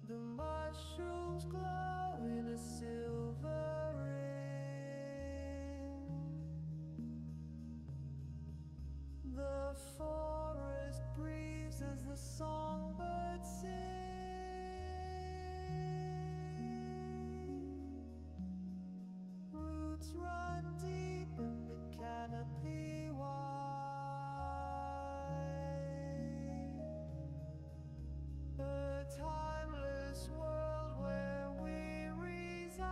The mushrooms glow in a silver ring. The forest breathes as the songbirds sing. Roots run deep in the canopy wide. A timeless world where we reside.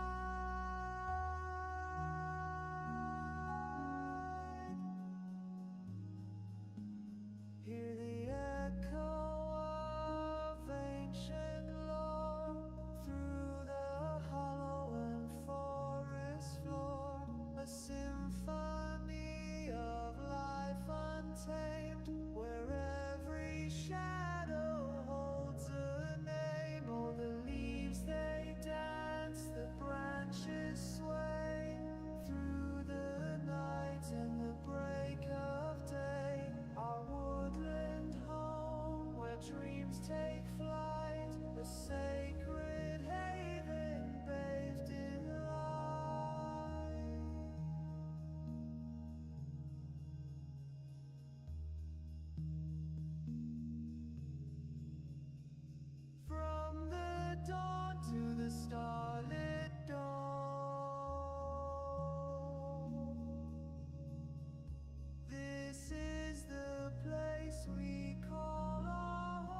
Hear the echo of ancient lore through the hollow and forest floor. A symphony of life untamed, where every shadow holds a name. All the leaves they dance, the branches sway through the night and the break of day. Our woodland home, where dreams take flight, a sacred haven bathed in light. From the dawn to the starlit dawn, this is the place we call our home.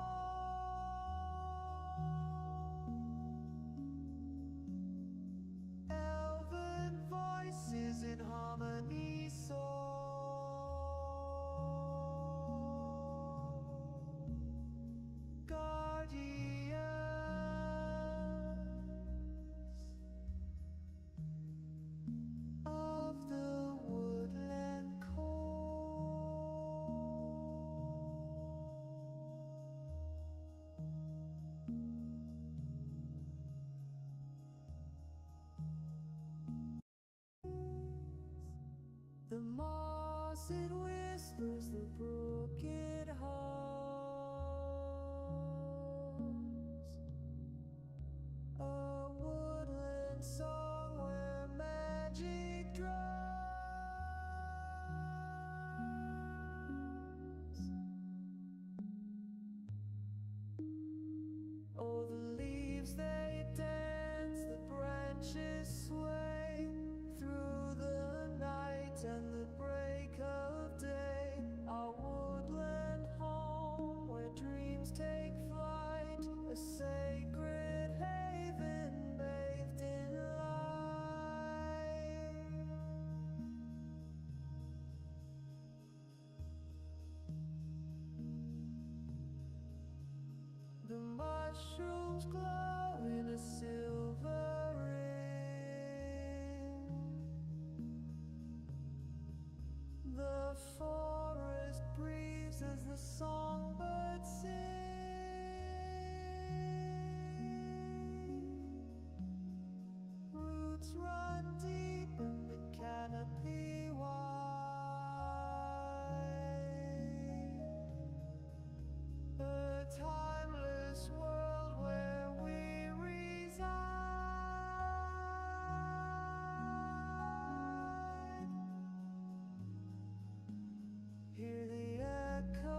Elven voices in harmony soar, guardians of the woodland core. The moss it whispers, the brook it hums, a woodland song where magic drums. Oh, the leaves they dance, the branches sway through the night and the break of day. Our woodland home, where dreams take flight, a sacred haven bathed in light. The mushrooms glow in a silver ring. The forest breathes as the songbirds sing. Roots run deep in the canopy wide. A timeless world where we reside. Hear the echo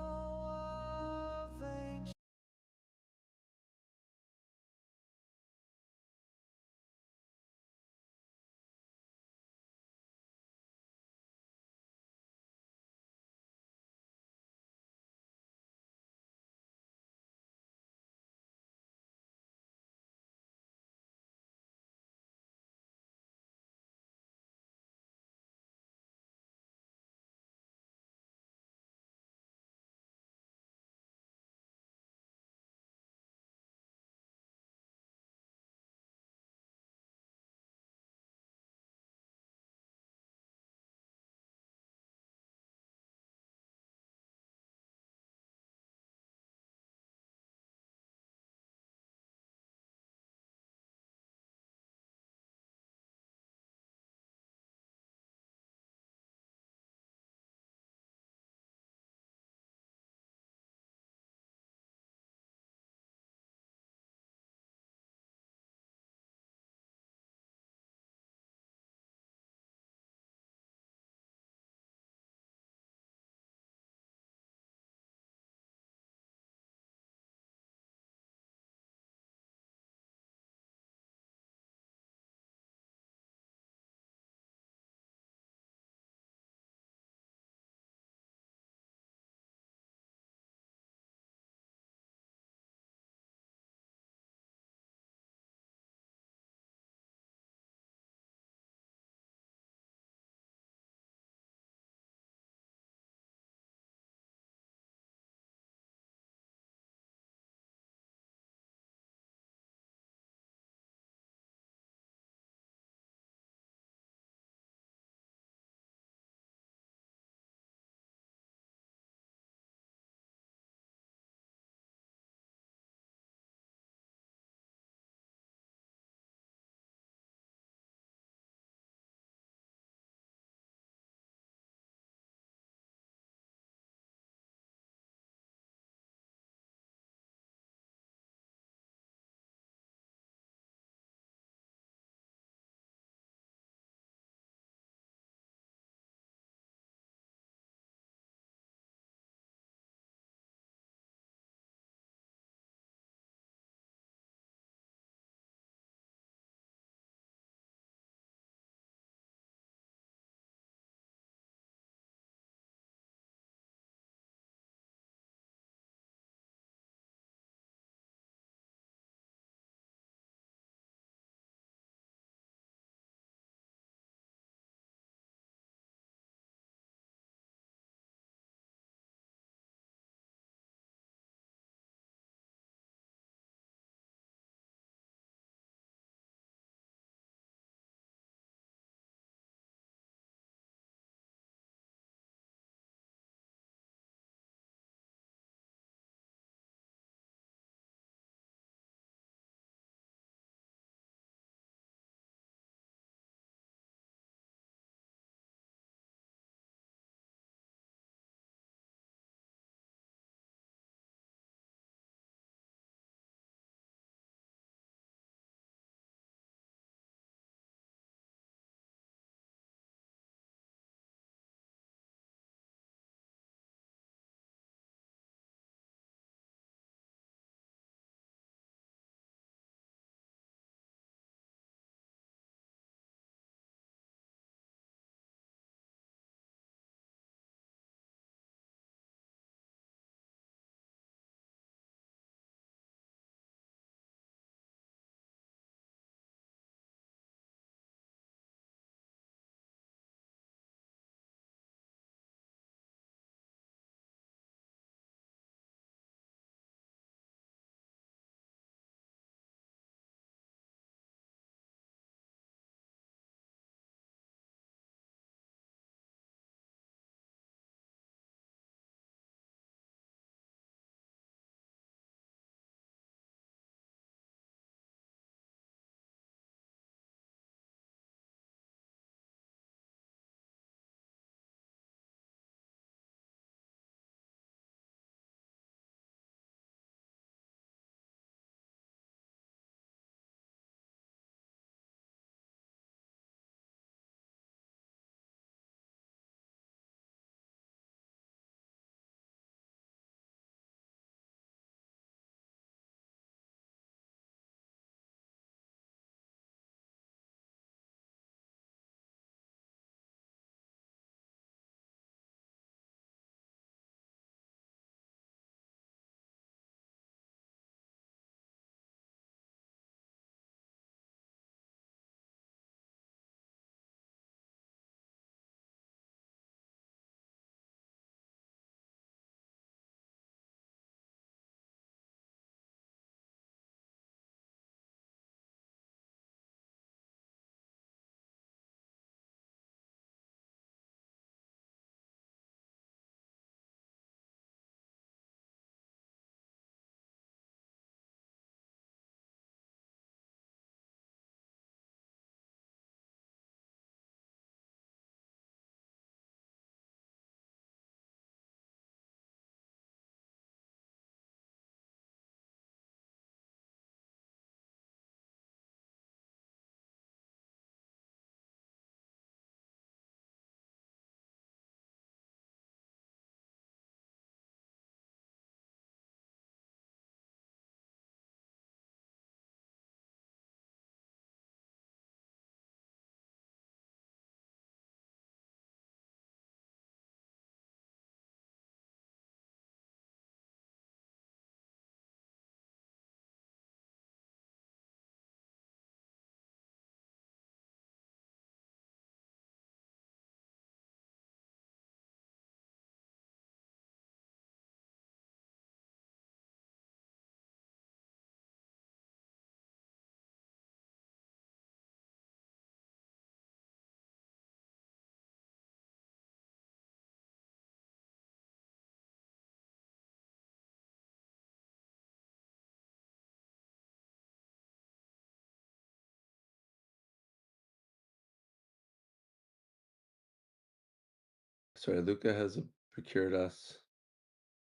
Sorry, Luca has procured us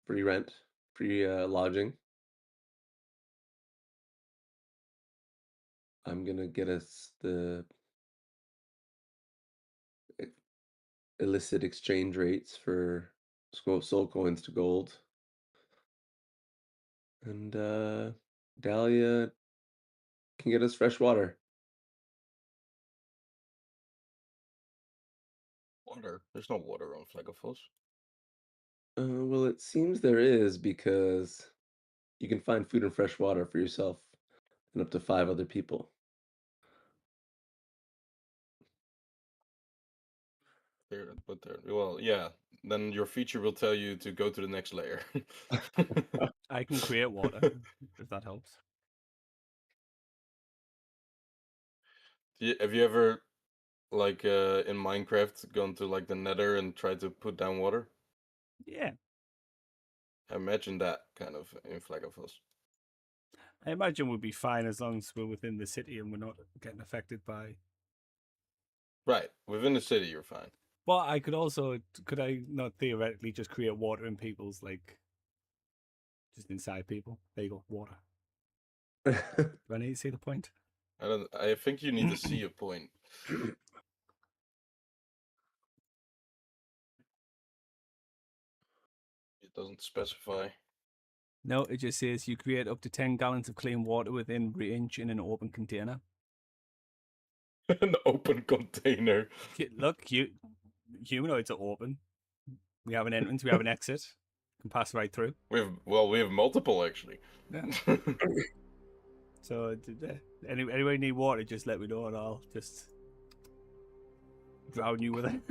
free rent, free lodging. I'm gonna get us the i- illicit exchange rates for soul coins to gold, and Dahlia can get us fresh water. Water? There's no water on Flagafos. Well, it seems there is because you can find food and fresh water for yourself and up to 5 other people. Well, yeah. Then your feature will tell you to go to the next layer. I can create water, if that helps. Have you ever, like, in Minecraft, gone to like the Nether and tried to put down water? Yeah. I imagine that kind of in Flagafos. I imagine we'll be fine as long as we're within the city and we're not getting affected by. Right, within the city, you're fine. But I could also, could I not theoretically just create water in people's, like, just inside people? There you go, water. Do I need to see the point? I think you need to see a point. It doesn't specify. No, it just says you create up to 10 gallons of clean water within range in an open container. An open container. Look, humanoids are open. We have an entrance, we have an exit. Can pass right through. We have multiple actually. Yeah. So, anybody need water? Just let me know, and I'll just drown you with it.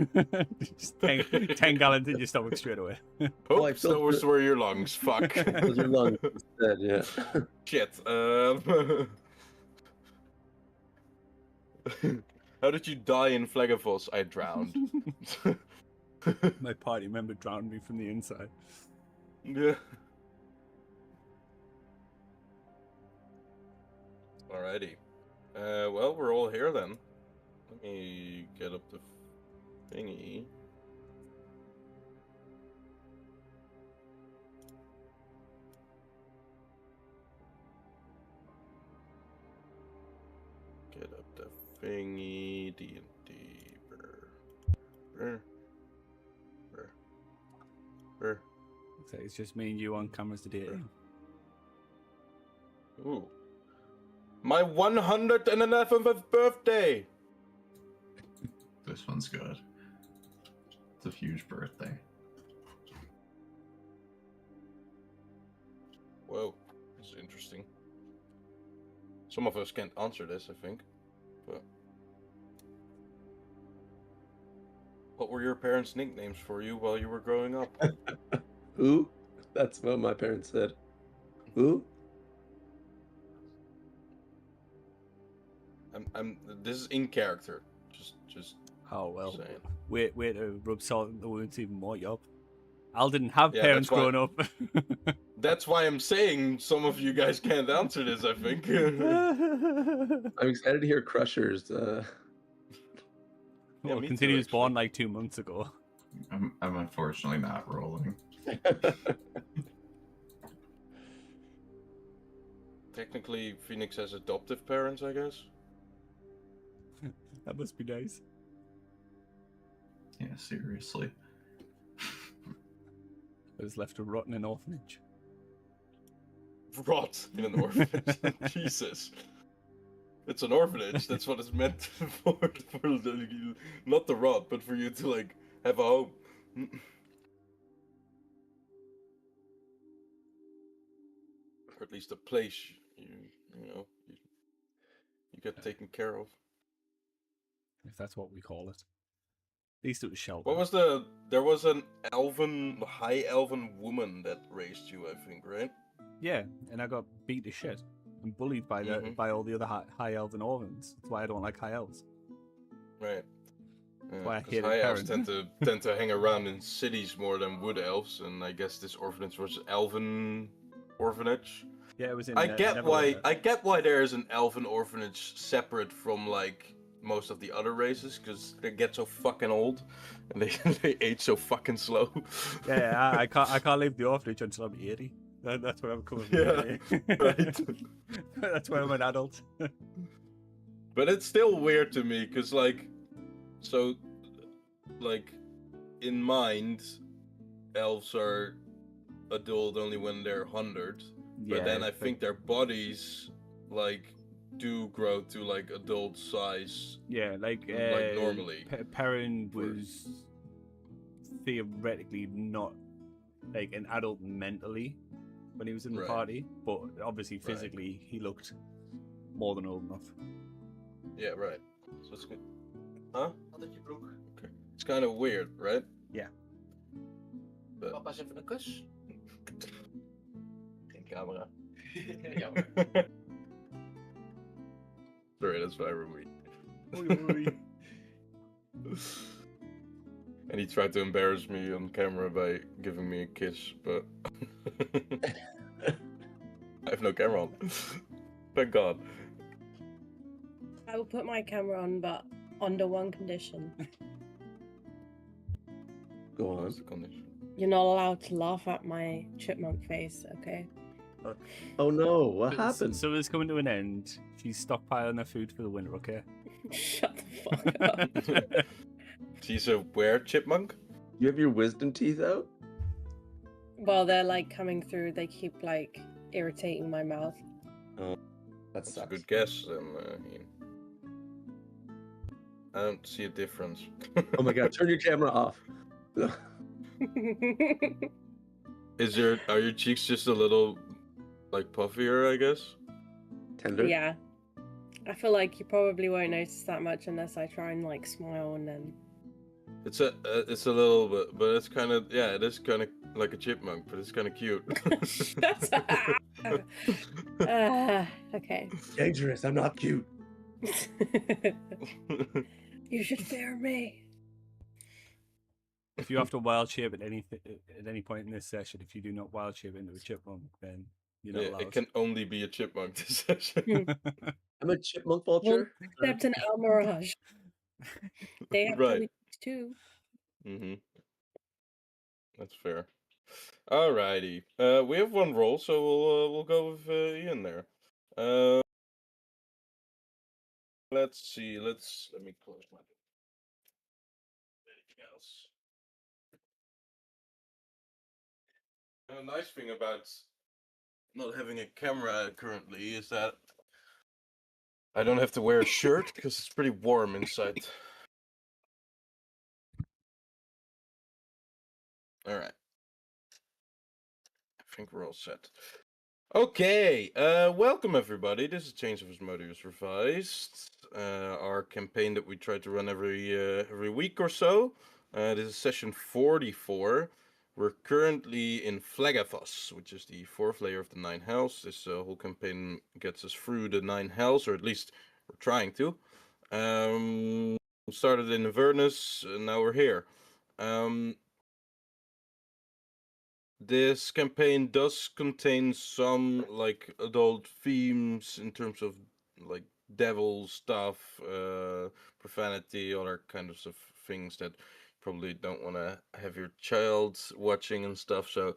Just 10 gallons in your stomach straight away. Well, I Oops, those were your lungs. Fuck. Those are lungs instead, yeah. Shit. How did you die in Flagafos? I drowned. My party member drowned me from the inside. Yeah. Alrighty. Well, we're all here then. Let me get up the thingy. Get up the thingy. D&D. So it's just me and you on cameras today. Ooh. My 111th birthday! This one's good. It's a huge birthday. Whoa, this is interesting. Some of us can't answer this, I think. But what were your parents' nicknames for you while you were growing up? Who? That's what my parents said. Who? This is in character. Just. Oh well. Saying. Wait to rub salt in the wounds even more, yup. Al didn't have Yeah, parents growing up. That's why I'm saying some of you guys can't answer this, I think. I'm excited to hear Crusher's. Yeah, Well, me Continue too, was born actually. like 2 months ago. I'm unfortunately not rolling. Technically, Phoenix has adoptive parents, I guess. That must be nice. Yeah, seriously. I was left to rot in an orphanage. Rot in an orphanage. Jesus. It's an orphanage. That's what it's meant for not the rot, but for you to like have a home. Or at least a place you get taken care of. If that's what we call it. At least it was shelter. What was there was an high elven woman that raised you, I think, right? Yeah, and I got beat to shit and bullied by by all the other high elven orphans. That's why I don't like high elves. Right. That's why I Because hated high elves parents. tend to hang around in cities more than wood elves, and I guess this orphanage was elven orphanage. Yeah, it was in. I get why there is an elven orphanage separate from like most of the other races because they get so fucking old and they age so fucking slow. Yeah, I can't leave the orphanage until I'm 80. That's when I'm coming. Yeah, right. That's when I'm an adult. But it's still weird to me because so like in mind, elves are adult only when they're 100. But then I think their bodies do grow to adult size. Yeah, normally. Perrin was theoretically not an adult mentally when he was in the party, but obviously physically he looked more than old enough. Yeah, right. So it's good. Huh? Okay. It's kind of weird, right? Yeah. But... Papa's even een kus. Geen camera. Sorry, that's my roommate. And he tried to embarrass me on camera by giving me a kiss, but I have no camera on. Thank God. I will put my camera on, but under one condition. Go on. What's the condition? You're not allowed to laugh at my chipmunk face, okay? Oh no, what happened? Summer's coming to an end. She's stockpiling her food for the winter, okay? Shut the fuck up. She's a where chipmunk? You have your wisdom teeth out? Well, they're coming through. They keep irritating my mouth. That That's sucks. a good guess, Ian. I don't see a difference. Oh my god, turn your camera off. Are your cheeks just a little puffier, I guess? Tender? Yeah. I feel like you probably won't notice that much unless I try and smile and then. It's a little bit, but it's kind of it is kind of like a chipmunk, but it's kind of cute. Shut up. Okay. Dangerous, I'm not cute. You should fear me. If you have to wild shape at any point in this session, if you do not wild shape into a chipmunk, then you're not allowed. It can only be a chipmunk this session. I'm a chipmunk vulture. Except an El Mirage. They have Right. too. Mm-hmm. That's fair. Alrighty. We have one roll, so we'll go with Ian there. Let's see. Let me close my. Anything else? A nice thing about not having a camera currently is that I don't have to wear a shirt because it's pretty warm inside. All right. I think we're all set. Okay, welcome everybody. This is Chains of Asmodeus Revised, our campaign that we try to run every week or so. This is session 44. We're currently in Flagathos, which is the 4th layer of the 9 hells. This whole campaign gets us through the 9 hells, or at least we're trying to. We started in Avernus, and now we're here. This campaign does contain some adult themes in terms of devil stuff, profanity, other kinds of things that you probably don't want to have your child watching and stuff. So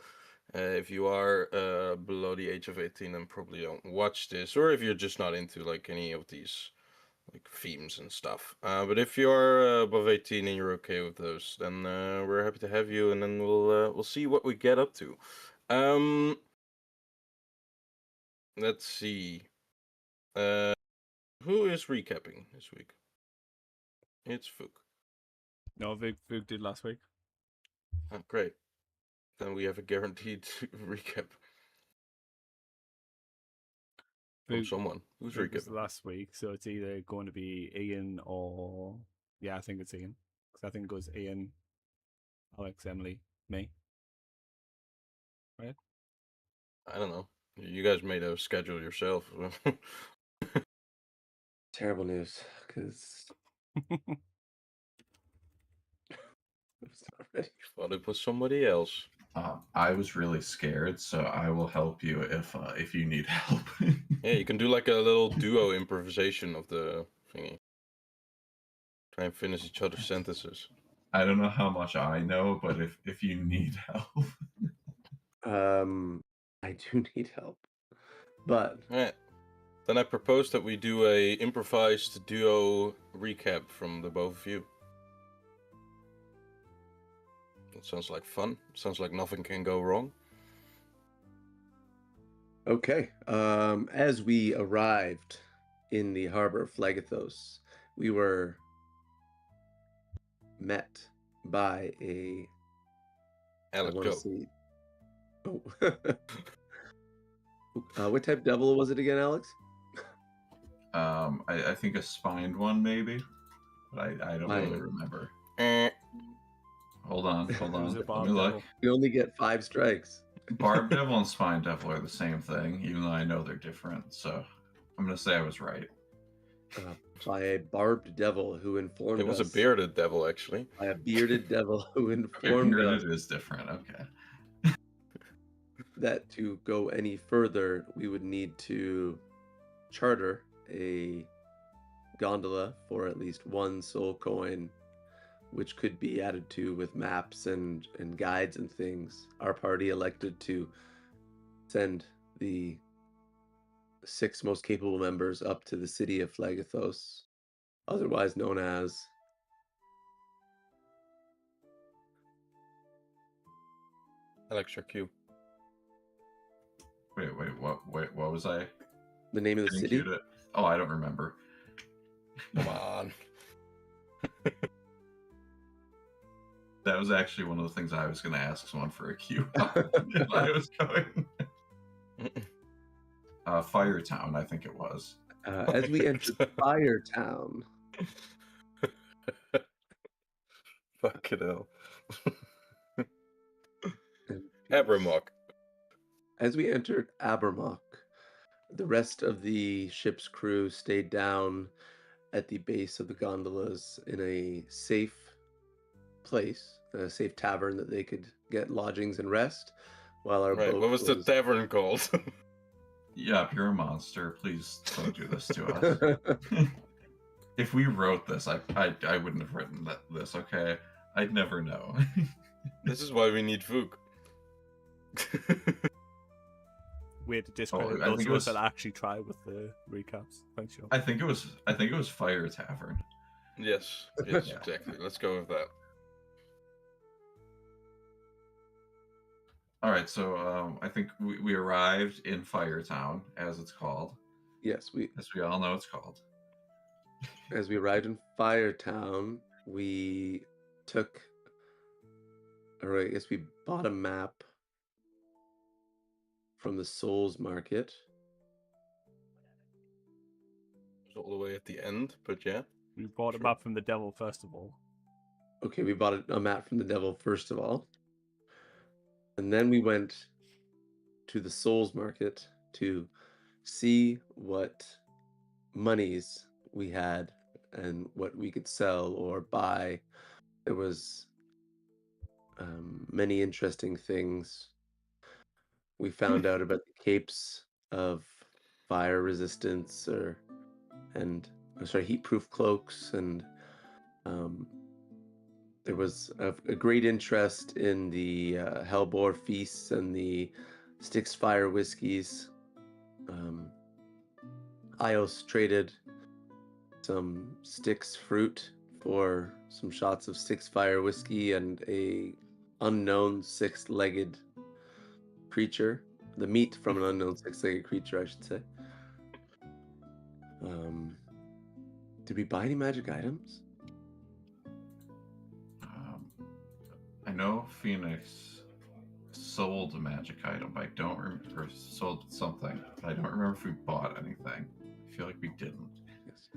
if you are below the age of 18, then probably don't watch this, or if you're just not into any of these themes and stuff. But if you're above 18 and you're okay with those, then we're happy to have you, and then we'll see what we get up to. Let's see. Who is recapping this week? It's Fook. No, Vig did last week. Oh, great. Then we have a guaranteed recap. From someone who's recapping last week, so it's either going to be Ian or I think it's Ian, because I think it goes Ian, Alex, Emily, me. Right? I don't know. You guys made a schedule yourself. Terrible news, because I was not ready. Thought it was somebody else. I was really scared, so I will help you if you need help. Yeah, you can do a little duo improvisation of the thingy. Try and finish each other's sentences. I don't know how much I know, but if you need help, I do need help, but Alright. Then I propose that we do a improvised duo recap from the both of you. That sounds like fun. Sounds like nothing can go wrong. okay. As we arrived in the harbor of Phlegethos, we were met by a. Alex, I want go. to see. Oh. What type of devil was it again, Alex? I think a spined one maybe, but I don't really Fine. remember. Eh. Hold on. It was a Let me barb look. devil. We only get 5 strikes. Barb devil and spine devil are the same thing, even though I know they're different. So I'm gonna say I was right. By a barbed devil who informed It was a us. bearded devil, actually. By a bearded devil who Okay, informed us bearded is different. Okay. that to go any further, we would need to charter a gondola for at least 1 soul coin, which could be added to with maps and guides and things. Our party elected to send the 6 most capable members up to the city of Phlegethos, otherwise known as Alex, your cue. Wait, what was I the name of the getting city. queued at? Oh, I don't remember. Come on. That was actually one of the things I was going to ask someone for a cue if I was going. Firetown, I think it was. As we entered Firetown, Fucking hell. and Abramok. as we entered Abermawk, the rest of the ship's crew stayed down at the base of the gondolas in a safe place, a safe tavern that they could get lodgings and rest, while our Right, boat what was the tavern called? Yeah, you're a monster. Please don't do this to us. If we wrote this, I wouldn't have written this. Okay, I'd never know. This is why we need Vuk. We had to discredit I those think of it us was- that actually try with the recaps. Thanks, Sean. I think it was Fire Tavern. Yes, Yeah. exactly. Let's go with that. All right, so I think we arrived in Firetown, as it's called. Yes, As we all know, it's called. as we arrived in Firetown, we took, or I guess we bought a map from the Souls Market. It's all the way at the end, but yeah. We bought Sure. a map from the devil first of all. Okay, we bought a map from the devil first of all. And then we went to the Souls Market to see what monies we had and what we could sell or buy. There was many interesting things. We found out about the capes of fire resistance heat-proof cloaks, and there was a great interest in the Hellbore feasts and the Styx fire whiskeys. Ios traded some Styx fruit for some shots of Styx fire whiskey and a unknown 6-legged creature. The meat from an unknown 6-legged creature, I should say. Did we buy any magic items? I know Phoenix sold a magic item, but I don't remember, or sold something, but I don't remember if we bought anything. I feel like we didn't. Yes.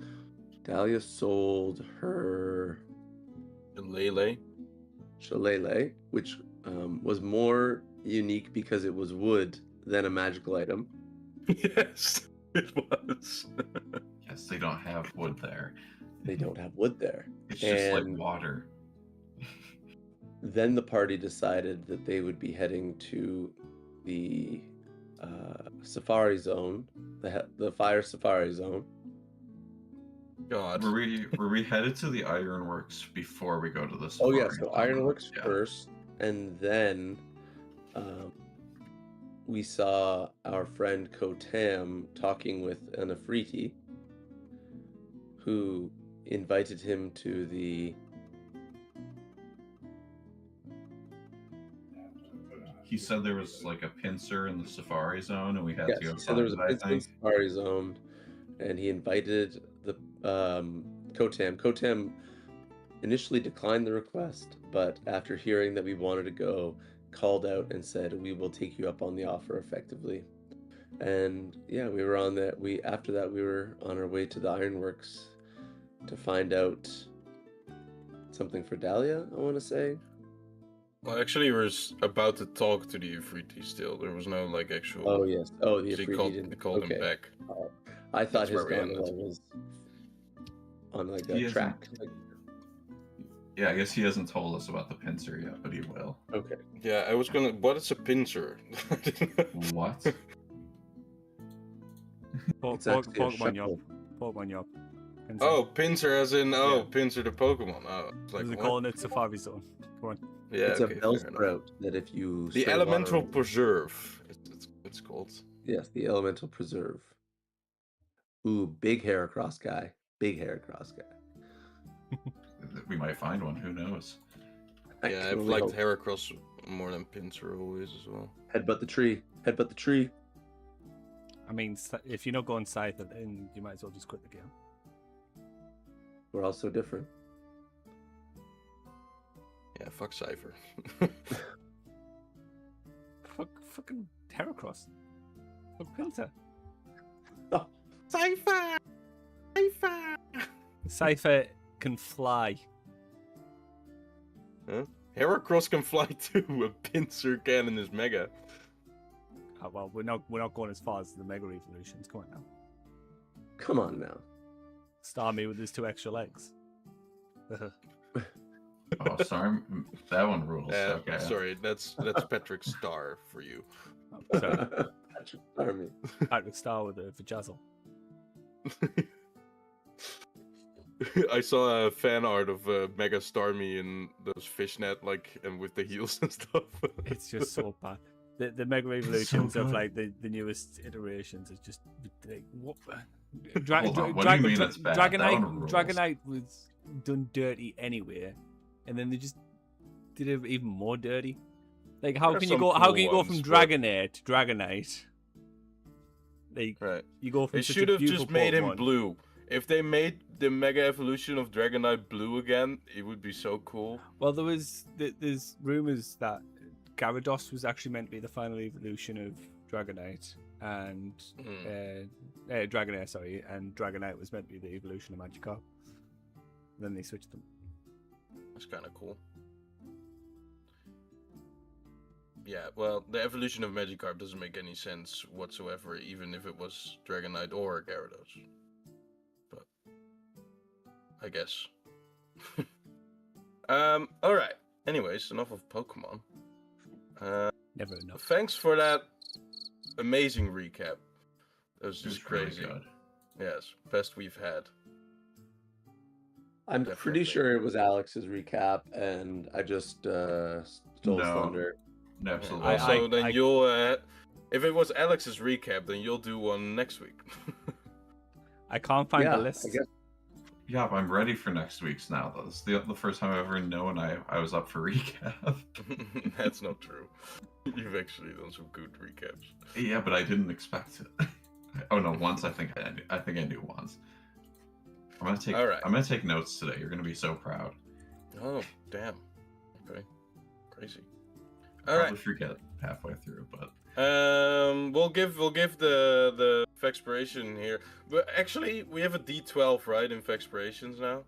Dahlia sold her Lele. shillelagh, which was more unique because it was wood than a magical item. Yes, it was. Yes, they don't have wood there. They don't have wood there. It's just like And water. then the party decided that they would be heading to the safari zone, the fire safari zone, God. Were we headed to the ironworks before we go to the Oh safari? yeah, so ironworks Yeah. first, and then we saw our friend Kotam talking with an Afriti who invited him to the. He said there was like a pincer in the safari zone, and we had Yes, to go he said there was find a it. I pincer in think. Safari Zone, and he invited the Kotam. Kotam initially declined the request, but after hearing that we wanted to go, called out and said, "We will take you up on the offer effectively." And yeah, we were on that. After that we were on our way to the ironworks to find out something for Dahlia, I want to say. Well, actually, we were about to talk to the Afriti still. There was no like actual. Oh yes. Oh, the He Afriti didn't. they called him Okay. back. I thought That's his where we ended. gondola was on like a He hasn't- track. Like, Yeah, I guess he hasn't told us about the pincer yet, but he will. okay. Yeah, I was gonna. What is a pincer? What? It's actually a Pokemon shovel. Pokemon Yop. Oh, pincer as in Yeah. pincer the Pokemon. Oh, it's like They're what? calling it Safari Zone. Come on. Yeah, It's okay, a fair enough. Bellsprout that if you The spray elemental water- preserve. It's called. Yes, the elemental preserve. Ooh, big Heracross guy. Big Heracross guy. We might find one. Who knows? I Yeah, can I've only liked hope. Heracross more than pincer always as well. Headbutt the tree. Headbutt the tree. I mean, if you're not going Scyther, then you might as well just quit the game. We're all so different. Yeah, fuck Cypher. Fucking Heracross. Fuck Pincer. Oh, Cypher! Cypher! Scyther can fly. Heracross can fly too. A pincer cannon is mega. Oh, well, we're not going as far as the Mega Evolutions. Come on now. come on now. Starmie with his 2 extra legs. Oh, sorry. That one rules. Okay. Sorry, that's Patrick Star for you. Oh, sorry, Patrick Army. Patrick Star with a vajazzle. I saw a fan art of Mega Starmie in those fishnet, and with the heels and stuff. It's just so bad. The Mega Evolutions of like the newest iterations is just like what? Hold on, what do you mean it's bad? That one rules. Dragonite was done dirty anyway, and then they just did it even more dirty. Like how There are can you some go? How cool can you go ones, from but- Dragonite to Dragonite? Like Right. you go from They such should a have beautiful just made him Pokemon. blue. If they made the Mega Evolution of Dragonite blue again, it would be so cool. Well, there's rumors that Gyarados was actually meant to be the final evolution of Dragonite, and Dragonair, sorry, and Dragonite was meant to be the evolution of Magikarp. Then they switched them. That's kind of cool. Yeah, well, the evolution of Magikarp doesn't make any sense whatsoever, even if it was Dragonite or Gyarados. But I guess. Alright. Anyways, enough of Pokemon. Never enough. Thanks for that amazing recap. That was It was just really crazy. good. Yes, best we've had. I'm pretty Definitely. sure it was Alex's recap, and I just stole his No. thunder. Absolutely. Also, then I- you'll, if it was Alex's recap, then you'll do one next week. I can't find Yeah, the list. I guess. Yeah, but I'm ready for next week's now. Though. This is the first time I've ever known I was up for recap. That's not true. You've actually done some good recaps. Yeah, but I didn't expect it. Oh no, once I think I knew once. I'm gonna take. All right. I'm gonna take notes today. You're gonna be so proud. Oh, damn. Okay. Crazy. All Probably right. forget halfway through, but We'll give the Fexpiration here. But actually, we have a D12, right, in Fexpirations now?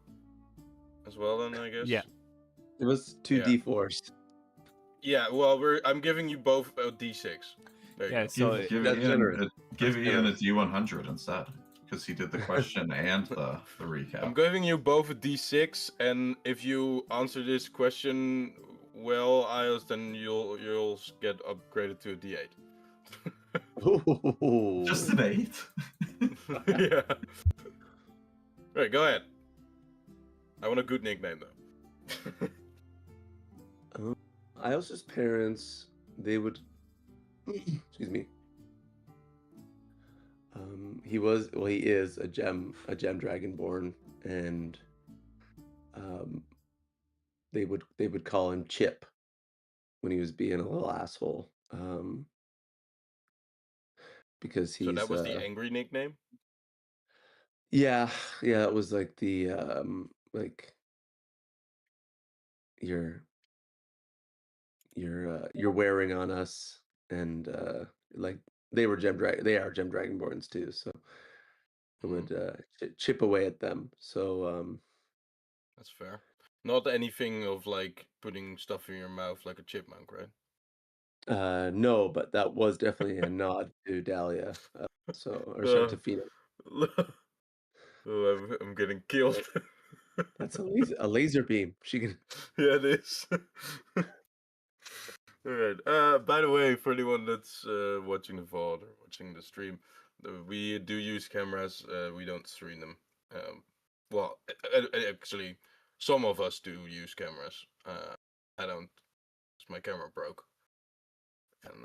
As well, then, I guess? Yeah. It was two Yeah. D4s. Yeah, well, I'm giving you both a D6. There you Yeah, go. so give that's generous. Give That's Ian a generous. D100 instead, because he did the question and the recap. I'm giving you both a D6, and if you answer this question well, Ios, then you'll get upgraded to a D8. Ooh. Just an 8. Yeah. Right, go ahead. I want a good nickname though. Ios's parents, they would, excuse me. He is a gem dragonborn, and they would call him Chip when he was being a little asshole. Because So that he's was the angry nickname? yeah, it was like the like you're you're wearing on us, and like they are gem dragonborns too, so it would chip away at them. So That's fair. Not anything of like putting stuff in your mouth like a chipmunk, right? no, but that was definitely a nod to Dahlia, or sorry, to Uh, Phoenix. oh, I'm getting killed. That's a laser beam. She can. Yeah, it is. Alright. By the way, for anyone that's watching the VOD or watching the stream, we do use cameras. We don't stream them. Well, actually, some of us do use cameras. I don't. 'Cause my camera broke, and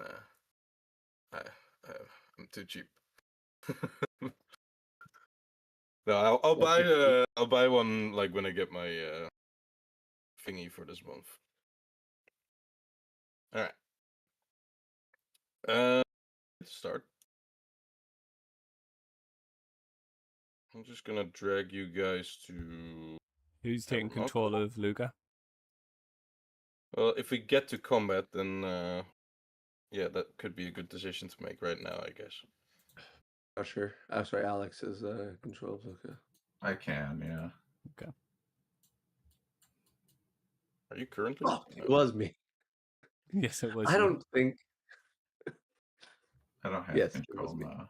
I'm too cheap. No, I'll buy one like when I get my thingy for this month. All right. Let's start. I'm just gonna drag you guys to. Who's taking we're not control of Luca? Well, if we get to combat, then yeah, that could be a good decision to make right now, I guess. Oh, sure. I'm sorry, Alex is control of Luca. I can, yeah. Okay. Are you currently? Oh, it was me. Yes, it was. I you. don't think. I don't have Yes, it control was me. now.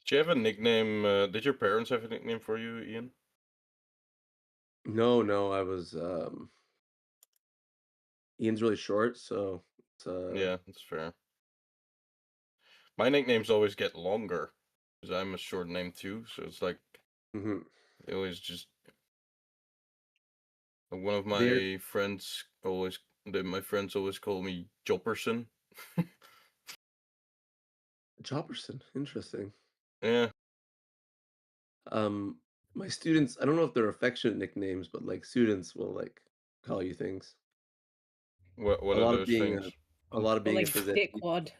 Did you have a nickname? Did your parents have a nickname for you, Ian? No, I was. Ian's really short, so it's Yeah, that's fair. My nicknames always get longer because I'm a short name too. So it's like mhm. they always just. One of They're my friends always. My friends always call me Jopperson. Jobberson. Interesting. Yeah. Um, my students, I don't know if they're affectionate nicknames, but like students will like call you things. What A are lot of those being things? a lot of Or being a like phys ed teacher. dickwad.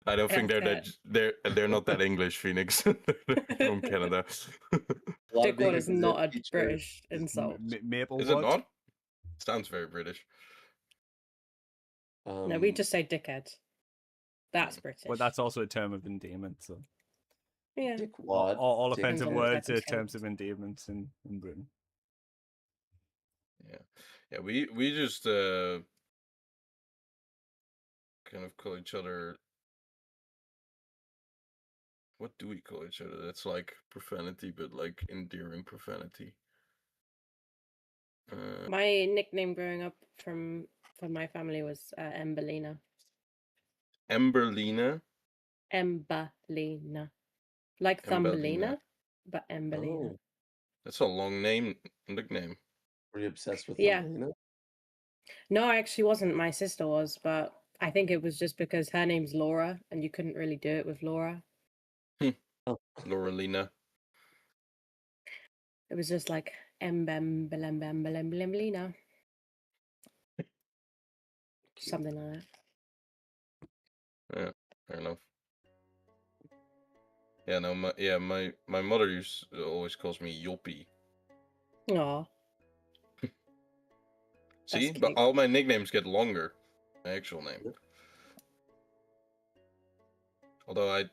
I don't think That's they're not that English, Phoenix. They're from Canada. A lot of being Dickwad a is phys ed not a teacher British is insult. Maple Is it Wood? not? Sounds very British. No, we just say dickhead. That's British. Well, that's also a term of endearment. So yeah. dickwad. all dick offensive on wad. what words type are of terms of sentence. endearment in Britain. Yeah. We just kind of call each other. What do we call each other? That's like profanity, but like endearing profanity. My nickname growing up from my family was Emberlina. Emberlina. Emberlina. Like Emberlina. Thumbelina, but Emberlina. Oh, That's a long nickname. were you obsessed with Yeah. Thumbelina? No, I actually wasn't. My sister was, but I think it was just because her name's Laura and you couldn't really do it with Laura. Oh, Laurelina. It was just like Emberlina. Something like that. Yeah, fair enough. Yeah, no, my mother always calls me Yoppie. Aw. See, That's but cute. all my nicknames get longer. My actual name. Although I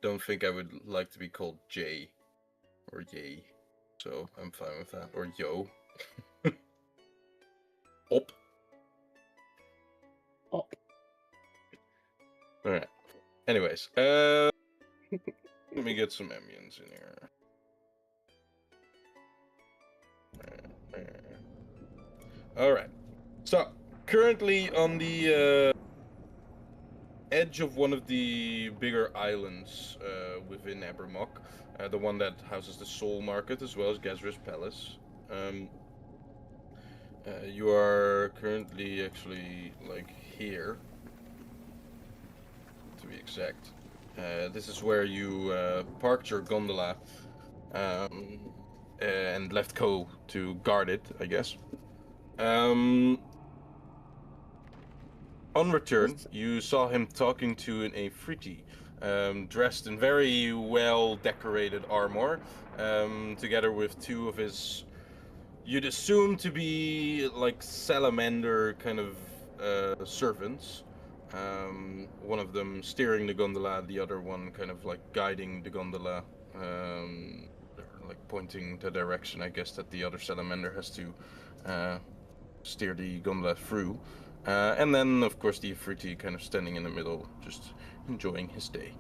don't think I would like to be called Jay or Yay, so I'm fine with that. Or Yo. Op. Op. All right. Anyways, let me get some emions in here. All right. So currently on the edge of one of the bigger islands within Abermock, the one that houses the Soul Market as well as Gezra's Palace. You are currently actually like here, to be exact. This is where you parked your gondola and left Ko to guard it, I guess. On return, you saw him talking to an Afriti, dressed in very well-decorated armor, together with two of his, you'd assume to be like salamander kind of servants. One of them steering the gondola, the other one kind of like guiding the gondola, like pointing the direction, I guess, that the other salamander has to steer the gondola through. And then, of course, the Afriti kind of standing in the middle, just enjoying his day.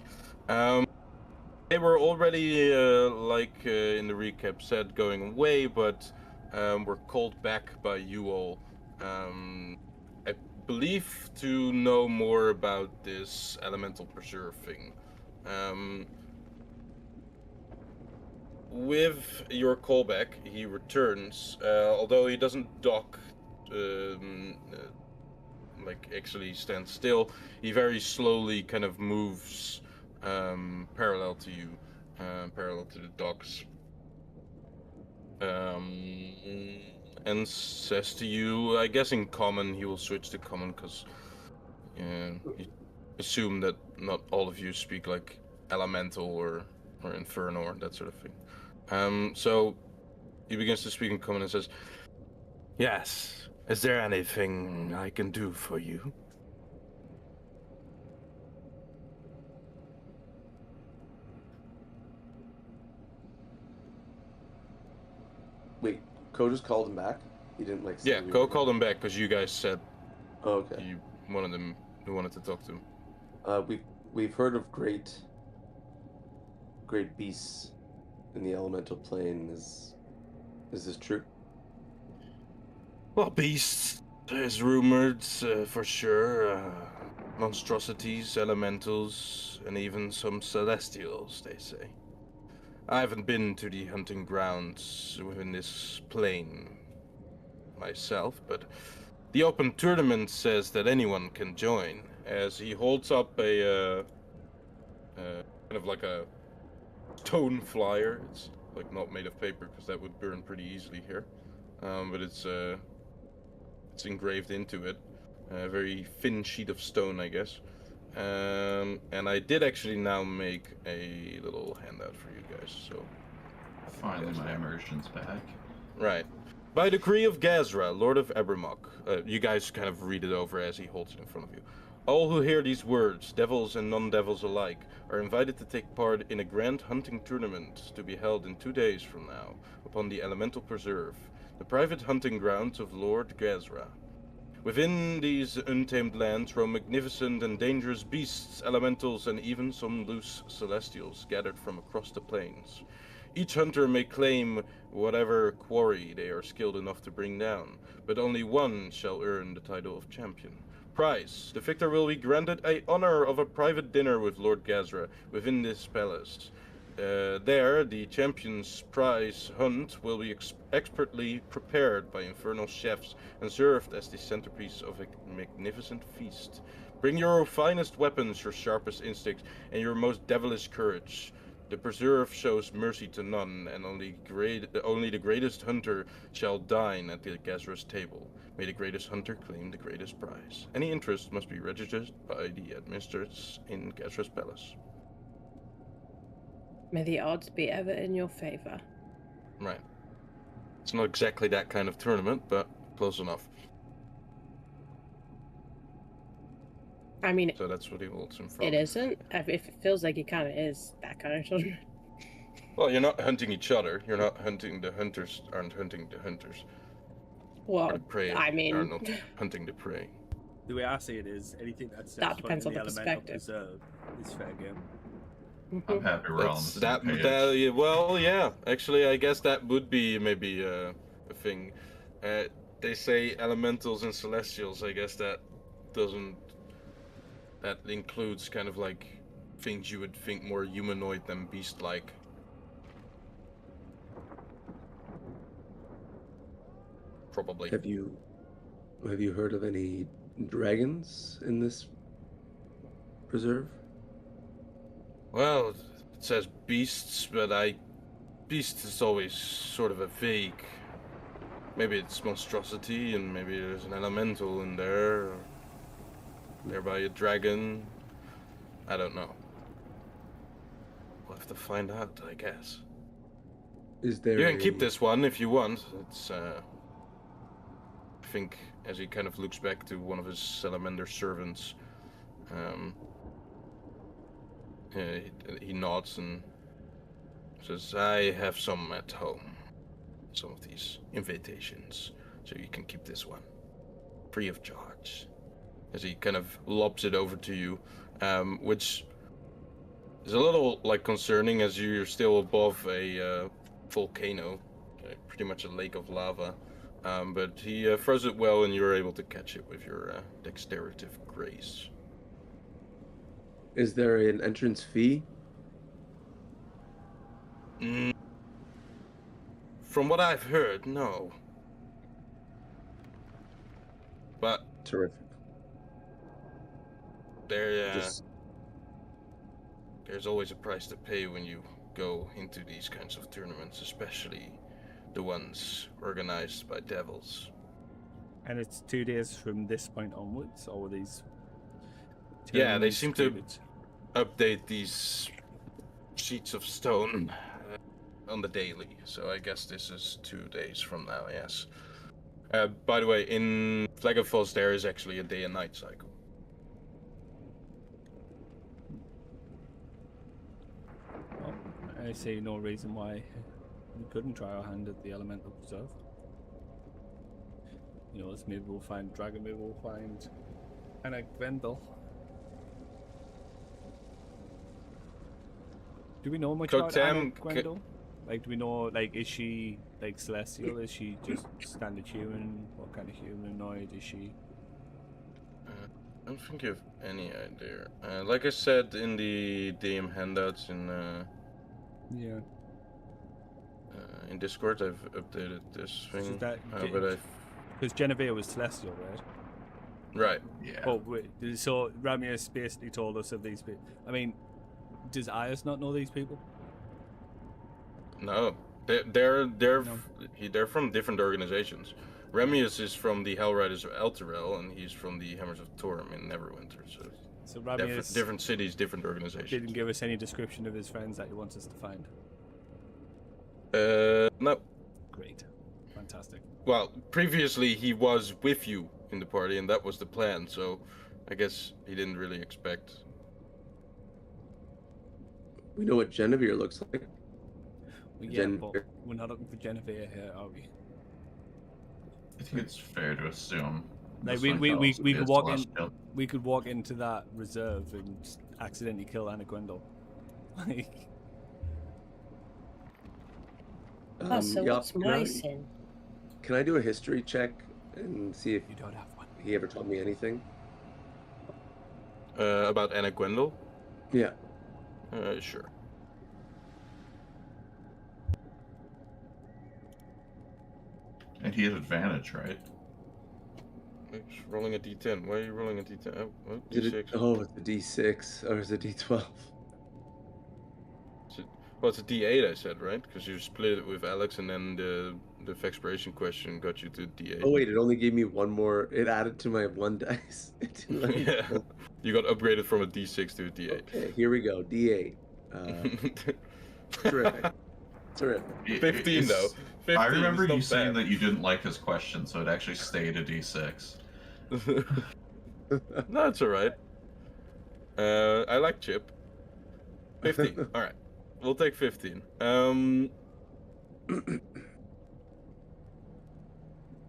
They were already, in the recap said, going away, but were called back by you all, I believe, to know more about this elemental preserve thing. With your callback, he returns, although he doesn't dock, actually stand still. He very slowly kind of moves parallel to you, parallel to the docks, and says to you, I guess in common, he will switch to common because you assume that not all of you speak like elemental or infernal or that sort of thing. So he begins to speak in common and says, "Yes. Is there anything I can do for you?" Wait, Ko just called him back? He didn't like say Yeah, we Ko were- called him back because you guys said Oh, okay. you wanted to talk to him. We've heard of great beasts in the elemental plane. Is this true? Well, beasts is rumored for sure. Monstrosities, elementals, and even some celestials, they say. I haven't been to the hunting grounds within this plane myself, but the open tournament says that anyone can join, as he holds up a kind of like a stone flyer. It's like not made of paper because that would burn pretty easily here, but it's engraved into it, a very thin sheet of stone, I guess. And I did actually now make a little handout for you guys, so Finally, my immersion's back. right. By decree of Gezra, Lord of Abermock, you guys kind of read it over as he holds it in front of you. All who hear these words, devils and non-devils alike, are invited to take part in a grand hunting tournament to be held in 2 days from now, upon the Elemental Preserve, the private hunting grounds of Lord Gezra. Within these untamed lands roam magnificent and dangerous beasts, elementals, and even some loose celestials gathered from across the plains. Each hunter may claim whatever quarry they are skilled enough to bring down, but only one shall earn the title of champion. Prize: the victor will be granted a honor of a private dinner with Lord Gezra within this palace. There, the champion's prize hunt will be expertly prepared by infernal chefs and served as the centerpiece of a magnificent feast. Bring your finest weapons, your sharpest instincts, and your most devilish courage. The preserve shows mercy to none, and only the greatest hunter shall dine at the Gezra's table. May the greatest hunter claim the greatest prize. Any interest must be registered by the administrators in Gezra's palace. May the odds be ever in your favor. Right. It's not exactly that kind of tournament, but close enough. I mean, So that's what he holds in front. it isn't. It feels like it kind of is that kind of tournament. Well, you're not hunting each other. You're not hunting the hunters. Aren't hunting the hunters. Or Well, the prey I mean, are not hunting the prey. The way I see it is anything that steps That foot depends in the on the elemental perspective. preserve is fair game. I'm happy we're all on the That's same that. page. Well, yeah. Actually, I guess that would be maybe a thing. They say elementals and celestials. I guess that doesn't. that includes kind of like things you would think more humanoid than beast-like. Probably. Have you heard of any dragons in this preserve? Well, it says beasts, but beast is always sort of a vague. Maybe it's monstrosity, and maybe there's an elemental in there, or thereby a dragon. I don't know. We'll have to find out, I guess. Is there You can keep this one if you want. It's, I think, as he kind of looks back to one of his salamander servants, he nods and says, I have some at home. Some of these invitations. So you can keep this one. Free of charge. As he kind of lobs it over to you, which is a little, like, concerning as you're still above a volcano. Pretty much a lake of lava. But he throws it well, and you're able to catch it with your dexteritative grace. Is there an entrance fee? From what I've heard, no. But Terrific. there's always a price to pay when you go into these kinds of tournaments, especially the ones organized by devils. And it's 2 days from this point onwards, or were these? Yeah, they tournaments seem to created? update these sheets of stone on the daily, so I guess this is 2 days from now, yes. By the way, in Flag of Falls there is actually a day and night cycle. Well, I see no reason why we couldn't try our hand at the Elemental Preserve. You know, maybe we'll find Dragon, maybe we'll find Anna Grendel. Do we know much about Anna Grendel? Like, do we know, like, is she, like, celestial? Is she just standard human? What kind of humanoid is she? I don't think you have any idea. Like I said in the DM handouts in Discord, I've updated this So thing. that, But I've... because Genevieve was celestial, right? Right. Yeah. Oh, wait, so Ramius basically told us of these people. I mean, does Ayas not know these people? No, they're from different organizations. Remius is from the Hellriders of Elturel, and he's from the Hammers of Torm in Neverwinter. So Ramius different cities, different organizations. didn't give us any description of his friends that he wants us to find. No. Great, fantastic. Well, previously he was with you in the party, and that was the plan. So, I guess he didn't really expect. We know what Genevieve looks like. Well, yeah, but we're not looking for Genevieve here, are we? I think it's fair to assume. Like, this one we tells could it's walk in. celestial. We could walk into that reserve and just accidentally kill Anna Grendel. Like, Oh, so Yup, what's my sin? Can I do a history check and see if you don't have one. he ever told me anything? About Anna Gwendol? Yeah. Sure. And he has advantage, right? It's rolling a d10. Why are you rolling a d10? Oh, Did d6. it? Oh, it's a D6 or is it a D12? Well, it's a d8, I said, right? Because you split it with Alex, and then the expiration question got you to d8. Oh wait, it only gave me one more. It added to my one dice. It didn't let me Yeah. You got upgraded from a d6 to a d8. Okay, here we go. D8. Terrific. Terrific. 15 though. 15 I remember is not you saying bad. that you didn't like his question, so it actually stayed a D6. No, it's alright. I like Chip. 15. Alright. We'll take 15.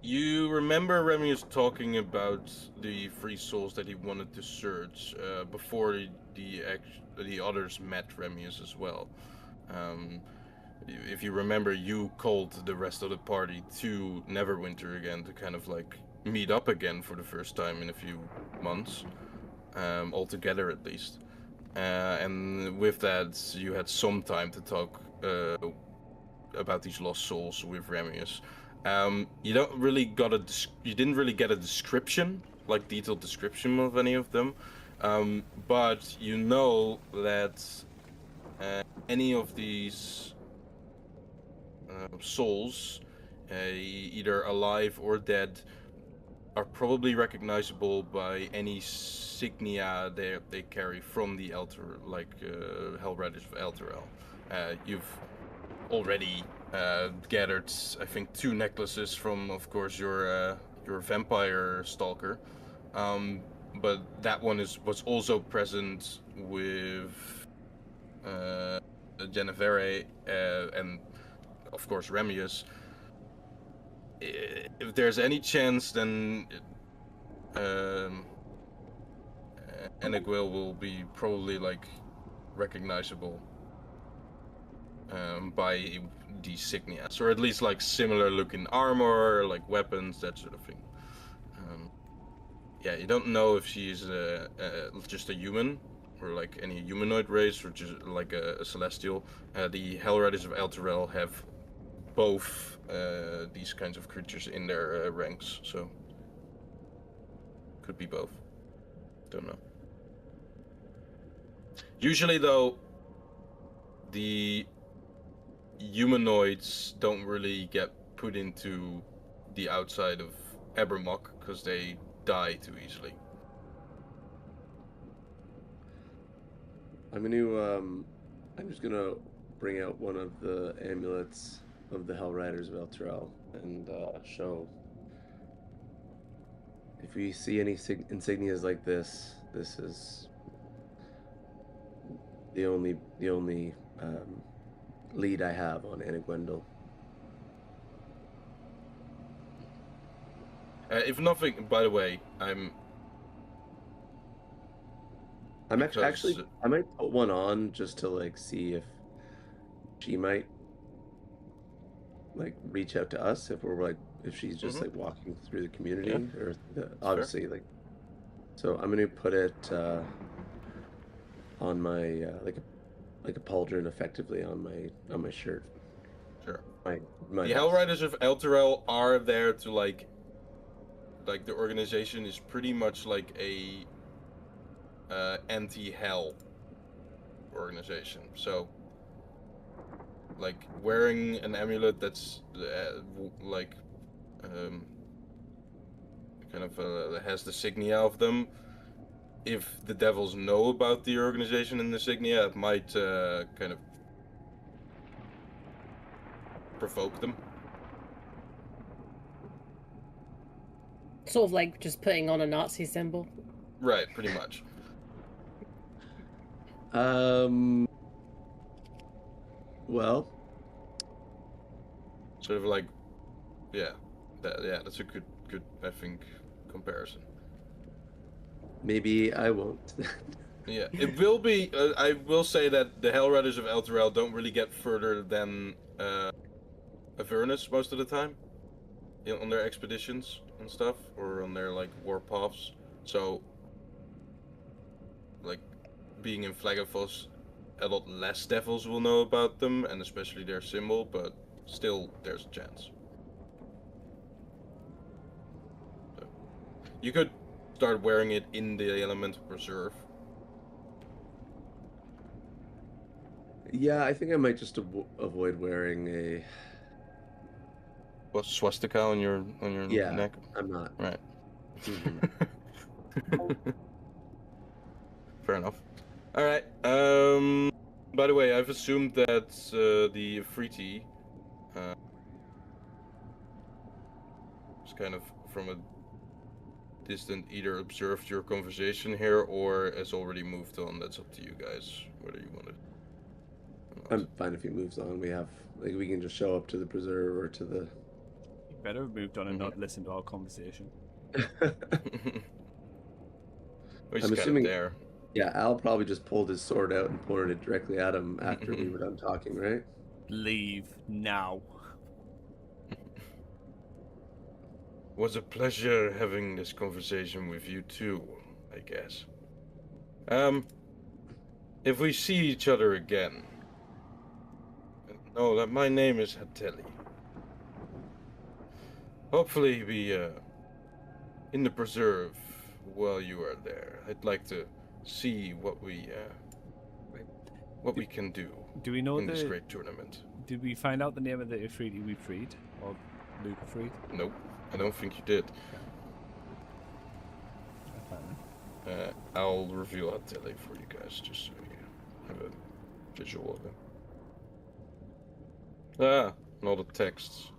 You remember Remius talking about the free souls that he wanted to search before the others met Remius as well. If you remember, you called the rest of the party to Neverwinter again to kind of like meet up again for the first time in a few months. altogether at least. And with that, you had some time to talk about these lost souls with Remius. You didn't really get a description, like detailed description of any of them, but you know that any of these souls, either alive or dead, are probably recognizable by any signia they carry from the Hell Riders of Elturel. You've already gathered, I think, 2 necklaces from, of course, your vampire stalker, but that one was also present with Genevere and, of course, Remius. If there's any chance, then Eniguil will be probably like recognizable by these signias, or at least like similar looking armor, like weapons, that sort of thing. Yeah, you don't know if she's just a human, or like any humanoid race, or just like a celestial. The Hell Riders of Elturel have both these kinds of creatures in their ranks, so could be both. Don't know. Usually, though, the humanoids don't really get put into the outside of Abermock because they die too easily. I'm just gonna bring out one of the amulets of the Hell Riders of Elturel and show. If we see any insignias like this, this is the only lead I have on Anna Gwendol. If nothing, by the way, I'm actually I might put one on just to like see if she might like reach out to us if she's just like walking through the community or obviously fair. So I'm gonna put it on my like a pauldron effectively on my shirt. Sure. My the Hell Riders of Elturel are there to like the organization is pretty much like a anti-hell organization. So like wearing an amulet that's kind of has the signia of them. If the devils know about the organization and the signia, it might kind of provoke them. Sort of like just putting on a Nazi symbol. Right, pretty much. Well, sort of like, that's a good I think comparison. Maybe I won't. Yeah, it will be. I will say that the Hell Riders of Elturel don't really get further than Avernus most of the time, on their expeditions and stuff, or on their like war paths. So, like, being in Flagafos, a lot less devils will know about them, and especially their symbol. But still, there's a chance. So, you could start wearing it in the Elemental Preserve. Yeah, I think I might just avoid wearing a swastika on your neck. I'm not. Right. Mm-hmm. Fair enough. All right. By the way, I've assumed that the Afriti was kind of from a distant either observed your conversation here or has already moved on. That's up to you guys whether you want to. I'm fine if he moves on. We can just show up to the preserve or to the. You better have moved on and not listen to our conversation. I'm assuming there. Yeah, Al probably just pulled his sword out and pointed it directly at him after we were done talking, right? Leave now. Was a pleasure having this conversation with you too, I guess. If we see each other again, know that my name is Hateli. Hopefully be in the preserve while you are there. I'd like to see what we can do Do we know in this great tournament. Did we find out the name of the Ifriti we freed? Or Luke freed? Nope, I don't think you did. I'll reveal Hateli for you guys, just so you have a visual of it. Ah, and all the texts.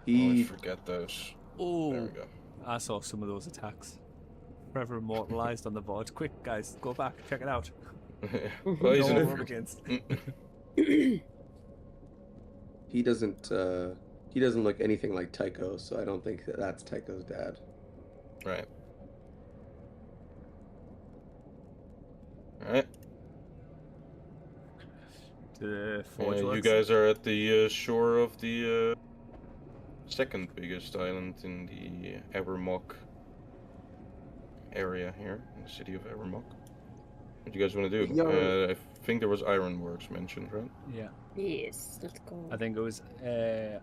I forget those. Oh, there we go. I saw some of those attacks. Forever immortalized on the VOD. Quick, guys, go back, check it out. Well, he's No an one we're up against. He doesn't look anything like Tycho, so I don't think that's Tycho's dad. Right. Alright. The forge You guys are at the shore of the second biggest island in the Abermock area here, in the city of Abermock. What do you guys want to do? I think there was ironworks mentioned, right? Yeah. Yes, let's go. I think it was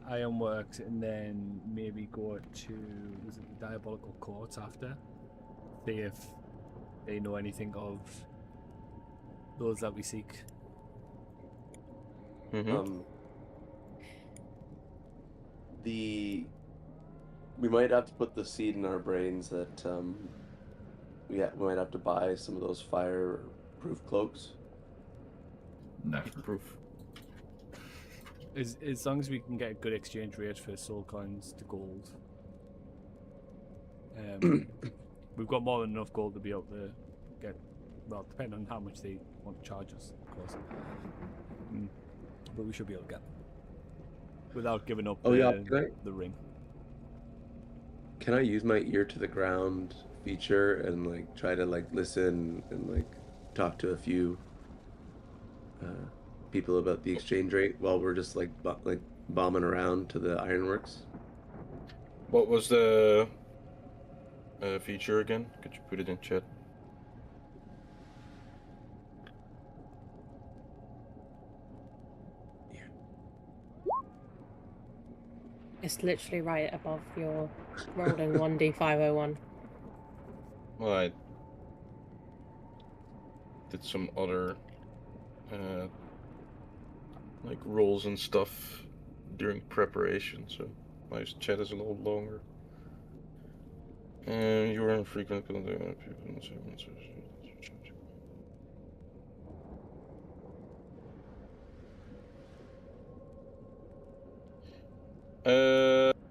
ironworks, and then maybe go to was it the diabolical courts after? See if they know anything of those that we seek. Mm-hmm. We might have to put the seed in our brains that we might have to buy some of those fireproof cloaks. Never. Proof. As long as we can get a good exchange rate for soul coins to gold. We've got more than enough gold to be able to get, well, depending on how much they want to charge us, of course. But we should be able to get them without giving up the ring. Can I use my ear to the ground feature and like try to like listen and like talk to a few people about the exchange rate while we're just like bombing around to the ironworks? What was the feature again? Could you put it in chat? It's literally right above your rolling 1d501. Well, I did some other like rolls and stuff during preparation, so my chat is a little longer. And you are in frequent contact with people.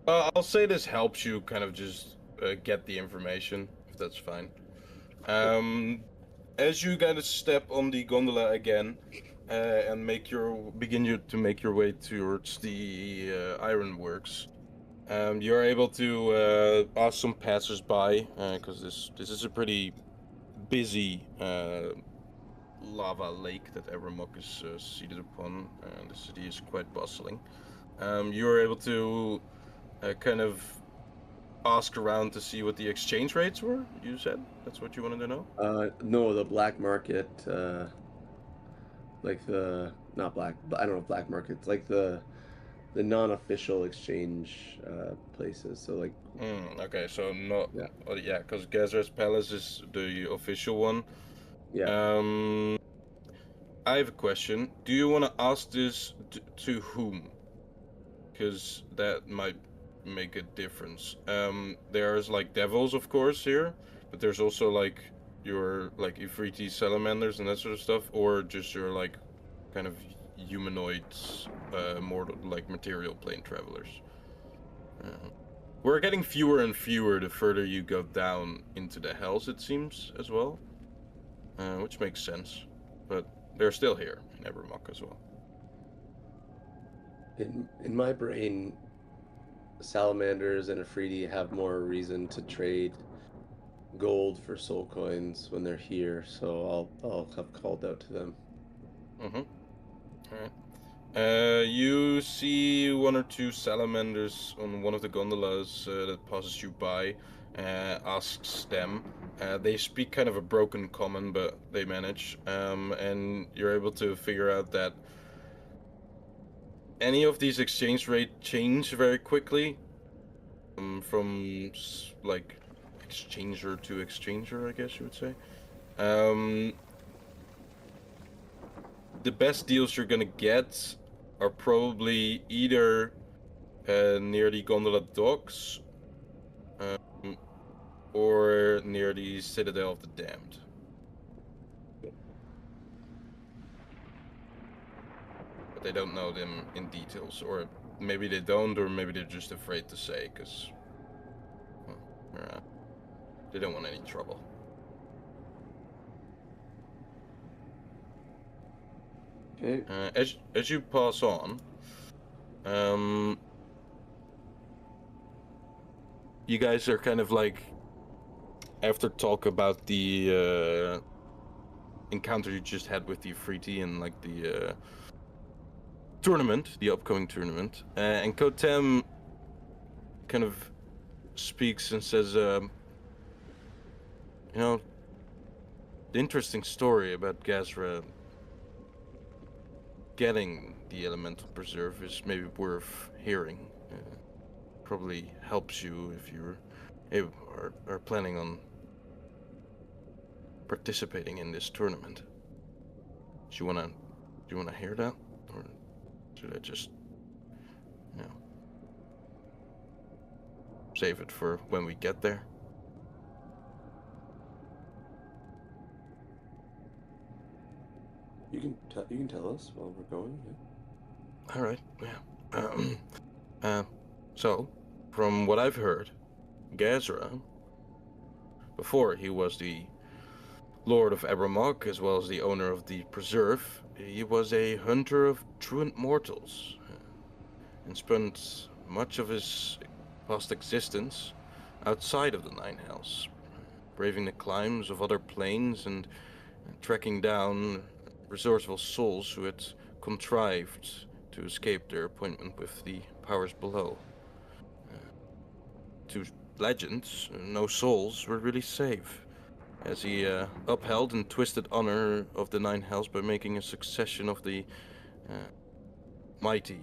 I'll say this helps you kind of just get the information, if that's fine. As you kind of step on the gondola again and begin to make your way towards the ironworks, you're able to ask some passers-by, because this is a pretty busy lava lake that Abermock is seated upon, and the city is quite bustling. You're able to kind of ask around to see what the exchange rates were, you said? That's what you wanted to know? No, the black market, like not black, I don't know, black markets, like the non-official exchange places. So like. Okay, so not. Yeah. Oh, yeah, because Gezer's Palace is the official one. Yeah. I have a question. Do you want to ask this to whom? Because that might make a difference. There's like devils, of course, here, but there's also like your like Ifriti salamanders and that sort of stuff, or just your like kind of humanoids, more like material plane travelers. We're getting fewer and fewer the further you go down into the hells, it seems, as well, which makes sense, but they're still here in Abermock as well. In my brain, salamanders and Afridi have more reason to trade gold for soul coins when they're here, so I'll have called out to them. Alright. You see one or two salamanders on one of the gondolas that passes you by, asks them. They speak kind of a broken common, but they manage. And you're able to figure out that any of these exchange rate change very quickly, from like exchanger to exchanger, I guess you would say. The best deals you're gonna get are probably either near the gondola docks, or near the Citadel of the Damned. But they don't know them in details, or maybe they don't, or maybe they're just afraid to say, because they don't want any trouble. Okay. As you pass on, you guys are kind of like, after talk about the encounter you just had with the Ifriti and like the tournament, the upcoming tournament, and Kotem kind of speaks and says, you know, the interesting story about Gazra getting the elemental preserve is maybe worth hearing. Probably helps you if you are planning on participating in this tournament. Do you wanna hear that, or should I just, save it for when we get there? You can tell us while we're going. Yeah. All right. Yeah. So, from what I've heard, Gazra, before he was the Lord of Abramok, as well as the owner of the Preserve, he was a hunter of truant mortals, and spent much of his past existence outside of the Nine Hells, braving the climbs of other planes and tracking down resourceful souls who had contrived to escape their appointment with the powers below. To legends, no souls were really safe, as he upheld and twisted honor of the Nine Hells by making a succession of the mighty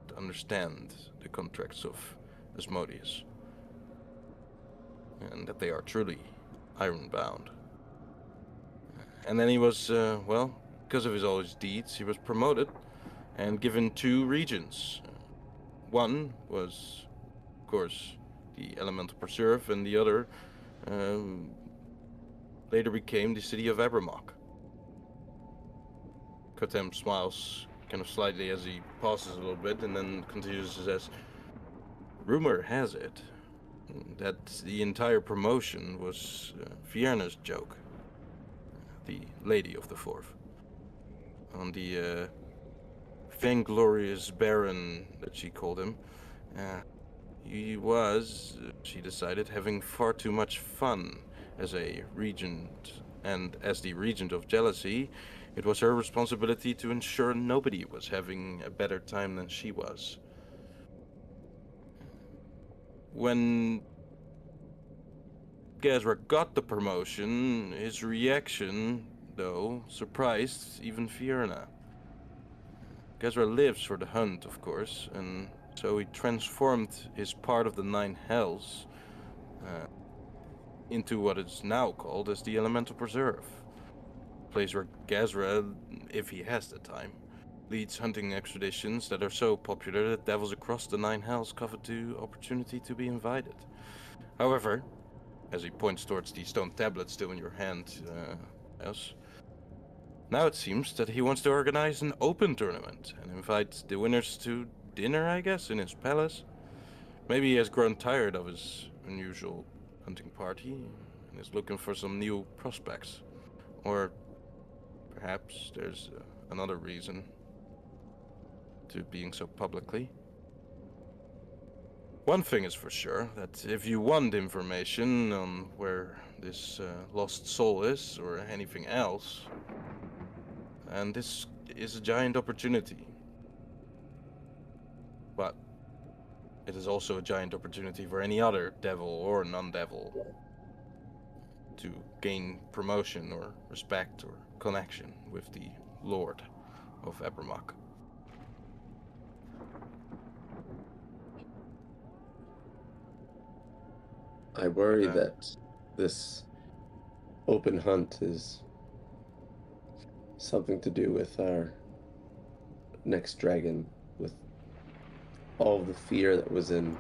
to understand the contracts of Asmodeus, and that they are truly iron-bound. And then he was, well, because of all his deeds, he was promoted and given 2 regions. One was, of course, the Elemental Preserve, and the other later became the city of Abramok. Kotem smiles kind of slightly as he pauses a little bit, and then continues to say, rumor has it that the entire promotion was Fierna's joke, the Lady of the Fourth, on the vainglorious Baron that she called him. He was, she decided, having far too much fun as a regent, and as the regent of jealousy, it was her responsibility to ensure nobody was having a better time than she was. When Gazra got the promotion, his reaction, though, surprised even Fiona. Gazra lives for the hunt, of course, and so he transformed his part of the Nine Hells into what is now called as the Elemental Preserve. A place where Gazra, if he has the time, leads hunting expeditions that are so popular that devils across the Nine Hells covet the opportunity to be invited. However, as he points towards the stone tablet still in your hand, yes, now it seems that he wants to organize an open tournament and invite the winners to dinner, I guess, in his palace. Maybe he has grown tired of his unusual hunting party and is looking for some new prospects. Or perhaps there's another reason to being so publicly. One thing is for sure, that if you want information on where this lost soul is, or anything else, and this is a giant opportunity. But it is also a giant opportunity for any other devil or non-devil to gain promotion or respect or connection with the Lord of Abramak. I worry Yeah. that this open hunt is something to do with our next dragon, with all of the fear that was in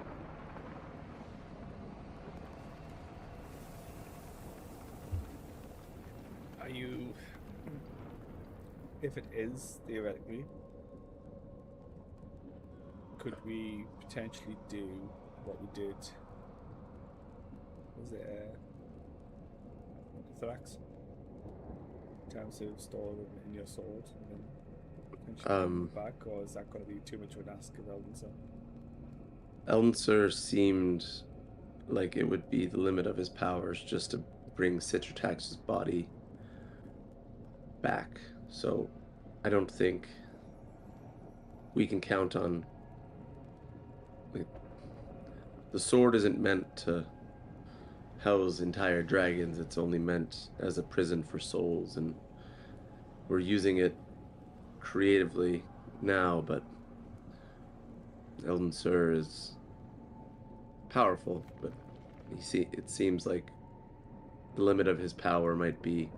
Are you? If it is theoretically, could we potentially do what we did? Was it Thrax? In terms of store them in your sword and then potentially bring them back, or is that going to be too much of an ask of Eldenson? Elmsir seemed like it would be the limit of his powers just to bring Citratax's body back. So I don't think we can count on, like, the sword isn't meant to house entire dragons. It's only meant as a prison for souls, and we're using it creatively now, but Elmsir is powerful, but it seems like the limit of his power might be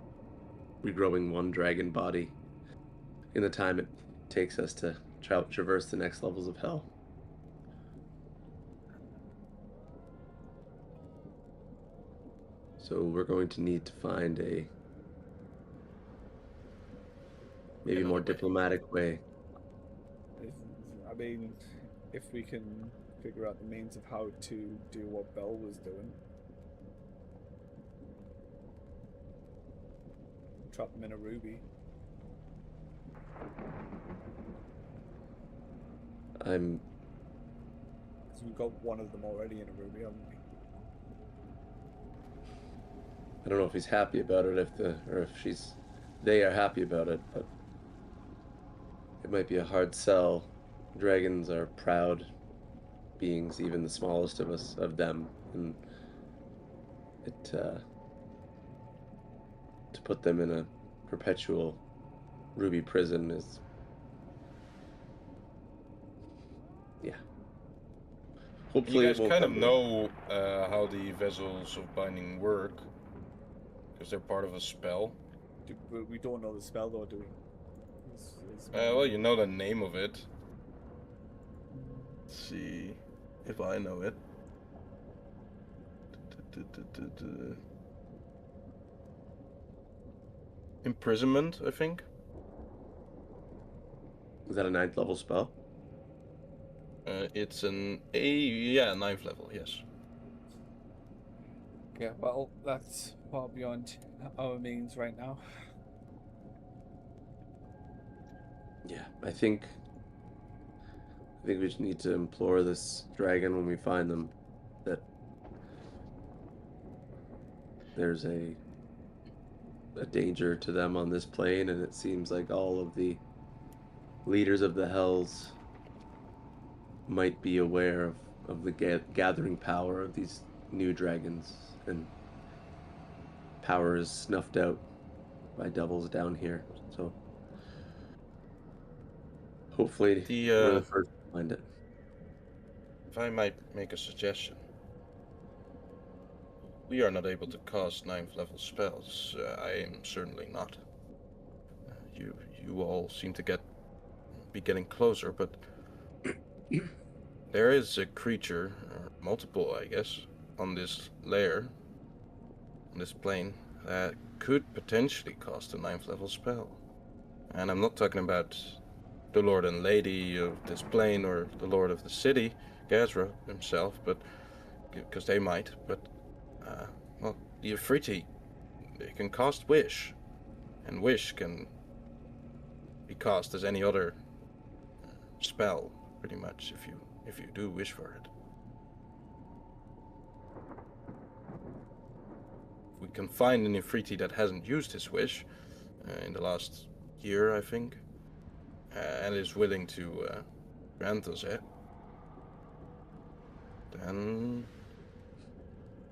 regrowing one dragon body in the time it takes us to traverse the next levels of hell. So we're going to need to find a maybe Another more way. diplomatic way. I mean, if we can figure out the means of how to do what Bell was doing, trap them in a ruby. I'm Because we've got one of them already in a ruby, haven't we? I don't know if he's happy about it, they are happy about it, but it might be a hard sell. Dragons are proud beings, even the smallest of them, and to put them in a perpetual ruby prison is, yeah. Hopefully You it guys won't kind of come to know how the vessels of binding work, because they're part of a spell. We don't know the spell though, do we? Well, you know the name of it. Let's see if I know it. Imprisonment, I think. Is that a 9th level spell? It's an 9th level, yes. Yeah, well, that's far beyond our means right now. Yeah, I think we just need to implore this dragon when we find them that there's a danger to them on this plane, and it seems like all of the leaders of the hells might be aware of the gathering power of these new dragons, and power is snuffed out by devils down here. So hopefully we're the first to find it. If I might make a suggestion. We are not able to cast 9th level spells. I am certainly not. You all seem to be getting closer, but there is a creature, or multiple, I guess, on this layer, on this plane, that could potentially cast a 9th level spell. And I'm not talking about the Lord and Lady of this plane or the Lord of the city, Gazra himself, but because they might, but well, the Ifriti, they can cast Wish, and Wish can be cast as any other spell, pretty much, if you do wish for it. If we can find an Ifriti that hasn't used his wish in the last year, I think, and is willing to grant us it, then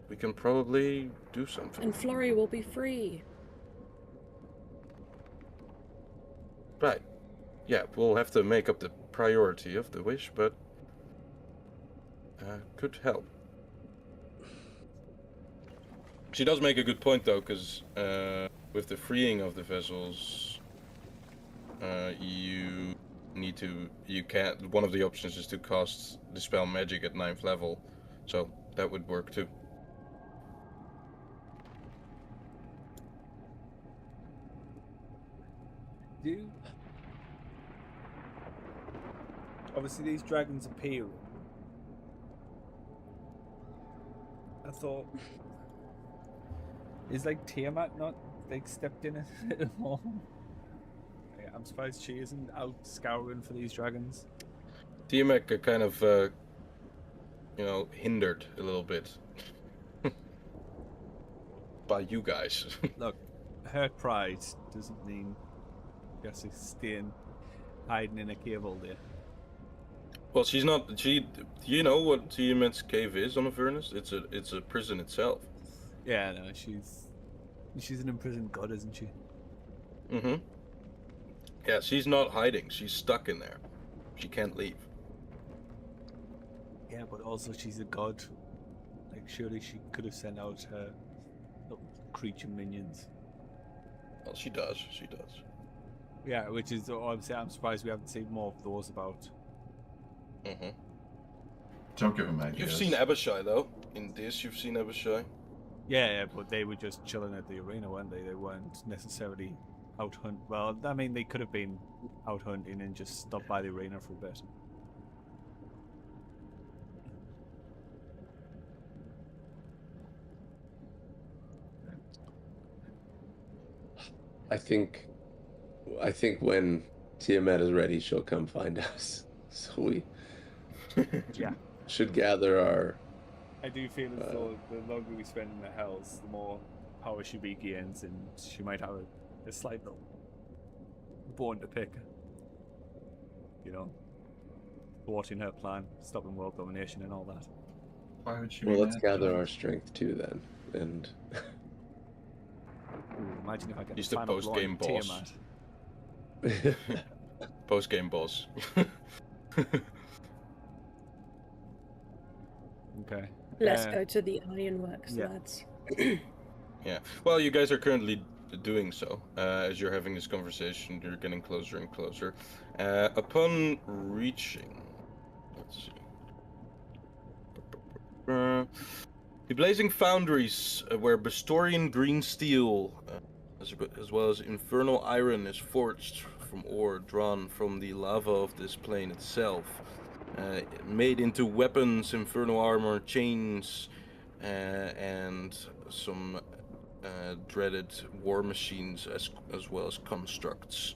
we can probably do something. And Florrie will be free. Right. Yeah, we'll have to make up the priority of the wish, but could help. She does make a good point, though, because with the freeing of the vessels, you can't. One of the options is to cast Dispel Magic at 9th level, so that would work too. Obviously, these dragons appear. I thought, is like Tiamat not like stepped in it at all? Yeah, I'm surprised she isn't out scouring for these dragons. Tiamat kind of, hindered a little bit by you guys. Look, her pride doesn't mean she has to stay hiding in a cave all day. Well, she's not. Do you know what Tiamat's cave is on Avernus? It's a prison itself. Yeah, no, she's an imprisoned god, isn't she? Mm-hmm. Yeah, she's not hiding. She's stuck in there. She can't leave. Yeah, but also she's a god. Like, surely she could have sent out her little creature minions. Well, she does. She does. Yeah, which is all I'm saying. I'm surprised we haven't seen more of those about. Mm-hmm. Don't give him ideas. You've seen Abishai, though. In this, you've seen Abishai. Yeah, but they were just chilling at the arena, weren't they? They weren't necessarily out hunt. Well, I mean, they could have been out hunting and just stopped by the arena for a bit. I think when Tiamat is ready, she'll come find us. So we Yeah. should gather our. I do feel as though the longer we spend in the hells, the more power she gains, and she might have a slight little bone to pick. You know, thwarting her plan, stopping world domination, and all that. Why would she? Well, be let's mad gather at our strength too then, and Ooh, imagine if I get He's the the final blow post-game on boss. Tiamat. Post-game boss. Okay. Let's go to the ironworks, yeah. lads. Yeah. Well, you guys are currently doing so. As you're having this conversation, you're getting closer and closer. Upon reaching, let's see. The blazing foundries, where Bestorian green steel, as well as infernal iron, is forged from ore drawn from the lava of this plane itself, made into weapons, infernal armor, chains, and some dreaded war machines, as well as constructs.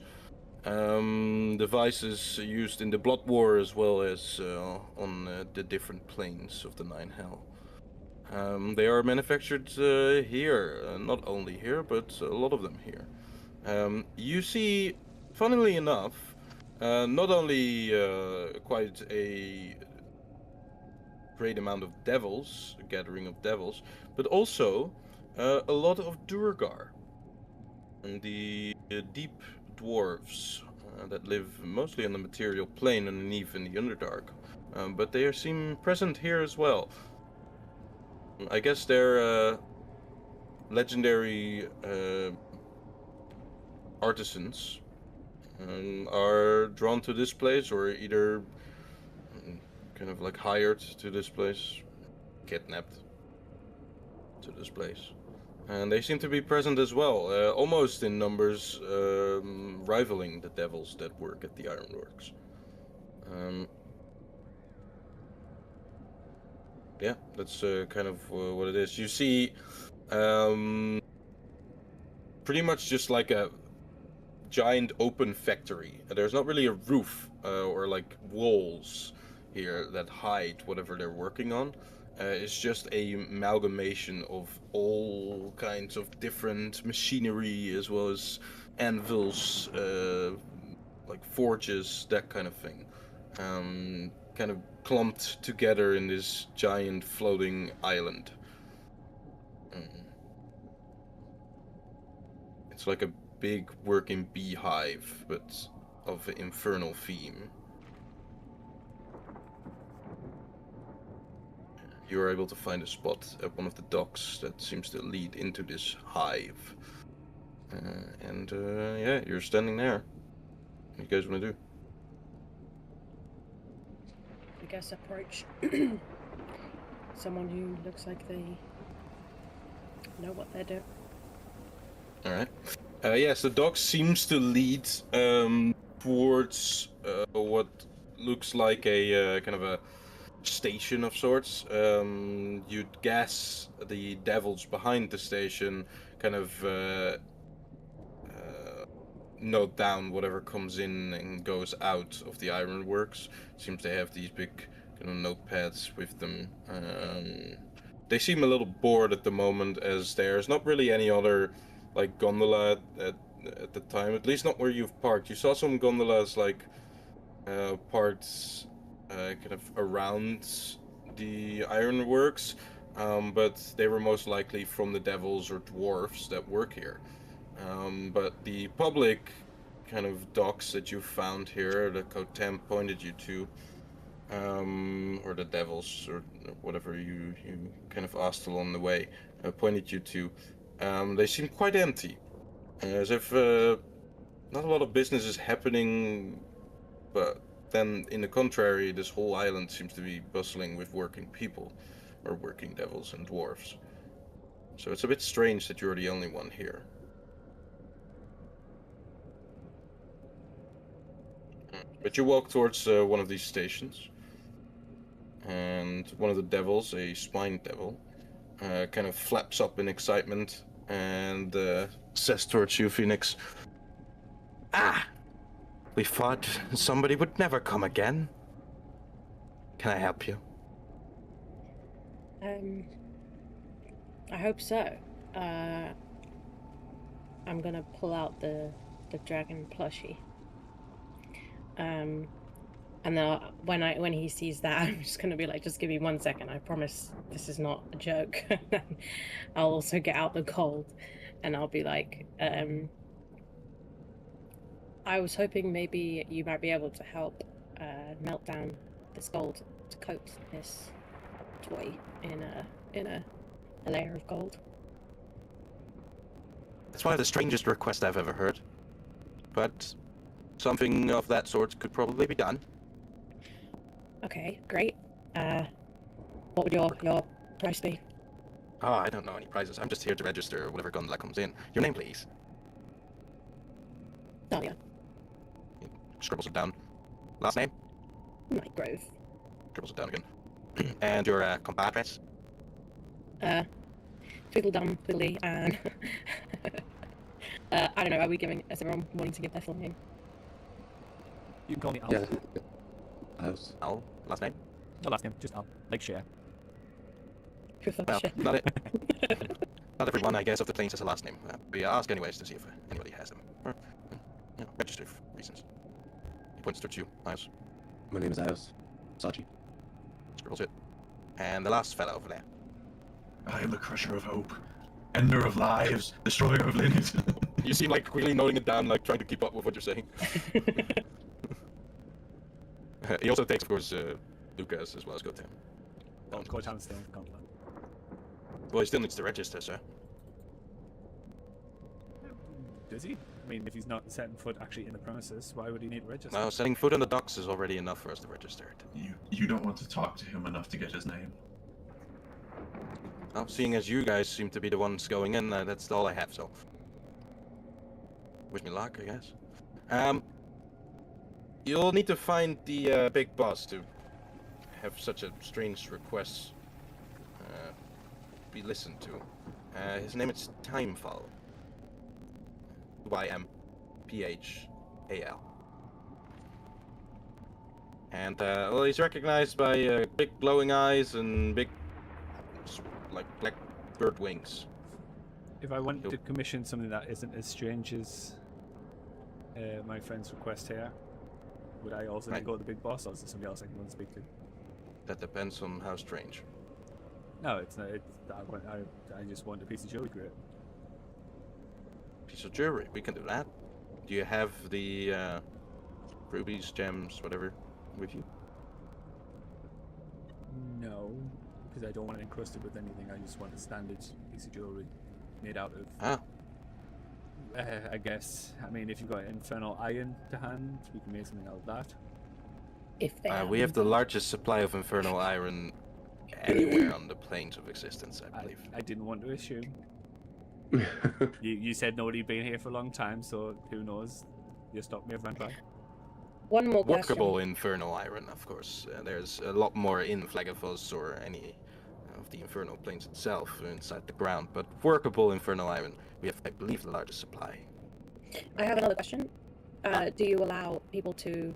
Devices used in the Blood War, as well as on the different planes of the Nine Hell. They are manufactured here, not only here, but a lot of them here. You see, funnily enough, not only quite a great amount of devils, a gathering of devils, but also a lot of Durgar, and the deep dwarves that live mostly on the material plane underneath in the Underdark. But they seem present here as well. I guess they're legendary artisans are drawn to this place, or either kind of like hired to this place, kidnapped to this place. And they seem to be present as well, almost in numbers rivaling the devils that work at the Ironworks. Yeah, that's kind of what it is. You see pretty much just like a giant open factory. There's not really a roof or like walls here that hide whatever they're working on. It's just a amalgamation of all kinds of different machinery, as well as anvils, like forges, that kind of thing. Kind of clumped together in this giant floating island. It's like a big working beehive, but of an infernal theme. You are able to find a spot at one of the docks that seems to lead into this hive. Yeah, you're standing there. What do you guys want to do? I guess approach someone who looks like they know what they're doing. Alright. Yes, the dock seems to lead towards what looks like a kind of a station of sorts. You'd guess the devils behind the station kind of note down whatever comes in and goes out of the ironworks. Seems they have these big kind of notepads with them. They seem a little bored at the moment, as there's not really any other like gondola at the time, at least not where you've parked. You saw some gondolas like parked kind of around the ironworks, but they were most likely from the devils or dwarves that work here. But the public kind of docks that you found here, that Kotem pointed you to, or the devils, or whatever you kind of asked along the way, pointed you to, they seem quite empty. As if not a lot of business is happening, but then in the contrary, this whole island seems to be bustling with working people, or working devils and dwarves. So it's a bit strange that you're the only one here. But you walk towards one of these stations, and one of the devils, a spine devil, kind of flaps up in excitement and says towards you, Phoenix, "Ah! We thought somebody would never come again. Can I help you?" I hope so. I'm gonna pull out the dragon plushie. And then when he sees that, I'm just gonna be like, just give me 1 second. I promise this is not a joke. I'll also get out the gold, and I'll be like, I was hoping maybe you might be able to help melt down this gold to coat this toy in a layer of gold. It's one of the strangest requests I've ever heard, but something of that sort could probably be done. Okay, great. What would your price be? Oh, I don't know any prizes. I'm just here to register whatever gondola comes in. Your name, please. Dahlia. He scribbles it down. Last name? Nightgrove. Scribbles it down again. And your compadres? Tweedledum, Tweedledee, and I don't know. Are we giving? Is everyone wanting to give their full name? You can call me Al. Yeah. House. Al. Last name? No last name, just Al. Like Share. Who fuck Well, shit? not it. Not everyone, I guess, of the planes has a last name. We ask anyways to see if anybody has them. Or, register for reasons. He points towards you, Miles. My name is House. Sachi. Scribbles it. And the last fella over there. I am the crusher of hope, ender of lives, destroyer of lineage. You seem like quickly noting it down, like trying to keep up with what you're saying. He also takes, of course, Lucas as well as Gotham. Well, Kotam's still in the gondola. Well, he still needs to register, sir. Does he? I mean, if he's not setting foot actually in the premises, why would he need to register? No, setting foot on the docks is already enough for us to register it. You don't want to talk to him enough to get his name. Well, seeing as you guys seem to be the ones going in, that's all I have, so... Wish me luck, I guess. You'll need to find the big boss to have such a strange request be listened to. His name is Timefall. YMPHAL. And, well, he's recognized by big glowing eyes and big, like, black bird wings. If I wanted to commission something that isn't as strange as my friend's request here, would I also need to go to the big boss, or is there somebody else I can go and speak to? That depends on how strange. No, it's not. I just want a piece of jewelry for it. Piece of jewelry, we can do that. Do you have the rubies, gems, whatever, with you? No, because I don't want it encrusted with anything. I just want a standard piece of jewelry made out of. Ah, I guess. I mean, if you've got infernal iron to hand, we can make something out of that. If they we have the largest supply of infernal iron anywhere on the planes of existence, I believe. I didn't want to assume. You said nobody'd been here for a long time, so who knows? You stopped me if I try. One more question. Workable infernal iron, of course. There's a lot more in Flagafos or any of the infernal planes itself inside the ground, but workable infernal iron, we have, I believe, the largest supply. I have another question. Do you allow people to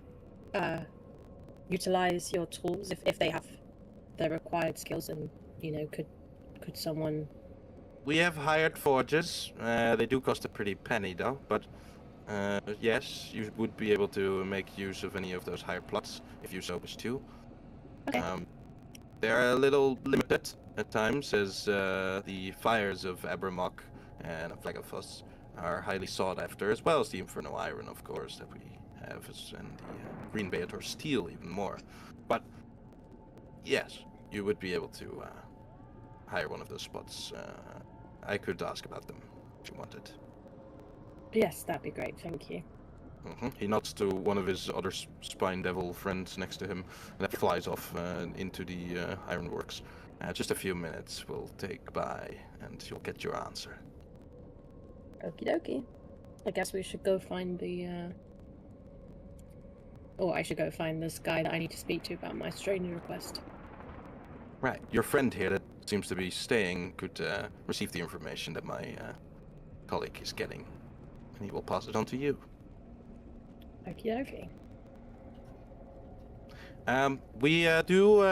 utilize your tools if they have the required skills? And could someone? We have hired forges. They do cost a pretty penny, though, but yes, you would be able to make use of any of those hired plots if you so wish to. Okay. They're a little limited at times, as the fires of Abramok and Flagafos are highly sought after, as well as the infernal iron, of course, that we have, and the green Beator steel even more. But yes, you would be able to hire one of those spots. I could ask about them if you wanted. Yes, that'd be great. Thank you. He nods to one of his other spine devil friends next to him, and that flies off into the ironworks. Just a few minutes will take by, and you'll get your answer. Okie dokie. I guess we should go find the. Or I should go find this guy that I need to speak to about my stranger request. Right. Your friend here that seems to be staying could receive the information that my colleague is getting, and he will pass it on to you. Okie dokie. We do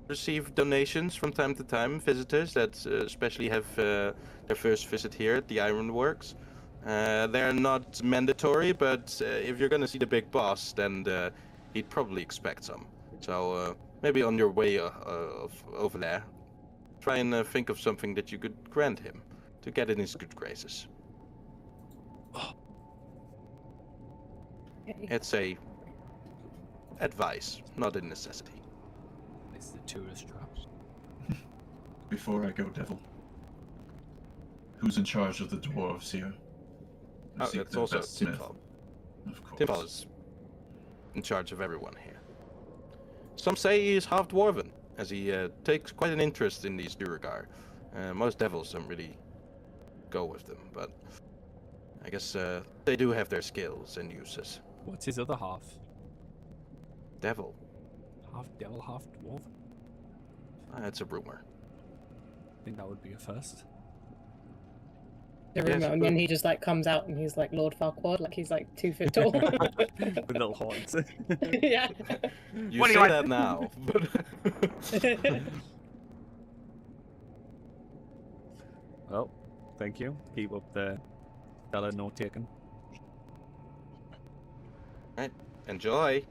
receive donations from time to time, visitors that especially have their first visit here at the Ironworks. They're not mandatory, but if you're gonna see the big boss, then he'd probably expect some. So maybe on your way over there, try and think of something that you could grant him to get in his good graces. Okay. It's a advice, not a necessity. It's the tourist traps. Before I go, Devil, who's in charge of the dwarves here? I seek That's the also best smith. Timfall. Of course. Timfall is in charge of everyone here. Some say he is half dwarven, as he takes quite an interest in these Duergar. Most devils don't really go with them, but I guess they do have their skills and uses. What's his other half? Devil. Half devil, half dwarf? That's a rumor. I think that would be a first. The Yes, rumor, and but- then he just comes out and he's like Lord Farquaad, like he's 2 feet tall. With little horns. Yeah. You What do say you that now, but Well, thank you. Keep up the stellar note taken. right, enjoy.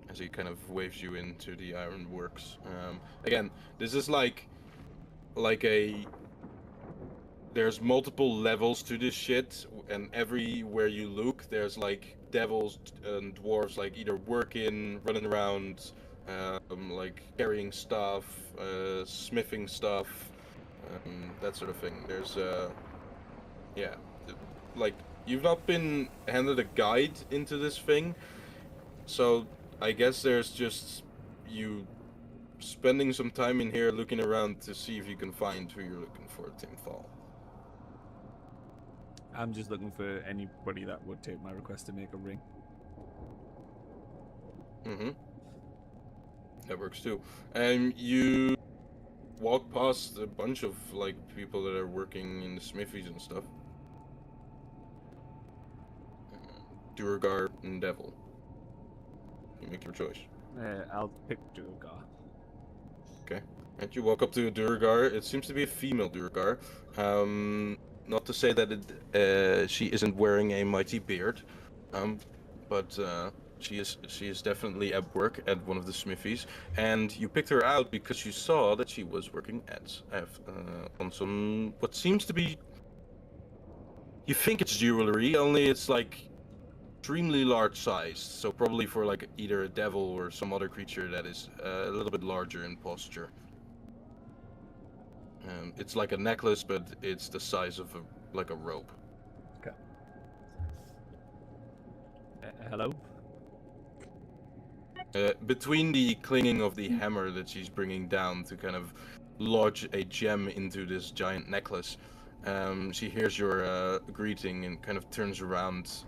As he kind of waves you into the ironworks. Again, this is like a. There's multiple levels to this shit, and everywhere you look, there's like devils and dwarves like either working, running around, like carrying stuff, smithing stuff, that sort of thing. There's yeah, like you've not been handed a guide into this thing, so I guess there's just you spending some time in here looking around to see if you can find who you're looking for, Timfall. I'm just looking for anybody that would take my request to make a ring. Mm-hmm. That works too. And you walk past a bunch of like people that are working in the smithies and stuff. Duergar and Devil. You make your choice. I'll pick Duergar. Okay. And you walk up to a Duergar. It seems to be a female Duergar. Not to say that she isn't wearing a mighty beard, but she is definitely at work at one of the smithies, and you picked her out because you saw that she was working on some what seems to be. You think it's jewelry, only it's like extremely large size, so probably for like either a devil or some other creature that is a little bit larger in posture. It's like a necklace, but it's the size of like a rope. Okay. Hello? Between the clinging of the hammer that she's bringing down to kind of lodge a gem into this giant necklace, she hears your greeting and kind of turns around,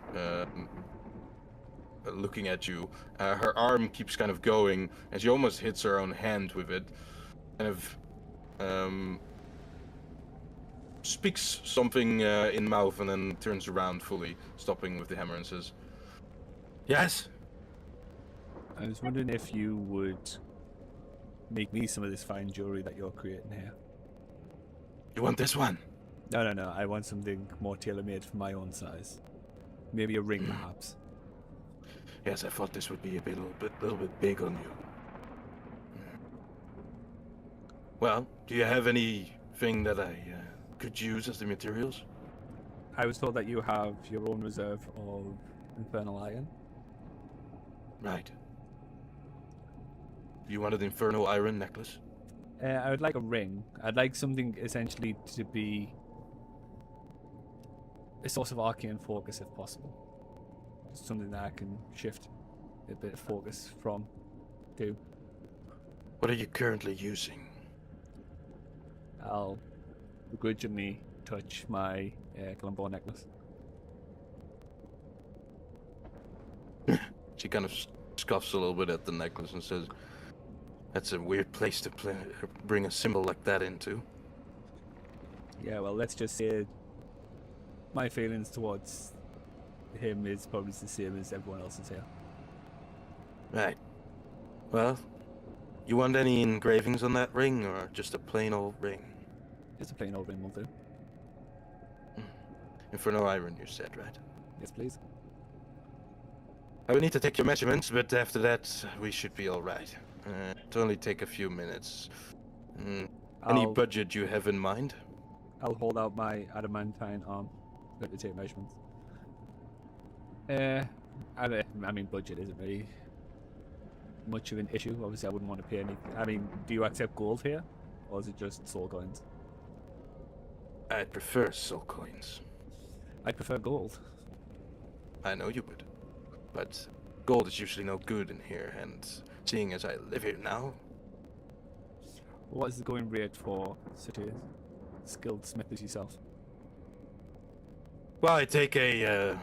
looking at you. Her arm keeps kind of going, and she almost hits her own hand with it. Kind of speaks something in mouth and then turns around fully, stopping with the hammer and says, "Yes." I was wondering if you would make me some of this fine jewelry that you're creating here. You want this one? No. I want something more tailor-made for my own size. Maybe a ring, perhaps. Yes, I thought this would be a little bit big on you. Well, do you have anything that I could use as the materials? I was told that you have your own reserve of infernal iron. Right. You wanted infernal iron necklace? I would like a ring. I'd like something essentially to be a source of arcane focus if possible. Something that I can shift a bit of focus from to. What are you currently using? I'll begrudgingly touch my Glenbow necklace. She kind of scoffs a little bit at the necklace and says, "That's a weird place to bring a symbol like that into." Yeah, well, let's just say my feelings towards him is probably the same as everyone else's here. Right. Well, you want any engravings on that ring, or just a plain old ring? Just a plain old ring will do. Infernal iron, you said, right? Yes, please. I would need to take your measurements, but after that, we should be all right. It'll only take a few minutes. Any I'll- budget you have in mind? I'll hold out my adamantine arm. Let me take measurements. I mean, budget isn't really much of an issue. Obviously, I wouldn't want to pay any. I mean, do you accept gold here, or is it just soul coins? I'd prefer soul coins. I prefer gold. I know you would. But gold is usually no good in here, and seeing as I live here now, What is the going rate for such a skilled smith as yourself? well, I take a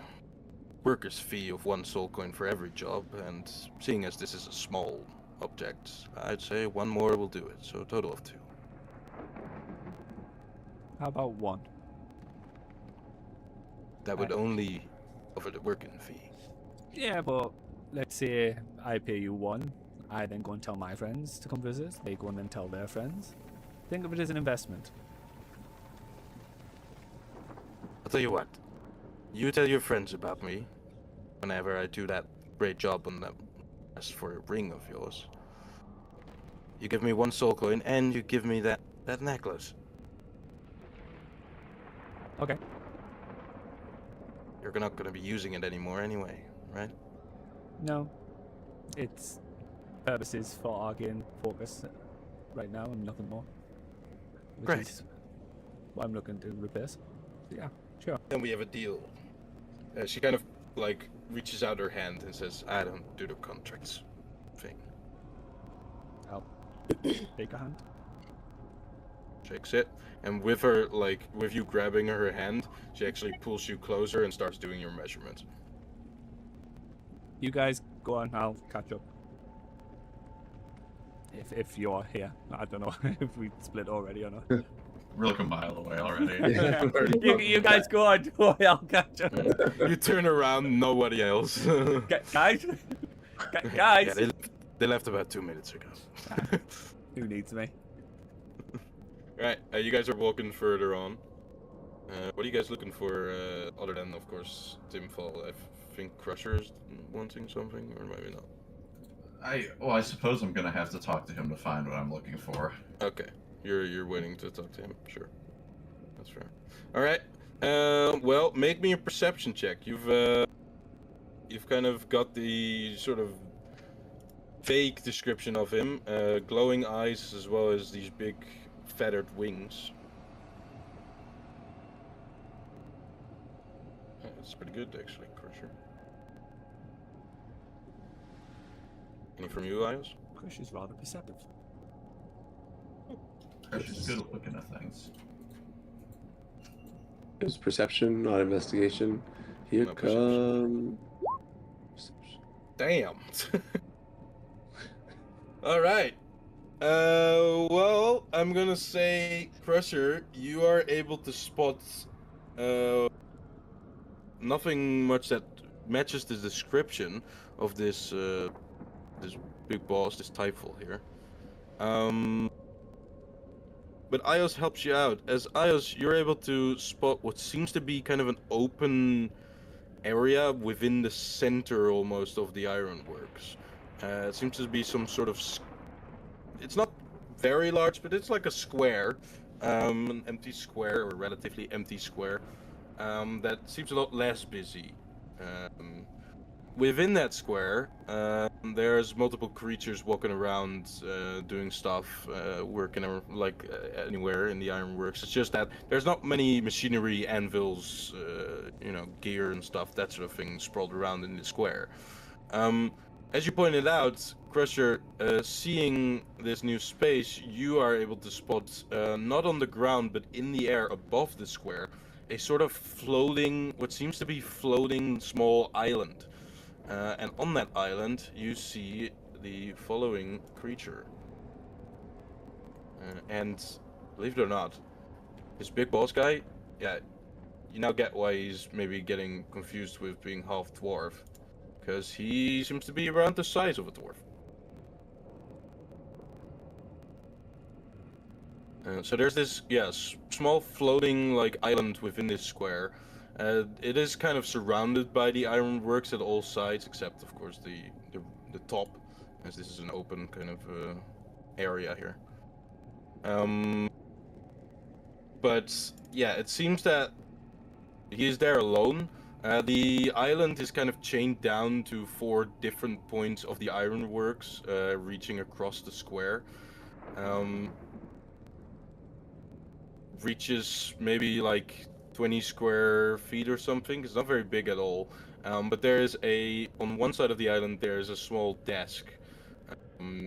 worker's fee of 1 soul coin for every job, and seeing as this is a small object, I'd say 1 more will do it, so a total of 2. How about 1? That would only cover the working fee. Yeah, but let's say I pay you 1. I then go and tell my friends to come visit. They go and then tell their friends. Think of it as an investment. I'll tell you what. You tell your friends about me whenever I do that great job on that quest for a ring of yours. You give me 1 soul coin and you give me that necklace. Okay. You're not going to be using it anymore anyway, right? No. It's purposes for arcane focus right now and nothing more. Which Great. is what I'm looking to replace. So yeah, sure. Then we have a deal. She kind of like reaches out her hand and says, "I don't do the contracts thing." I'll take a hand. Shakes it, and with her, like, with you grabbing her hand, she actually pulls you closer and starts doing your measurements. You guys go on, I'll catch up. If you're here. I don't know if we split already or not. We're like a mile away already. you guys go on, don't worry, I'll catch up. You turn around, nobody else. Guys? Yeah, they left about 2 minutes ago. Who needs me? Right, you guys are walking further on. What are you guys looking for, other than, of course, Timfall? I think Crusher is wanting something, or maybe not. I suppose I'm gonna have to talk to him to find what I'm looking for. Okay, you're waiting to talk to him. Sure, that's fair. All right. Well, make me a perception check. You've kind of got the sort of vague description of him, glowing eyes as well as these big feathered wings. That's pretty good, actually, Crusher. Any from you, Ayos? Crush is rather perceptive. She's good at looking at things. It was perception, not investigation. Here No, perception. come. Perception. Damn. All right. Well, I'm gonna say, Crusher, you are able to spot nothing much that matches the description of this this big boss, this Typhal here. But Ios helps you out. As Ios, you're able to spot what seems to be kind of an open area within the center almost of the ironworks. It seems to be some sort of... It's not very large, but it's like a square. An empty square, or relatively empty square. That seems a lot less busy. Within that square, there's multiple creatures walking around, doing stuff, working anywhere in the ironworks. It's just that there's not many machinery, anvils, gear and stuff, that sort of thing, sprawled around in the square. As you pointed out, Crusher, seeing this new space, you are able to spot, not on the ground, but in the air above the square, a sort of floating, what seems to be floating small island. And on that island, you see the following creature. And believe it or not, this big boss guy, yeah, you now get why he's maybe getting confused with being half dwarf. Because he seems to be around the size of a dwarf. So there's this, small floating island within this square. It is kind of surrounded by the ironworks at all sides, except of course the top, as this is an open kind of area here. But yeah, it seems that he is there alone. The island is kind of chained down to 4 different points of the ironworks, reaching across the square. Reaches maybe 20 square feet or something. It's not very big at all. But there is on one side of the island there is a small desk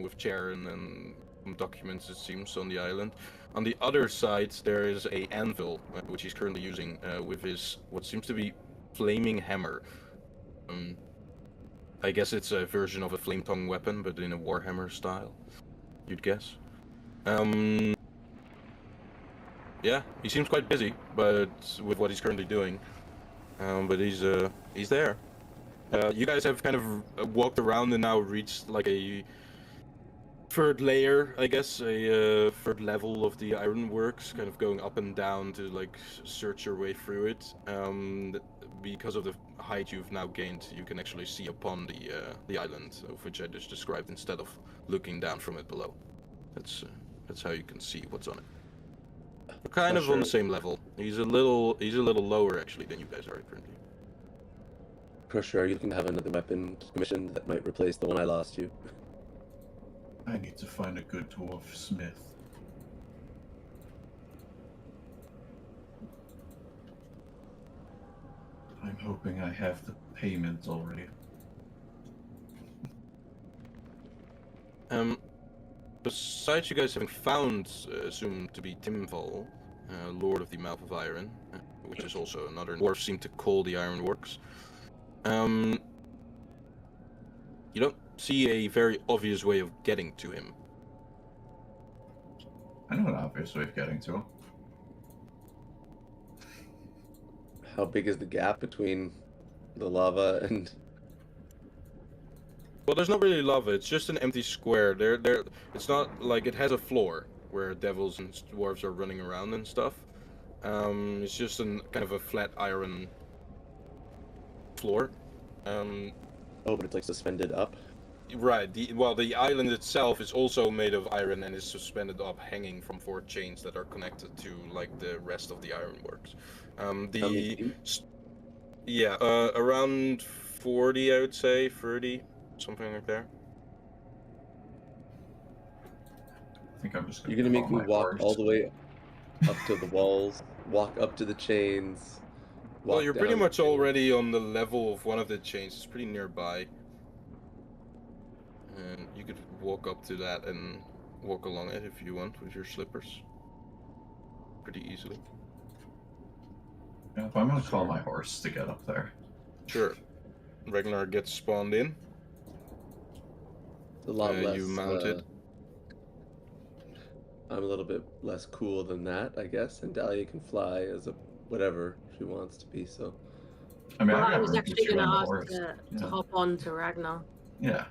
with chair and some documents, it seems, on the island. On the other side there is a anvil, which he's currently using with his what seems to be flaming hammer. I guess it's a version of a flame tongue weapon, but in a warhammer style, you'd guess. Yeah, he seems quite busy, but with what he's currently doing. But he's there. You guys have kind of walked around and now reached a third layer, I guess, a third level of the ironworks, kind of going up and down to search your way through it. Because of the height you've now gained, you can actually see upon the island, of which I just described, instead of looking down from it below. That's how you can see what's on it. We're kind of on the same level. He's a little lower actually than you guys are currently. Crusher, are you looking to have another weapon commissioned that might replace the one I lost you? I need to find a good dwarf smith. I'm hoping I have the payment already. Besides you guys having found, assumed to be Timfall, Lord of the Mouth of Iron, which is also another dwarf seem to call the ironworks, you don't see a very obvious way of getting to him. I know an obvious way of getting to him. How big is the gap between the lava and... Well, there's not really lava, it's just an empty square. It's not like it has a floor where devils and dwarves are running around and stuff. It's just kind of a flat iron floor. Oh, but it's like suspended up. Right. The island itself is also made of iron and is suspended up, hanging from 4 chains that are connected to like the rest of the ironworks. How many feet? Yeah, around 40, I would say, 30, something like that. I think I'm just You're gonna gonna call make me my walk horse. all the way up to the walls, walk up to the chains, Well, walk you're pretty down the much chains. already on the level of one of the chains. It's pretty nearby. And you could walk up to that and walk along it if you want with your slippers. Pretty easily. Yeah, but I'm gonna call my horse to get up there. Sure. Ragnar gets spawned in. It's a lot less. You mounted. I'm a little bit less cool than that, I guess. And Dahlia can fly as a whatever she wants to be. So I mean, Well, I I got was room to actually chew going on to the ask horse. to Yeah. hop on to Ragnar. Yeah.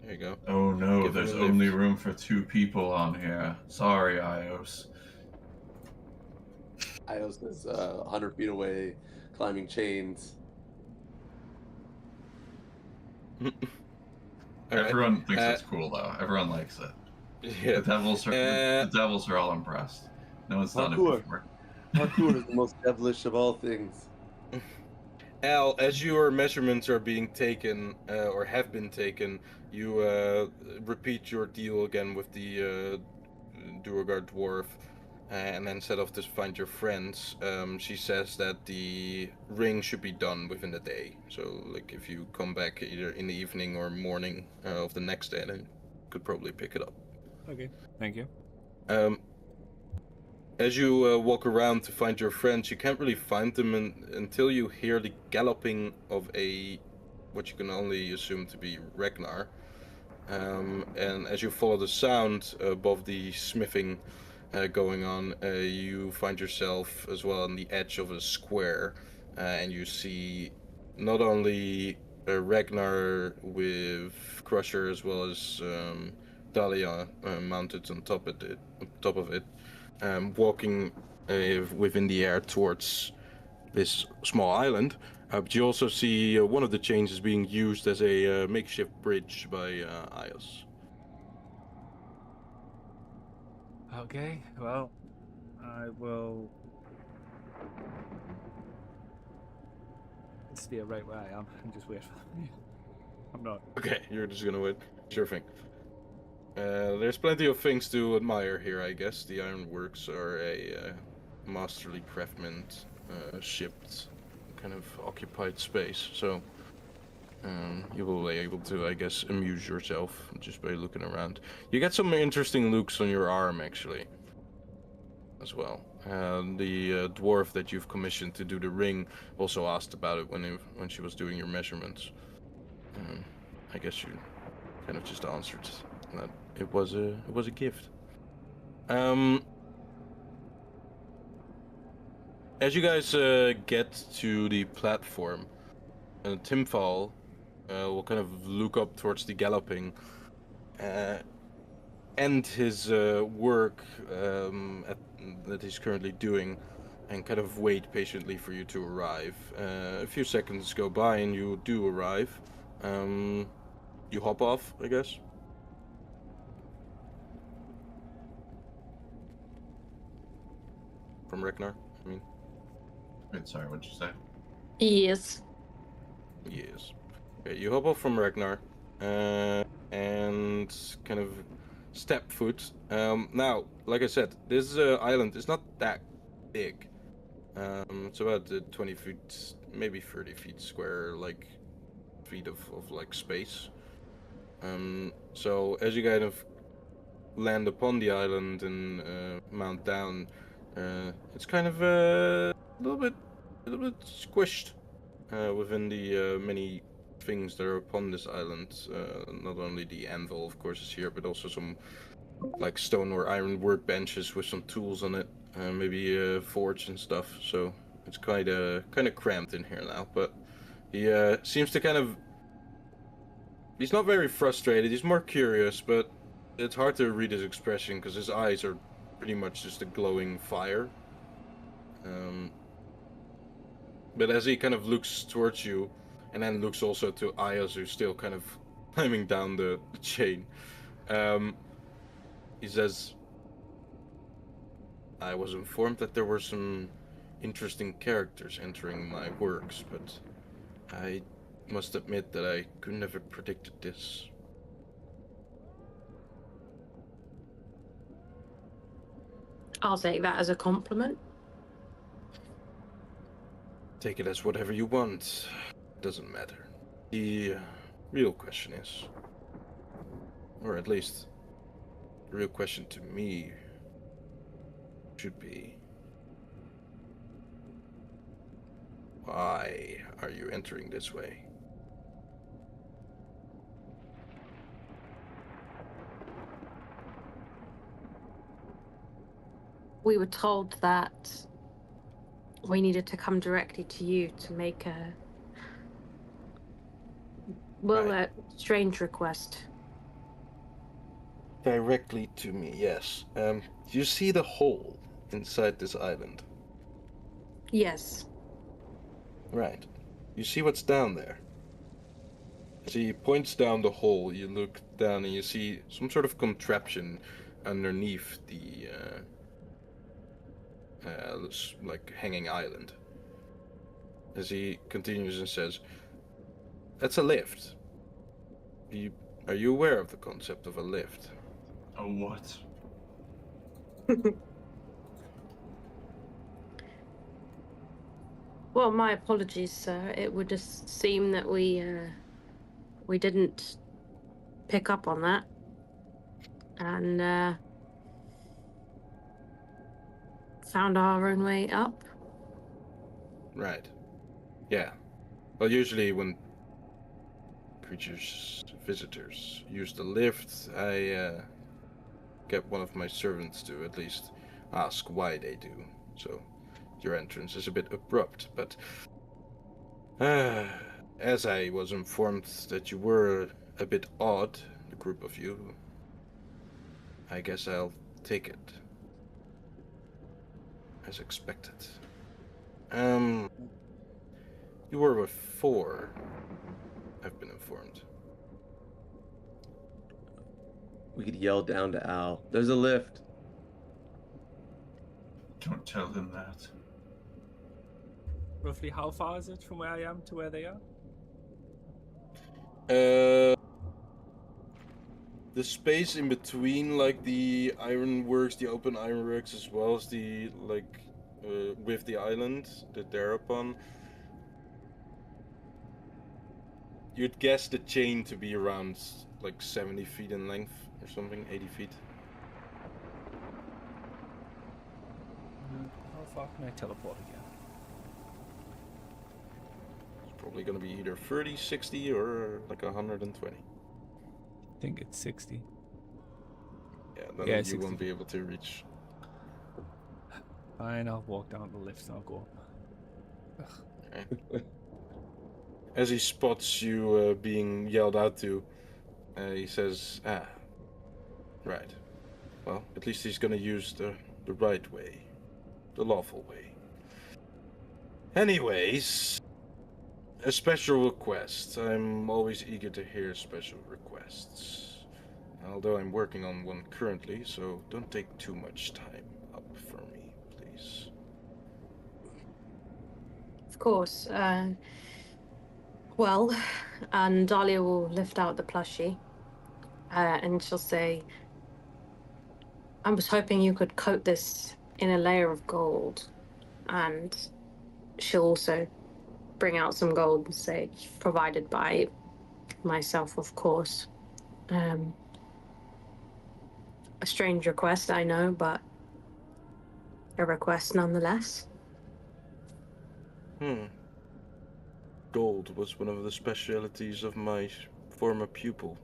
There you go. Oh no, Give him there's a only lift. room for 2 people on here. Sorry, Ios. Ios is 100 feet away, climbing chains. All right. Everyone thinks it's cool though. Everyone likes it. Yeah. The devils are all impressed. No one's done it Parkour. before. Parkour is the most devilish of all things. Al, as your measurements are being taken, or have been taken, you repeat your deal again with the Duergar dwarf, and then set off to find your friends. She says that the ring should be done within the day. So, like, if you come back either in the evening or morning of the next day, then you could probably pick it up. Okay, thank you. As you walk around to find your friends, you can't really find them until you hear the galloping of what you can only assume to be Ragnar. And as you follow the sound above the smithing going on, you find yourself as well on the edge of a square, and you see not only Ragnar with Crusher as well as Dahlia mounted on top of it, walking within the air towards this small island. But you also see one of the chains is being used as a makeshift bridge by Ios. Okay, well, I will steer right where I am and just wait for them. I'm not. Okay, you're just gonna wait. Sure thing. There's plenty of things to admire here, I guess. The ironworks are a masterly craftsman shipped kind of occupied space, so you will be able to, I guess, amuse yourself just by looking around. You get some interesting looks on your arm, actually, as well. The dwarf that you've commissioned to do the ring also asked about it when she was doing your measurements. I guess you kind of just answered that it was a gift. As you guys get to the platform, Timfall will kind of look up towards the galloping, end his work that he's currently doing, and kind of wait patiently for you to arrive. A few seconds go by and you do arrive. You hop off, I guess. From Ragnar, I mean. Wait, sorry, what'd you say? Yes. Yes. Okay, you hop off from Ragnar, and kind of step foot. Now, like I said, this island is not that big. It's about 20 feet, maybe 30 feet square, like feet of like space. So as you kind of land upon the island and mount down, it's kind of a little bit squished within the many things that are upon this island. Not only the anvil, of course, is here, but also some like stone or iron workbenches with some tools on it, maybe a forge and stuff. So it's kind of cramped in here now. But he seems to kind of. He's not very frustrated. He's more curious, but it's hard to read his expression because his eyes are pretty much just a glowing fire. But as he kind of looks towards you, and then looks also to Ayaz, who's still kind of climbing down the chain, he says, I was informed that there were some interesting characters entering my works, but I must admit that I could never predicted this. I'll take that as a compliment. Take it as whatever you want. Doesn't matter. The real question is, or at least the real question to me should be, why are you entering this way? We were told that we needed to come directly to you to make a Right. a strange request. Directly to me, yes. Do you see the hole inside this island? Yes. Right. You see what's down there? As he points down the hole, you look down and you see some sort of contraption underneath the like hanging island. As he continues and says, "That's a lift. Are you aware of the concept of a lift?" Oh, what? Well, my apologies, sir. It would just seem that we didn't pick up on that, and found our own way up. Right. Yeah. Well, usually when visitors use the lift, I get one of my servants to at least ask why they do. So your entrance is a bit abrupt, but as I was informed that you were a bit odd, the group of you, I guess I'll take it as expected. You were with 4. I've been informed. We could yell down to Al. There's a lift. Don't tell him that. Roughly how far is it from where I am to where they are? The space in between, like the ironworks, the open ironworks, as well as the with the island that they're upon. You'd guess the chain to be around like 70 feet in length or something, 80 feet. How far can I teleport again? It's probably gonna be either 30, 60, or like 120. I think it's 60. Yeah, then Yeah, you 60 won't be feet. able to reach. Fine, I'll walk down the lift and I'll go up. Okay. As he spots you being yelled out to, he says, right. Well, at least he's gonna use the right way. The lawful way. Anyways, a special request. I'm always eager to hear special requests. Although I'm working on one currently, so don't take too much time up for me, please. Of course. Well, and Dahlia will lift out the plushie, and she'll say, I was hoping you could coat this in a layer of gold. And she'll also bring out some gold and say, provided by myself, of course. A strange request, I know, but a request nonetheless. Gold was one of the specialities of my former pupil.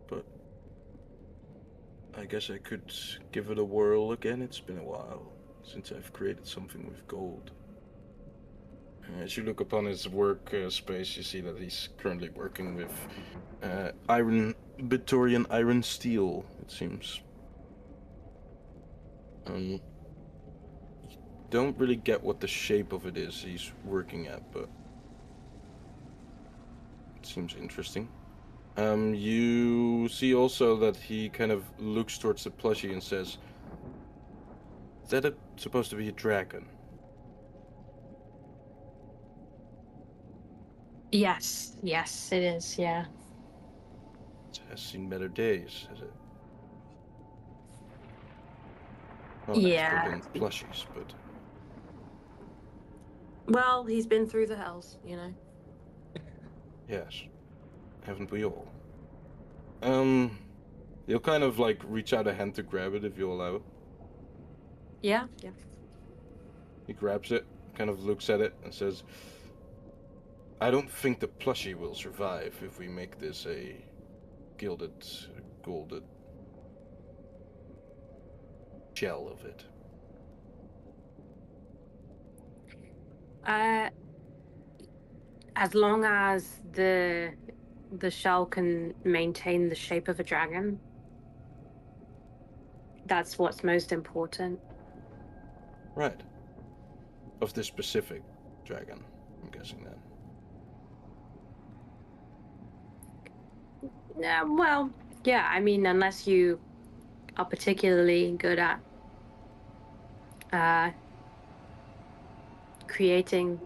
But I guess I could give it a whirl again. It's been a while since I've created something with gold. As you look upon his work space, you see that he's currently working with Victorian iron steel, it seems. You don't really get what the shape of it is he's working at, but it seems interesting. You see also that he kind of looks towards the plushie and says, is that supposed to be a dragon? Yes, it is, yeah. It has seen better days, has it? Not Yeah. expert in plushies, but Well, he's been through the hells, you know. yes. Haven't we all? He'll kind of like reach out a hand to grab it if you allow it. Yeah. He grabs it, kind of looks at it, and says, I don't think the plushie will survive if we make this a gilded, golded shell of it. As long as the shell can maintain the shape of a dragon, that's what's most important. Right. Of this specific dragon, I'm guessing then. Well, yeah, I mean, unless you are particularly good at creating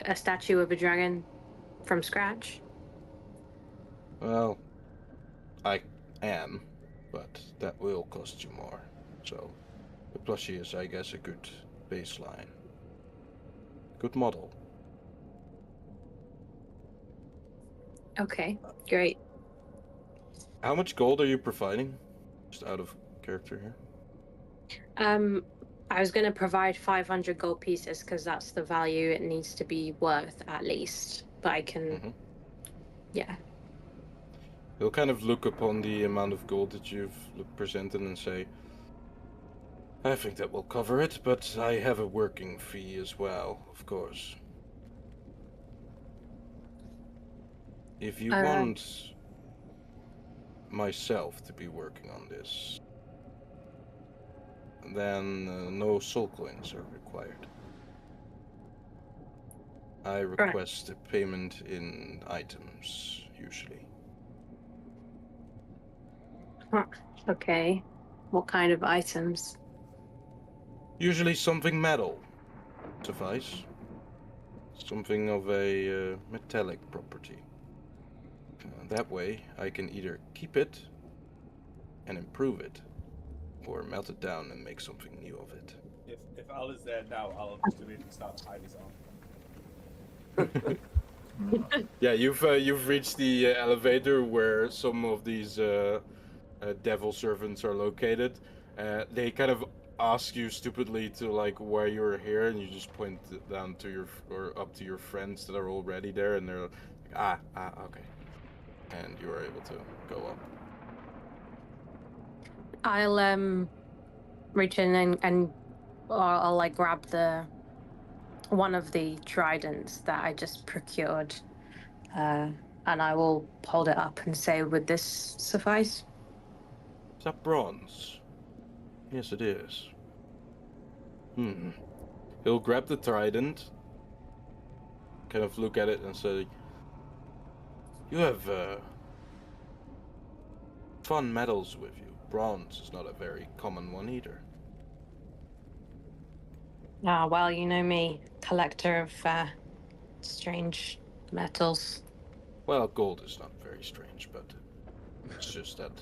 a statue of a dragon from scratch. Well, I am, but that will cost you more. So, the plushie is, I guess, a good baseline. Good model. Okay, great. How much gold are you providing? Just out of character here. I was going to provide 500 gold pieces because that's the value it needs to be worth at least. But I can, yeah. He'll kind of look upon the amount of gold that you've presented and say, I think that will cover it, but I have a working fee as well, of course. If you want myself to be working on this, then no soul coins are required. I request a payment in items, usually. Okay. What kind of items? Usually something metal. Suffice. Something of a metallic property. That way, I can either keep it and improve it, or melt it down and make something new of it. If Al is there now, I'll just immediately start hiding his arm. Yeah, you've reached the elevator where some of these devil servants are located. They kind of ask you stupidly to like why you're here, and you just point down to your or up to your friends that are already there, and they're like, okay, and you are able to go up. I'll reach in and I'll like grab one of the tridents that I just procured, and I will hold it up and say, "Would this suffice?" Is that bronze? Yes, it is. He'll grab the trident, kind of look at it, and say, "You have fun metals with you. Bronze is not a very common one either." Ah, well, you know me, collector of strange metals. Well, gold is not very strange, but it's just that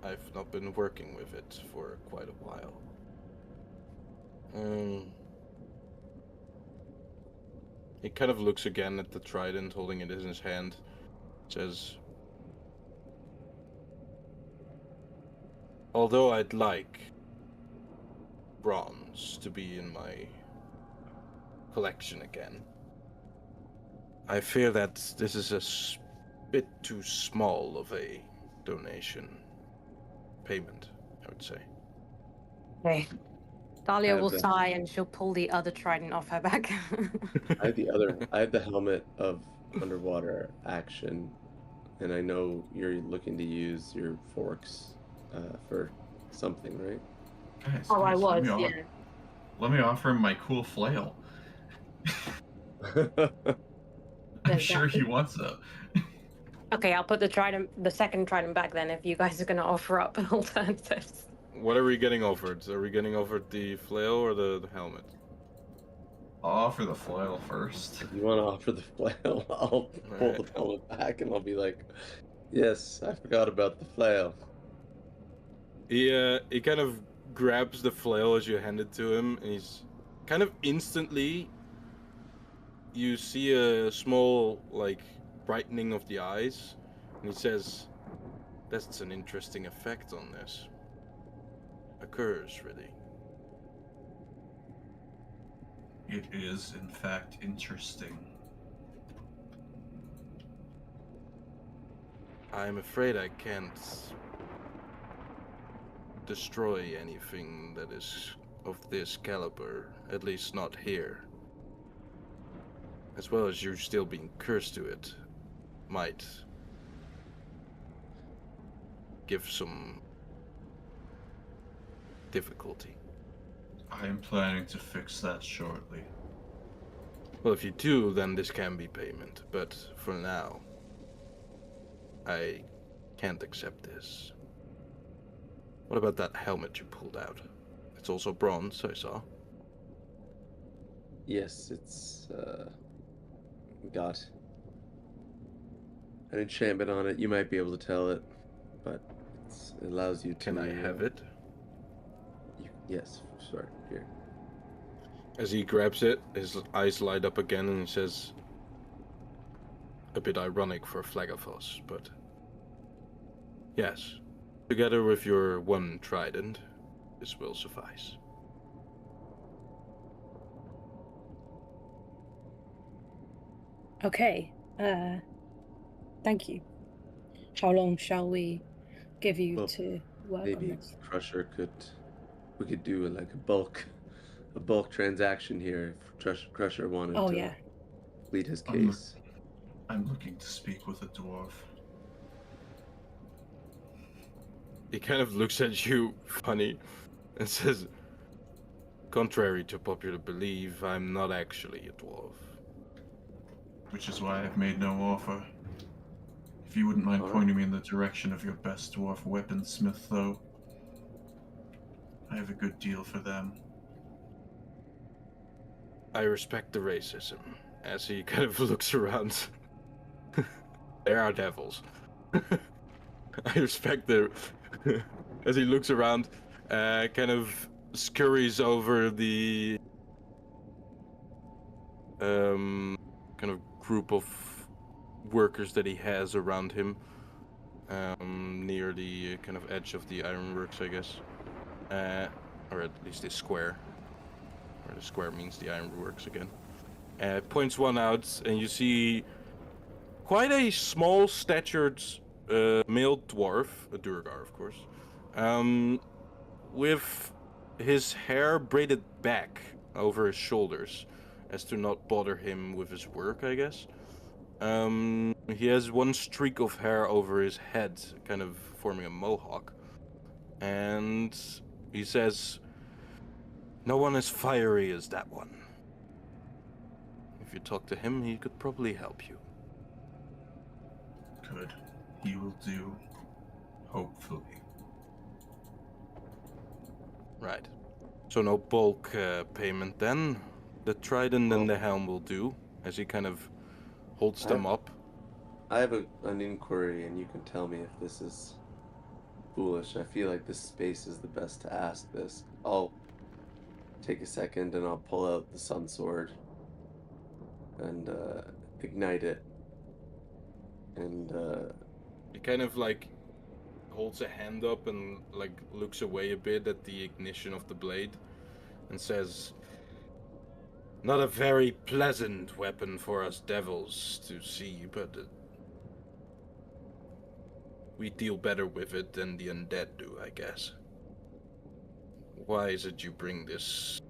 I've not been working with it for quite a while. He kind of looks again at the trident, holding it in his hand, says, "Although I'd like bronze to be in my collection again, I fear that this is a bit too small of a donation payment, I would say." Okay. Dahlia will the- sigh and she'll pull the other trident off her back. I have the helmet of underwater action, and I know you're looking to use your forks for something, right? Guys, Oh, I guys, was, yeah. let me offer him my cool flail. I'm sure he wants it. Okay, I'll put the second trident back then if you guys are going to offer up alternatives. What are we getting offered? Are we getting offered the flail or the helmet? I'll offer the flail first. If you want to offer the flail, I'll pull the helmet back and I'll be like, yes, I forgot about the flail. He kind of grabs the flail as you hand it to him, and he's kind of instantly, you see a small like brightening of the eyes, and he says, "That's an interesting effect on this. Occurs really." It is, in fact, interesting. I'm afraid I can't destroy anything that is of this caliber, at least not here. As well as you still being cursed to it, might give some difficulty. I am planning to fix that shortly. Well, if you do, then this can be payment, but for now, I can't accept this. What about that helmet you pulled out? It's also bronze, I saw. Yes, it's got an enchantment on it. You might be able to tell it, but it allows you to. Can I have it? Yes, sorry. Here. As he grabs it, his eyes light up again and he says, a bit ironic for Flagafos, but yes, together with your one trident, this will suffice. Okay. Thank you. How long shall we give you Well, to work on maybe this? Crusher we could do like a bulk transaction here if Crusher wanted Oh, to yeah. plead his case. I'm looking to speak with a dwarf. He kind of looks at you funny and says, contrary to popular belief, I'm not actually a dwarf. which is why I've made no offer. If you wouldn't mind Alright. pointing me in the direction of your best dwarf weaponsmith, though, I have a good deal for them. I respect the racism as he kind of looks around. There are devils. I respect the as he looks around, kind of scurries over the kind of group of workers that he has around him, near the kind of edge of the ironworks, I guess, or at least the square, where the square means the ironworks again. Points one out, and you see quite a small-statured male dwarf, a Durgar, of course, with his hair braided back over his shoulders, as to not bother him with his work, I guess. He has one streak of hair over his head, kind of forming a mohawk, and he says, "No one as fiery as that one. If you talk to him, he could probably help you." Good. He will do. Hopefully. Right. So no bulk payment then. The trident and the helm will do, as he kind of holds them up. I have an inquiry, and you can tell me if this is foolish. I feel like this space is the best to ask this. I'll take a second and I'll pull out the sun sword and ignite it. And He kind of like holds a hand up and like looks away a bit at the ignition of the blade and says, "Not a very pleasant weapon for us devils to see, but we deal better with it than the undead do, I guess. Why is it you bring this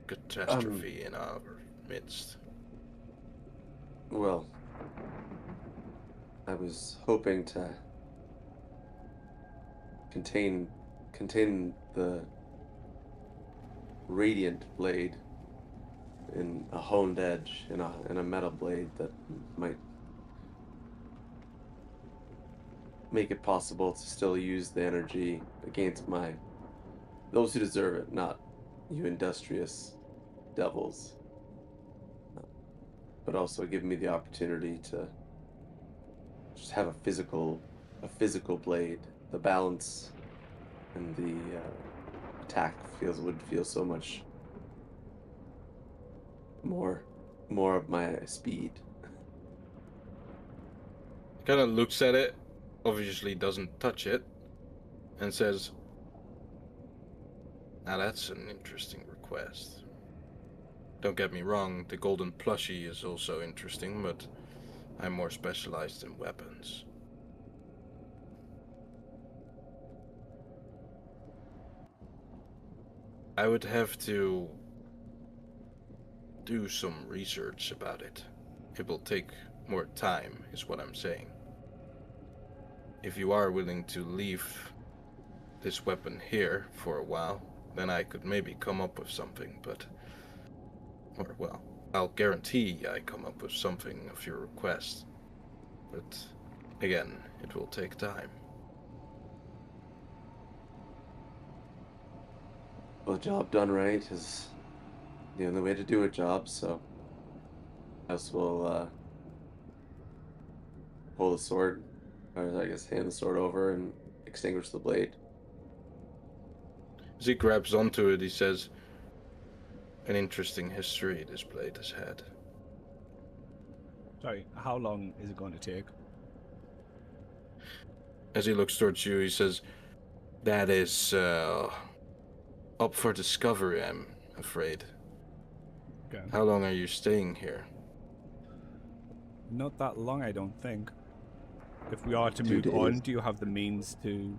catastrophe in our midst?" well, I was hoping to contain the radiant blade in a honed edge in a metal blade that might make it possible to still use the energy against those who deserve it, not you industrious devils, but also give me the opportunity to just have a physical blade. The balance and the attack would feel so much more of my speed. Kind of looks at it, obviously doesn't touch it, and says, "Now that's an interesting request. Don't get me wrong, the golden plushie is also interesting, but I'm more specialized in weapons." I would have to do some research about it. It will take more time, is what I'm saying. If you are willing to leave this weapon here for a while, then I could maybe come up with something, I'll guarantee I come up with something of your request. But again, it will take time. Well, a job done right is the only way to do a job, so I also will pull the sword, or I guess hand the sword over and extinguish the blade. As he grabs onto it, he says, "An interesting history this blade has had." Sorry, how long is it going to take? As he looks towards you, he says, "That is up for discovery, I'm afraid. Okay. How long are you staying here?" Not that long, I don't think. If we are to 2 move days. on, do you have the means to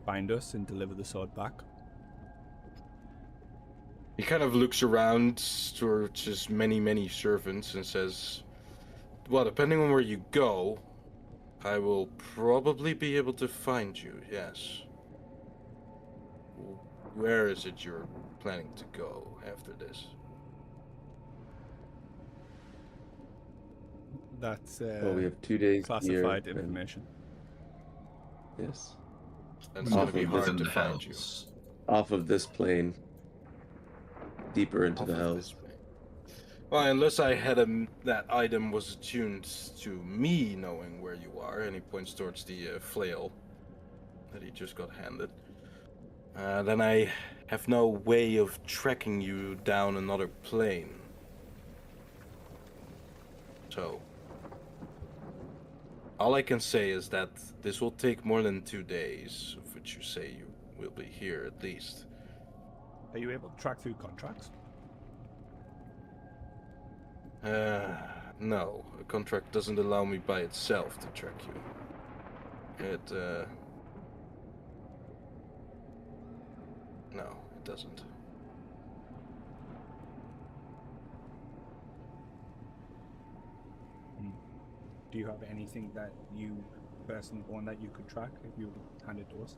find us and deliver the sword back? He kind of looks around towards his many servants and says, "Well, depending on where you go, I will probably be able to find you, yes. Where is it you're planning to go after this?" That's Well, we have 2 days classified here, and information. yes, And it's Off gonna be of hard within to the find you. hells. off of this plane, deeper into Off the of hells. this plane. Well, unless I had that item was attuned to me knowing where you are, and he points towards the flail that he just got handed. Then I have no way of tracking you down another plane. So, all I can say is that this will take more than 2 days, of which you say you will be here at least. Are you able to track through contracts? No, a contract doesn't allow me by itself to track you. No, it doesn't. Do you have anything that you personally own that you could track if you hand it to us?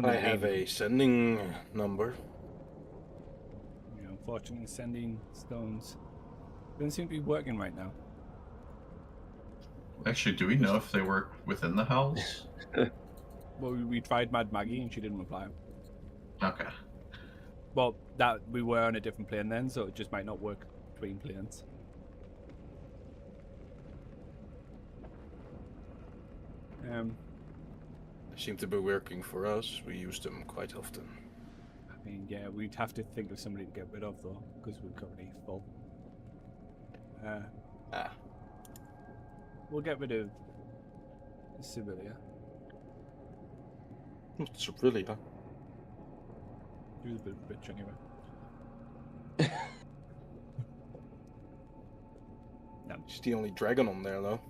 I have a sending number. Unfortunately, sending stones doesn't seem to be working right now. Actually, do we know if they work within the hells? Well, we tried Mad Maggie and she didn't reply. Okay. Well, that we were on a different plane then, so it just might not work between planes. They seem to be working for us. We use them quite often. I mean, yeah, we'd have to think of somebody to get rid of though, because we're currently full. We'll get rid of Sibylla. It's really, huh? She was a bit of a bitch anyway. No. She's the only dragon on there, though.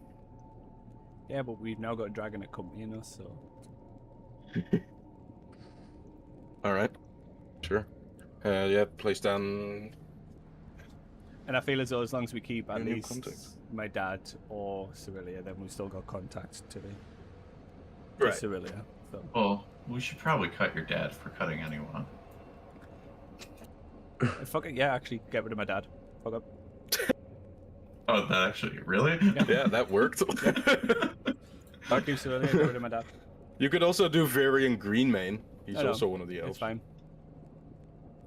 Yeah, but we've now got a dragon accompanying us, so. Alright. Sure. Yeah, place down. And I feel as though as long as we keep at Your new least contact. my dad or Cyrilia, then we've still got contact to Right. Cyrilia. So. Well, we should probably cut your dad for cutting anyone. Fuck it, yeah, actually, get rid of my dad. Fuck up. Oh, that actually, really? Yeah, that worked. Fuck you, Cyrilia, get rid of my dad. You could also do Varian Greenmane. He's I know. also one of the elves. It's fine.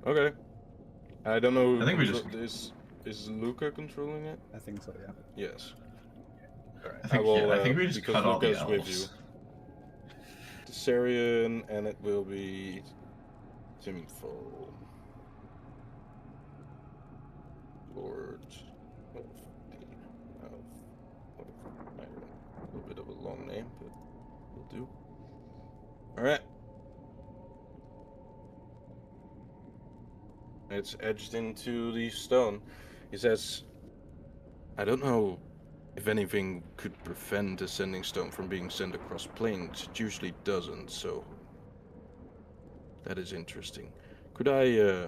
Okay. I don't know. I think we just- Is Luca controlling it? I think so, yeah. Yes. Alright. I think, I think we just because cut all the Luca's with you. elves. Tessarian, and it will be Timful. Lord of a little bit of a long name, but will do. Alright. It's edged into the stone. He says, I don't know if anything could prevent a sending stone from being sent across planes. It usually doesn't, so that is interesting. Could I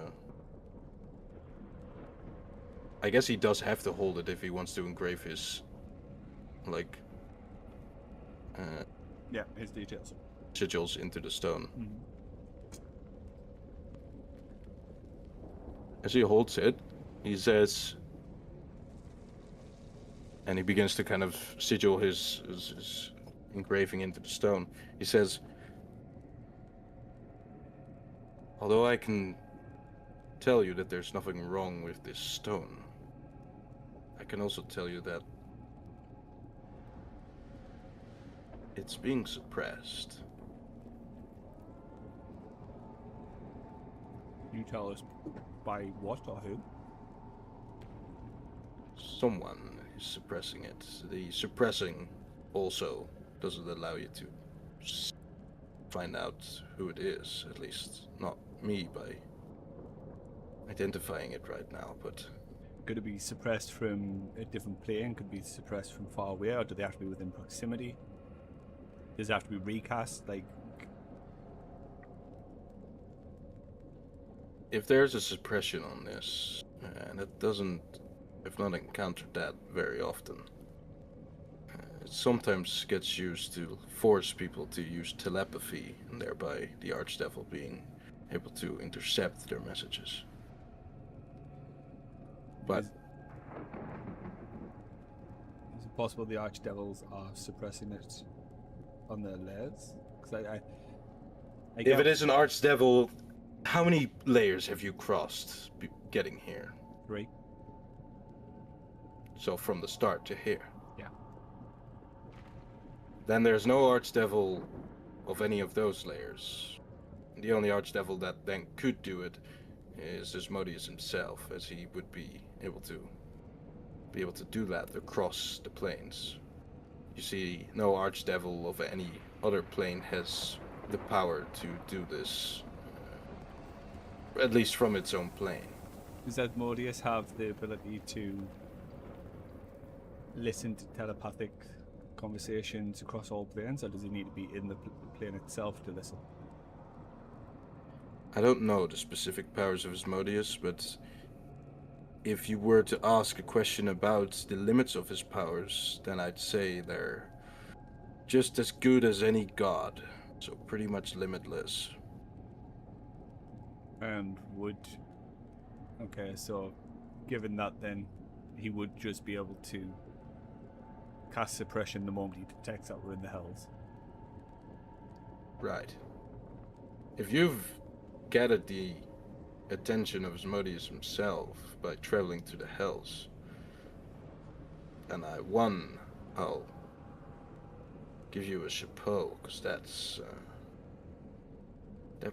guess he does have to hold it if he wants to engrave his, like, Yeah, his details. sigils into the stone. Mm-hmm. As he holds it, he says, and he begins to kind of sigil his engraving into the stone. He says, although I can tell you that there's nothing wrong with this stone, I can also tell you that it's being suppressed. You tell us by what or who? Someone is suppressing it. The suppressing also doesn't allow you to find out who it is, at least not me by identifying it right now, but Could it be suppressed from a different plane? Could it be suppressed from far away, or do they have to be within proximity? Does it have to be recast? Like, if there's a suppression on this, and I've not encountered that very often. It sometimes gets used to force people to use telepathy, and thereby the Archdevil being able to intercept their messages. But possible the archdevils are suppressing it on their layers? Because I If get it is an archdevil, how many layers have you crossed getting here? 3. So from the start to here. Yeah. Then there's no archdevil of any of those layers. The only archdevil that then could do it is Asmodeus himself, as he would be able to do that across the planes. You see, no archdevil of any other plane has the power to do this, at least from its own plane. Does Asmodeus have the ability to listen to telepathic conversations across all planes, or does he need to be in the plane itself to listen? I don't know the specific powers of Asmodeus, but if you were to ask a question about the limits of his powers, then I'd say they're just as good as any god, so pretty much limitless. And so given that, then he would just be able to cast suppression the moment he detects that we're in the hells. Right. If you've gathered the attention of Asmodeus himself by traveling to the hells, and I'll give you a chapeau, because that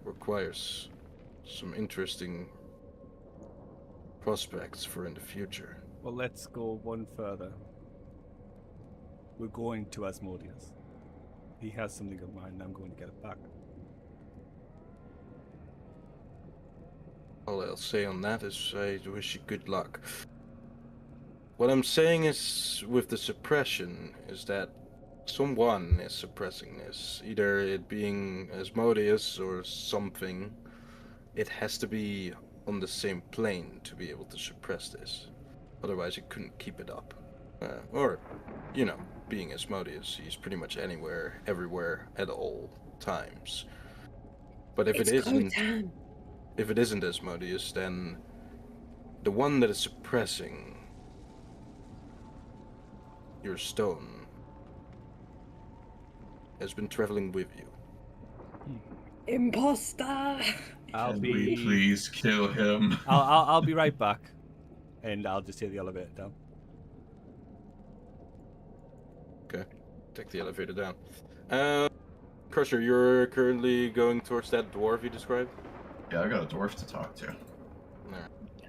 requires some interesting prospects for in the future. Well, let's go one further. We're going to Asmodeus. He has something of mine, and I'm going to get it back. All I'll say on that is I wish you good luck. What I'm saying is, with the suppression, is that someone is suppressing this. Either it being Asmodeus or something. It has to be on the same plane to be able to suppress this. Otherwise it couldn't keep it up. Being Asmodeus, he's pretty much anywhere, everywhere, at all times. But if it isn't Asmodeus, then the one that is suppressing your stone has been traveling with you. Imposter! Can we please kill him? I'll be right back, and I'll just take the elevator down. Okay, take the elevator down. Crusher, you're currently going towards that dwarf you described? Yeah, I got a dwarf to talk to.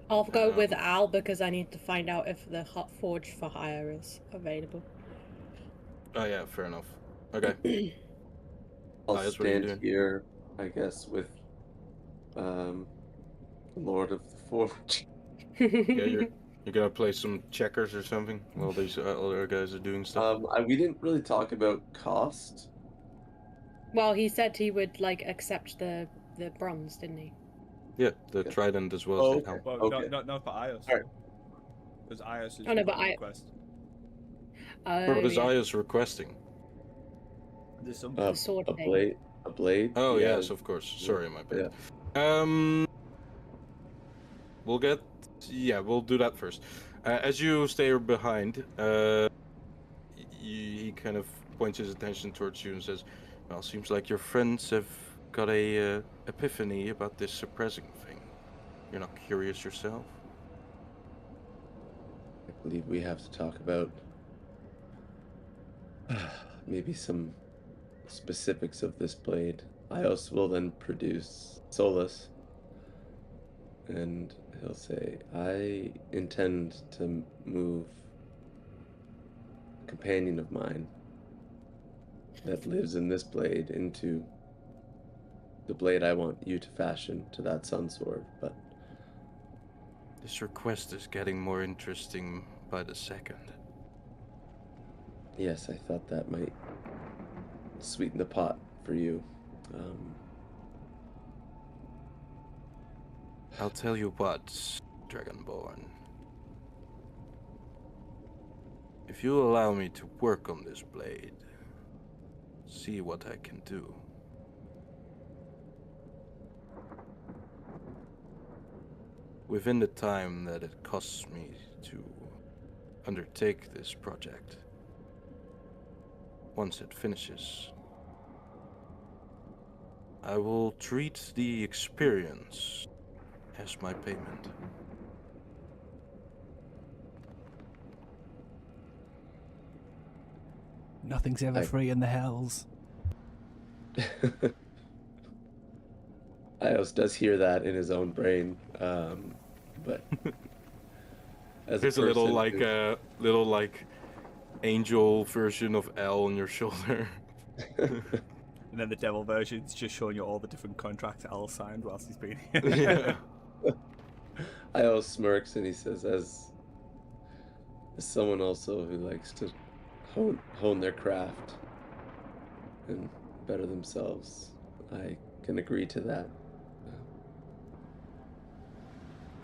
I'll go with Al because I need to find out if the hot forge for hire is available. Oh yeah, fair enough. Okay. I'll Elias, what are you stand doing? here, I guess, with the Lord of the Forge. Yeah, you're gonna play some checkers or something while these other guys are doing stuff. We didn't really talk about cost. Well, he said he would accept the bronze, didn't he? Yeah, the Okay. trident as well as Oh, the helm. Well, Okay. not for Ios. Alright. Because Ios is Oh, no, but request. What is yeah. Ios requesting? There's some The sword a thing. blade. A blade. Oh Yeah. yes, of course. Sorry, my bad. Yeah. We'll do that first. As you stay behind, he kind of points his attention towards you and says, "Well, seems like your friends have got a epiphany about this suppressing thing. You're not curious yourself?" I believe we have to talk about maybe some specifics of this blade. Ios will then produce Solus, and he'll say, I intend to move a companion of mine that lives in this blade into the blade I want you to fashion to that sun sword, but This request is getting more interesting by the second. yes, I thought that might sweeten the pot for you. I'll tell you what, Dragonborn. If you allow me to work on this blade, see what I can do. Within the time that it costs me to undertake this project, once it finishes, I will treat the experience as my payment. Nothing's ever I- free in the hells. Ios does hear that in his own brain, but as There's a little person little like angel version of L on your shoulder. And then the devil version's just showing you all the different contracts Al signed whilst he's been here. Yeah. Ios smirks and he says, as someone also who likes to hone their craft and better themselves, I can agree to that.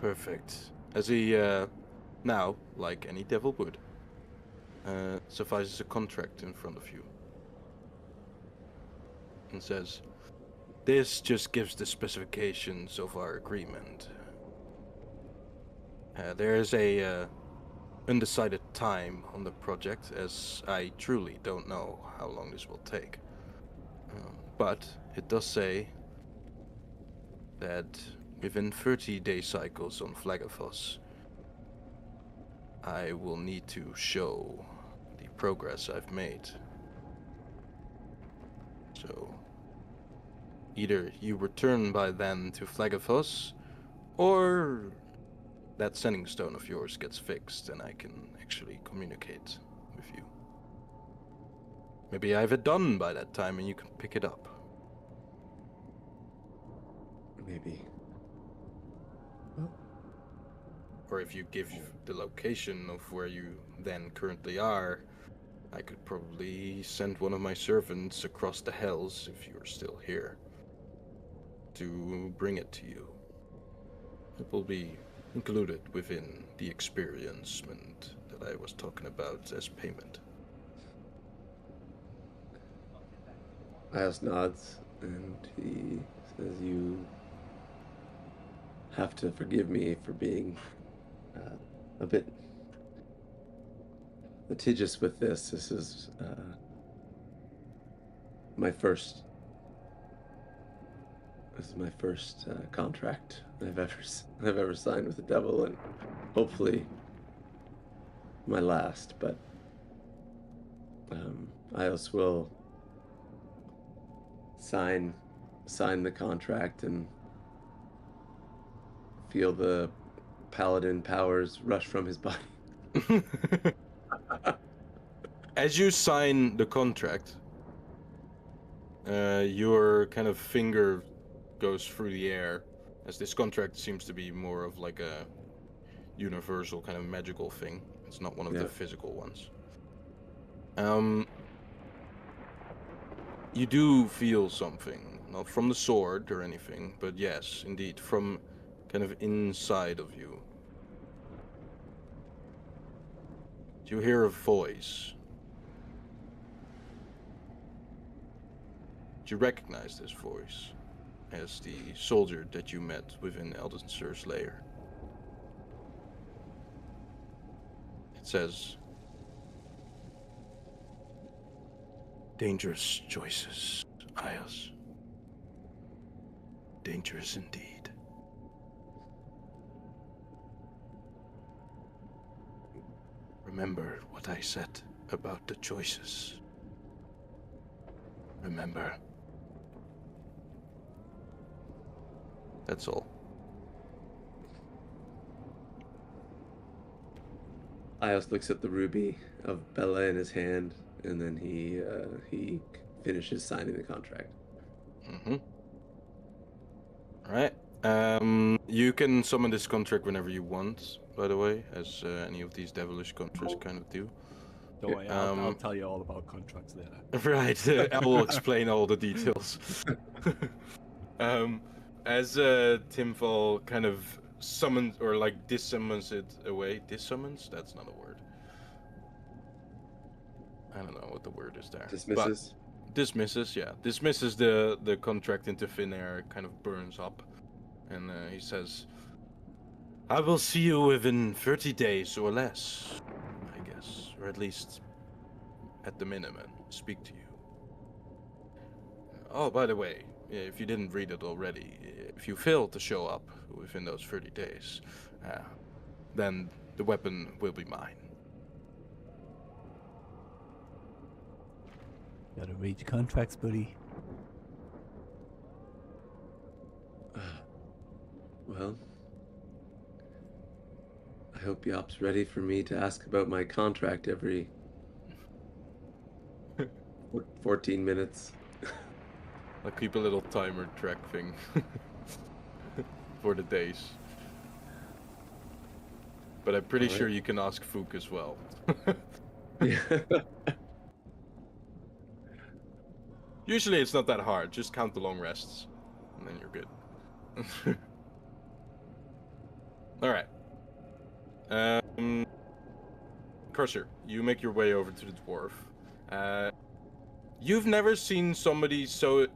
Perfect. As he now, like any devil would, suffices a contract in front of you and says, "This just gives the specifications of our agreement. There is a undecided time on the project, as I truly don't know how long this will take. But it does say that within 30-day cycles on Flagafos, I will need to show the progress I've made. So, either you return by then to Flagafos, or that sending stone of yours gets fixed and I can actually communicate with you. Maybe I have it done by that time and you can pick it up." Maybe. Or if you give the location of where you then currently are, I could probably send one of my servants across the hells, if you're still here, to bring it to you. It will be included within the experiencement that I was talking about as payment. Ios nods and he says, "You have to forgive me for being a bit litigious with this. This is my first contract I've ever signed with the devil, and hopefully my last. But Ios will sign the contract and feel the paladin powers rush from his body." As you sign the contract, your kind of finger goes through the air, as this contract seems to be more of like a universal kind of magical thing. It's not one of the physical ones. You do feel something, not from the sword or anything, but yes, indeed, from kind of inside of you. You hear a voice. You recognize this voice as the soldier that you met within Eldensur's lair. It says, "Dangerous choices, Ios. Dangerous indeed. Remember what I said about the choices. Remember." That's all. Ios looks at the ruby of Bella in his hand, and then he finishes signing the contract. Mm-hmm. All right. You can summon this contract whenever you want, by the way, as any of these devilish contracts kind of do. Don't worry, I'll tell you all about contracts later. Right, I will explain all the details. As Timfall kind of summons, or like dissummons it away. Dissummons? That's not a word. I don't know what the word is there. Dismisses? But dismisses, yeah. Dismisses the contract into thin air, kind of burns up. And he says, "I will see you within 30 days or less, I guess. Or at least at the minimum, speak to you. Oh, by the way, if you didn't read it already, if you fail to show up within those 30 days, then the weapon will be mine. Gotta read your contracts, buddy. Well, I hope Yop's ready for me to ask about my contract every 14 minutes. I'll keep a little timer track thing for the days. But I'm pretty sure you can ask Fook as well. Yeah. Usually it's not that hard, just count the long rests, and then you're good. Alright. Crusher, you make your way over to the dwarf. You've never seen somebody so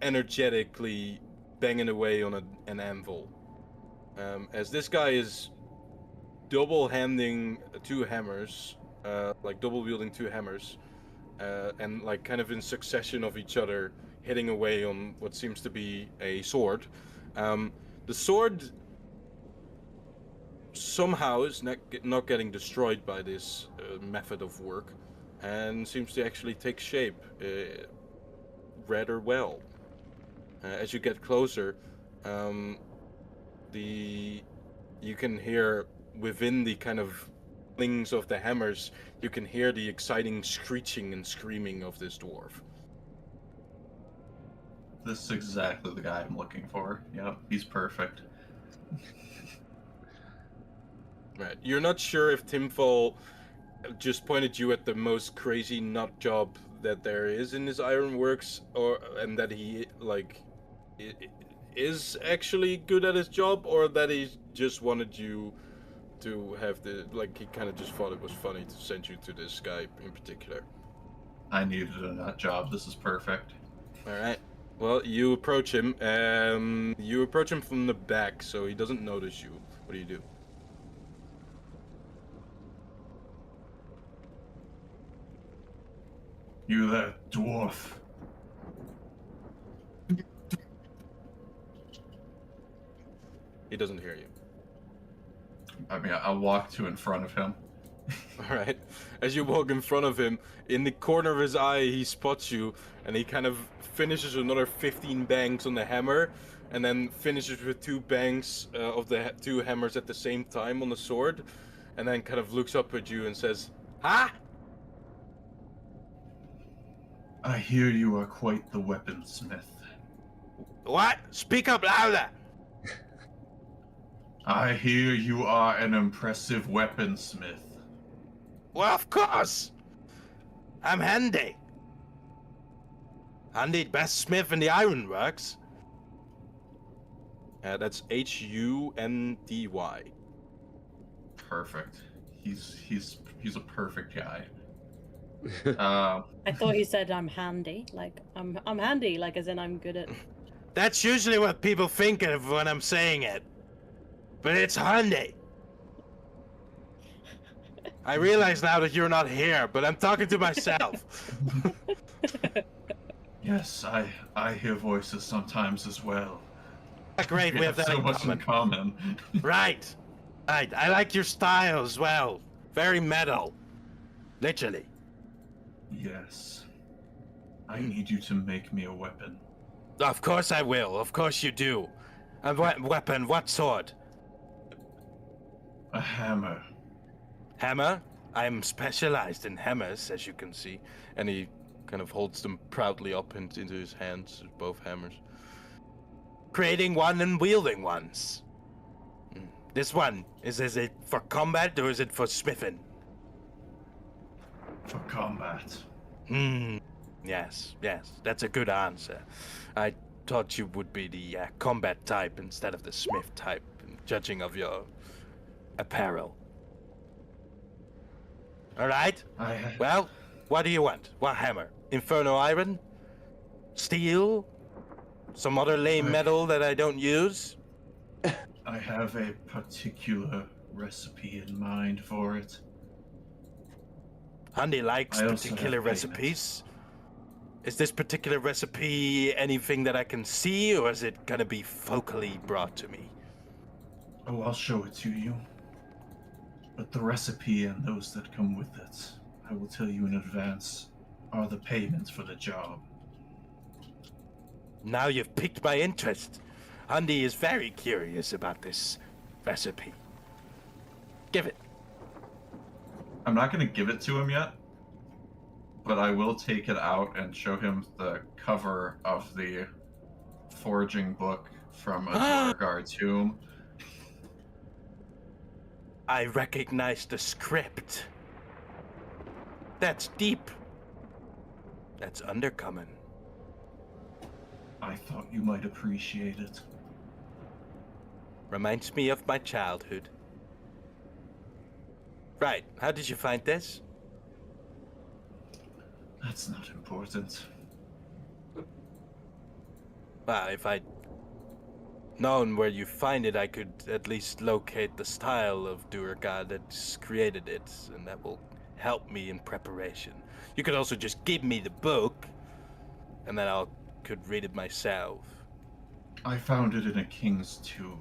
energetically banging away on an anvil. As this guy is double-handing two hammers, like double-wielding two hammers, and like kind of in succession of each other, hitting away on what seems to be a sword. The sword somehow is not getting destroyed by this method of work, and seems to actually take shape rather well. As you get closer, you can hear within the kind of clings of the hammers, you can hear the exciting screeching and screaming of this dwarf. This is exactly the guy I'm looking for. Yep, he's perfect. Right. You're not sure if Timfall just pointed you at the most crazy nut job that there is in this ironworks, and that he is actually good at his job, or that he just wanted you to have he kind of just thought it was funny to send you to this guy in particular. I needed a nut job. This is perfect. All right. Well, you approach him. You approach him from the back, so he doesn't notice you. What do you do? You there, dwarf. He doesn't hear you. I mean, I'll walk to in front of him. All right. As you walk in front of him, in the corner of his eye, he spots you, and he kind of finishes another 15 bangs on the hammer, and then finishes with 2 bangs of the 2 hammers at the same time on the sword, and then kind of looks up at you and says, "Ha!" I hear you are quite the weaponsmith. What? Speak up louder! I hear you are an impressive weaponsmith. Well, of course! I'm handy. Handy, best smith in the ironworks. That's Hundy. Perfect. He's a perfect guy. I thought he said I'm handy. Like I'm handy, like as in I'm good at. That's usually what people think of when I'm saying it. But it's handy. I realize now that you're not here, but I'm talking to myself. Yes, I hear voices sometimes as well. Great, we have that so in much in common. Right. Right. I like your style as well. Very metal. Literally. Yes. I need you to make me a weapon. Of course I will. Of course you do. A weapon? What sort? A hammer. Hammer? I'm specialized in hammers, as you can see. And he kind of holds them proudly up into his hands, both hammers. Creating one and wielding ones. This one, is it for combat or is it for smithing? For combat. Yes, that's a good answer. I thought you would be the combat type instead of the smith type, judging of your apparel. Alright? Well, what do you want? What hammer? Inferno iron? Steel? Some other lame metal that I don't use? I have a particular recipe in mind for it. Andy likes I also particular have payment. recipes. Is this particular recipe anything that I can see, or is it gonna be focally brought to me? Oh, I'll show it to you. But the recipe and those that come with it, I will tell you in advance, are the payment for the job. Now you've piqued my interest. Andy is very curious about this recipe. Give it. I'm not going to give it to him yet, but I will take it out and show him the cover of the foraging book from a Duergar tomb. I recognize the script. That's deep. That's undercommon. I thought you might appreciate it. Reminds me of my childhood. Right, how did you find this? That's not important. Well, if I'd known where you find it, I could at least locate the style of Duergar that's created it, and that will help me in preparation. You could also just give me the book, and then I could read it myself. I found it in a king's tomb.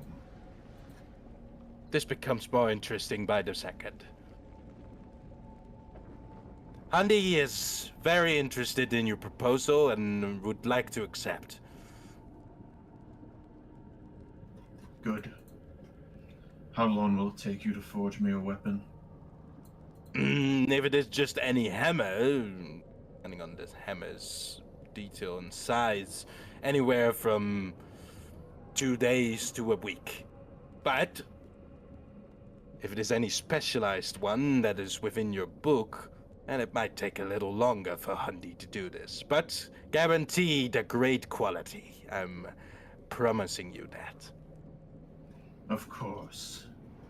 This becomes more interesting by the second. Andy is very interested in your proposal and would like to accept. Good. How long will it take you to forge me a weapon? If it is just any hammer, depending on this hammer's detail and size, anywhere from 2 days to a week. But if it is any specialized one that is within your book, then it might take a little longer for Hundy to do this. But guaranteed a great quality. I'm promising you that. Of course.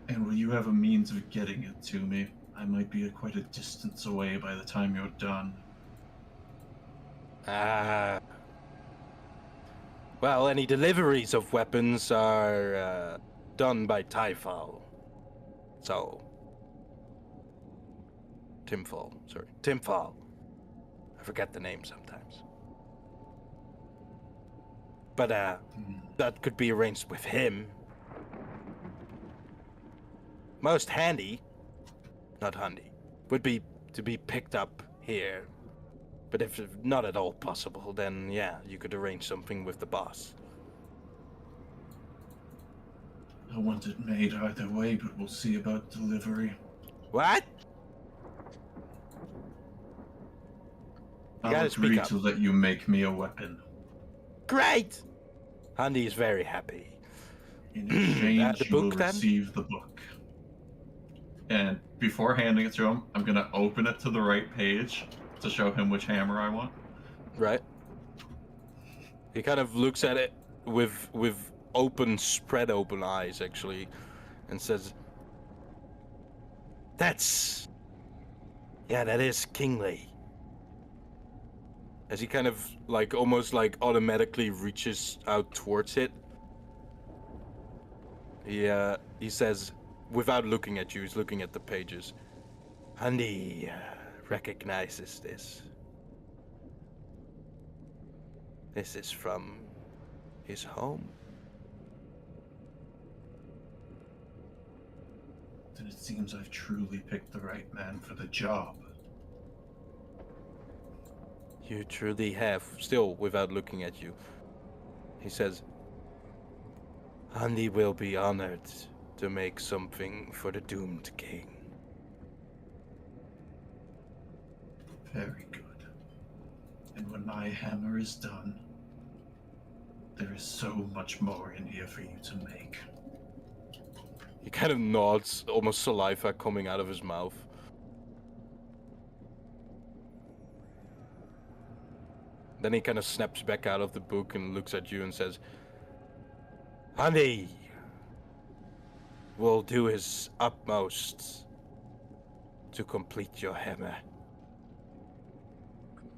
And will you have a means of getting it to me? I might be quite a distance away by the time you're done. Well, any deliveries of weapons are done by Typhal. So, Timfall. I forget the name sometimes. But that could be arranged with him. Most handy, not handy, would be to be picked up here. But if not at all possible, then yeah, you could arrange something with the boss. I want it made either way, but we'll see about delivery. What? I'll agree to let you make me a weapon. Great! Andy is very happy. In exchange, the you will book, then? receive the book. And before handing it to him, I'm going to open it to the right page to show him which hammer I want. Right. He kind of looks at it with spread open eyes, actually, and says, that is kingly. As he kind of, like, almost, like, automatically reaches out towards it. He says, without looking at you, he's looking at the pages. Andy recognizes this. This is from his home. Then it seems I've truly picked the right man for the job. You truly have, still without looking at you. He says, Andy will be honored to make something for the doomed king. Very good. And when my hammer is done, there is so much more in here for you to make. He kind of nods, almost saliva coming out of his mouth. Then he kind of snaps back out of the book and looks at you and says, Andy will do his utmost to complete your hammer.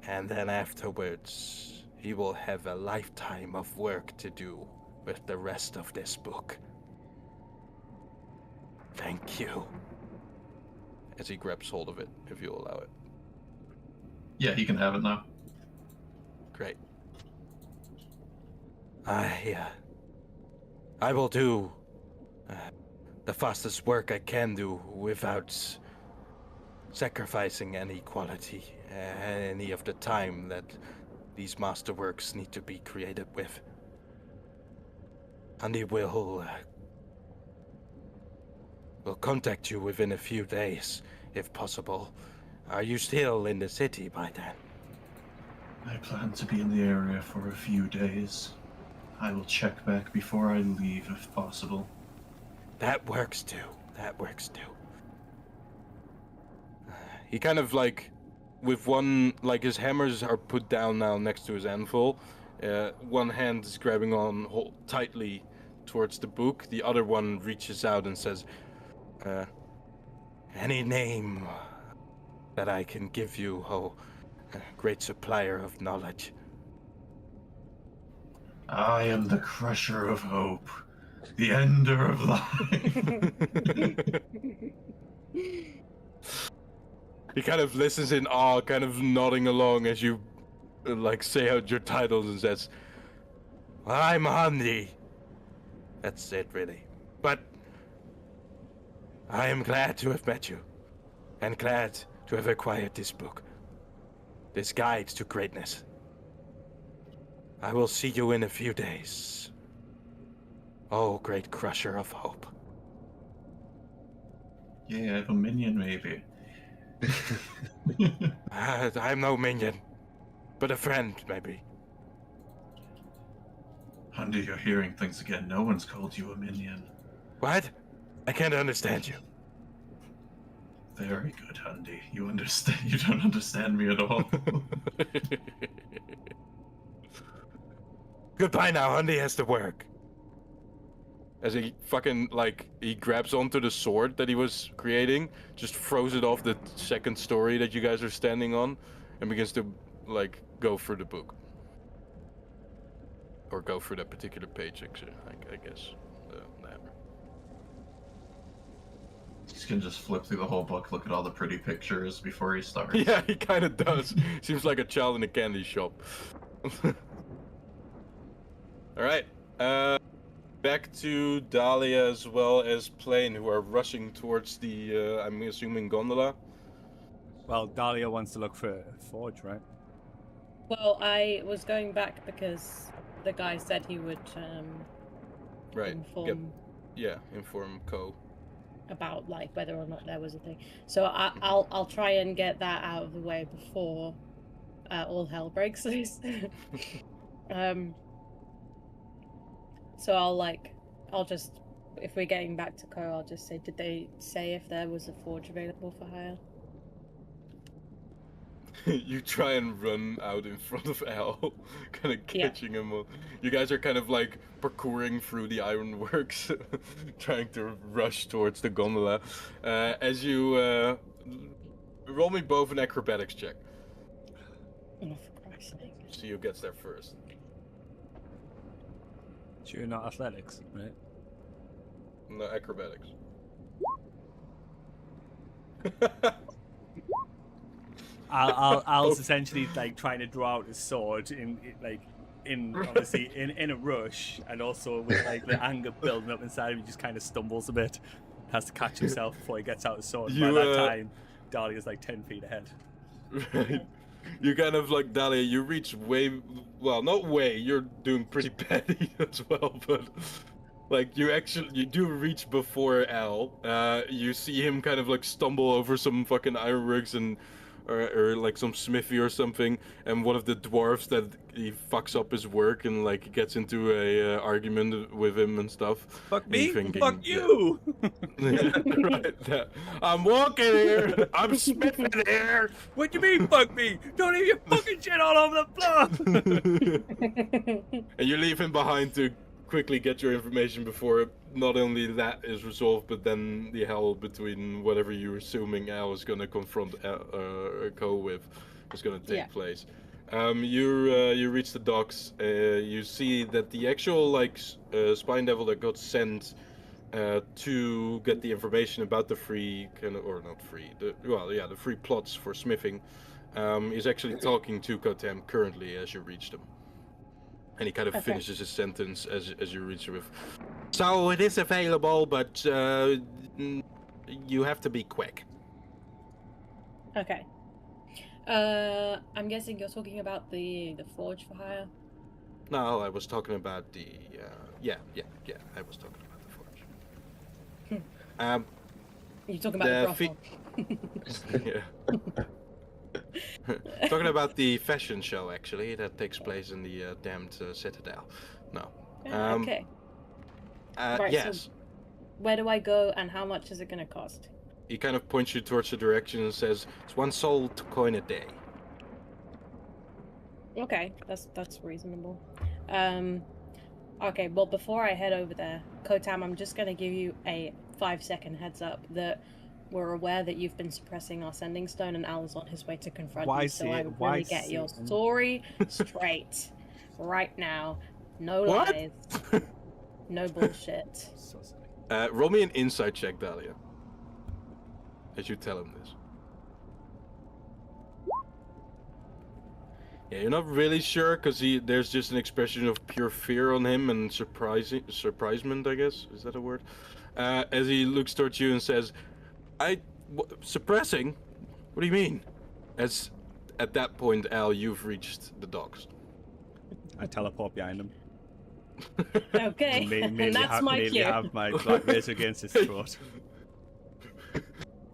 And then afterwards, he will have a lifetime of work to do with the rest of this book. Thank you. As he grabs hold of it, if you allow it. Yeah, he can have it now. Great. I will do the fastest work I can do without sacrificing any quality, any of the time that these masterworks need to be created with. And he will contact you within a few days, if possible. Are you still in the city by then? I plan to be in the area for a few days. I will check back before I leave if possible. That works too. That works too. He kind of like, with one, like his hammers are put down now next to his anvil. One hand is grabbing on tightly towards the book. The other one reaches out and says, any name that I can give you, oh, great supplier of knowledge. I am the crusher of hope, the ender of life. He kind of listens in awe, kind of nodding along as you like say out your titles and says, well, I'm Handy. That's it, really. But I am glad to have met you, and glad to have acquired this book, this guide to greatness. I will see you in a few days. Oh, great crusher of hope. Yeah, I have a minion, maybe. I'm no minion, but a friend, maybe. Hundy, you're hearing things again. No one's called you a minion. What? I can't understand you. Very good, Hundy. You understand? You don't understand me at all. Goodbye now, Hundy has to work. As he fucking, like, he grabs onto the sword that he was creating, just throws it off the second story that you guys are standing on, and begins to, like, go through the book. Or go through that particular page, actually, I guess. The hammer. He's gonna just flip through the whole book, look at all the pretty pictures before he starts. Yeah, he kind of does. Seems like a child in a candy shop. Alright, back to Dahlia as well as Plane, who are rushing towards the, I'm assuming, gondola. Well, Dahlia wants to look for a forge, right? Well, I was going back because the guy said he would Right. inform Inform Ko. about like whether or not there was a thing. So I'll try and get that out of the way before all hell breaks loose. So I'll just, if we're getting back to Ko, I'll just say, did they say if there was a forge available for hire? You try and run out in front of Al, kind of catching him. You guys are kind of like parkouring through the ironworks, trying to rush towards the gondola. As you roll me both an acrobatics check. Oh, for Christ's sake. See who gets there first. Sure, not athletics, right? No, acrobatics. Al's essentially like trying to draw out his sword in obviously in a rush, and also with like the anger building up inside him, he just kind of stumbles a bit, has to catch himself before he gets out his sword. By that time, Dahlia's like 10 feet ahead. Right. You kind of like Dahlia, you reach not way, you're doing pretty badly as well, but like you do reach before Al. You see him kind of like stumble over some fucking ironworks and or like some smithy or something, and one of the dwarves that he fucks up his work and like gets into a argument with him and stuff. Fuck me? Thinking, Fuck you! Yeah, right. Yeah. I'm walking here. I'm smithing here. What do you mean, fuck me? Don't leave your fucking shit all over the floor! And you leave him behind to quickly get your information before not only that is resolved, but then the hell between whatever you're assuming Al is going to confront Ko with is going to take place. You reach the docks. You see that the actual spine devil that got sent to get the information about the free the free plots for smithing, is actually talking to Kotem currently as you reach them. And he kind of finishes his sentence as you reach him with, so it is available, but you have to be quick. Okay. I'm guessing you're talking about the forge for hire? No, I was talking about the I was talking about the forge. You're talking about the brothel. Yeah. Talking about the fashion show, actually, that takes place in the damned Citadel. No. Okay. Right, yes. So where do I go, and how much is it going to cost? He kind of points you towards the direction and says, "It's 1 soul to coin a day." Okay, that's reasonable. Okay, well, before I head over there, Kotam, I'm just going to give you a 5-second heads up that we're aware that you've been suppressing our sending stone, and Al is on his way to confront you. So I would really get your story straight right now. No lies. No bullshit. Roll me an insight check, Dahlia, as you tell him this. Yeah, you're not really sure because there's just an expression of pure fear on him and surprisement, I guess. Is that a word? As he looks towards you and says, suppressing? What do you mean? As at that point, Al, you've reached the docks. I teleport behind him. Okay, and that's my cue. Have my black razor against his throat.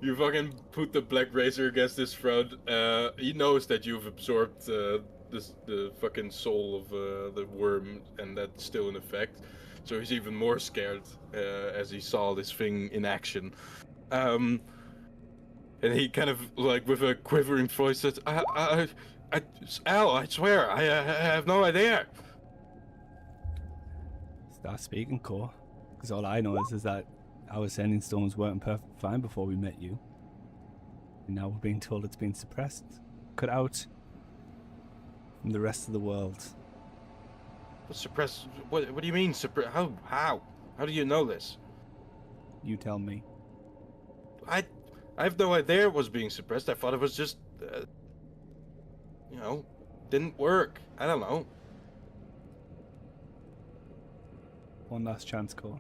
You fucking put the black razor against his throat. He knows that you've absorbed the fucking soul of the worm, and that's still in effect. So he's even more scared as he saw this thing in action. And he kind of, like, with a quivering voice says, Al, I swear, I have no idea. Start speaking, Core. Because all I know is that our sending stones weren't perfect fine before we met you. And now we're being told it's been suppressed. Cut out from the rest of the world. Suppress? What do you mean suppress? How? How do you know this? You tell me. I have no idea it was being suppressed. I thought it was just, didn't work. I don't know. One last chance, Core.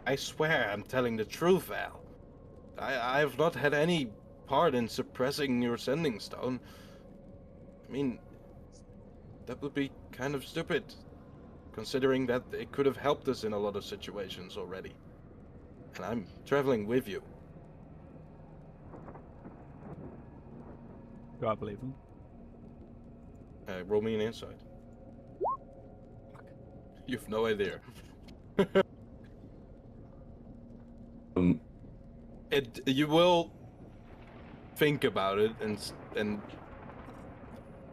I swear I'm telling the truth, Al. I have not had any part in suppressing your sending stone. I mean, that would be kind of stupid, considering that it could have helped us in a lot of situations already. And I'm traveling with you. Do I believe him? Roll me an insight. You've no idea. You will think about it, and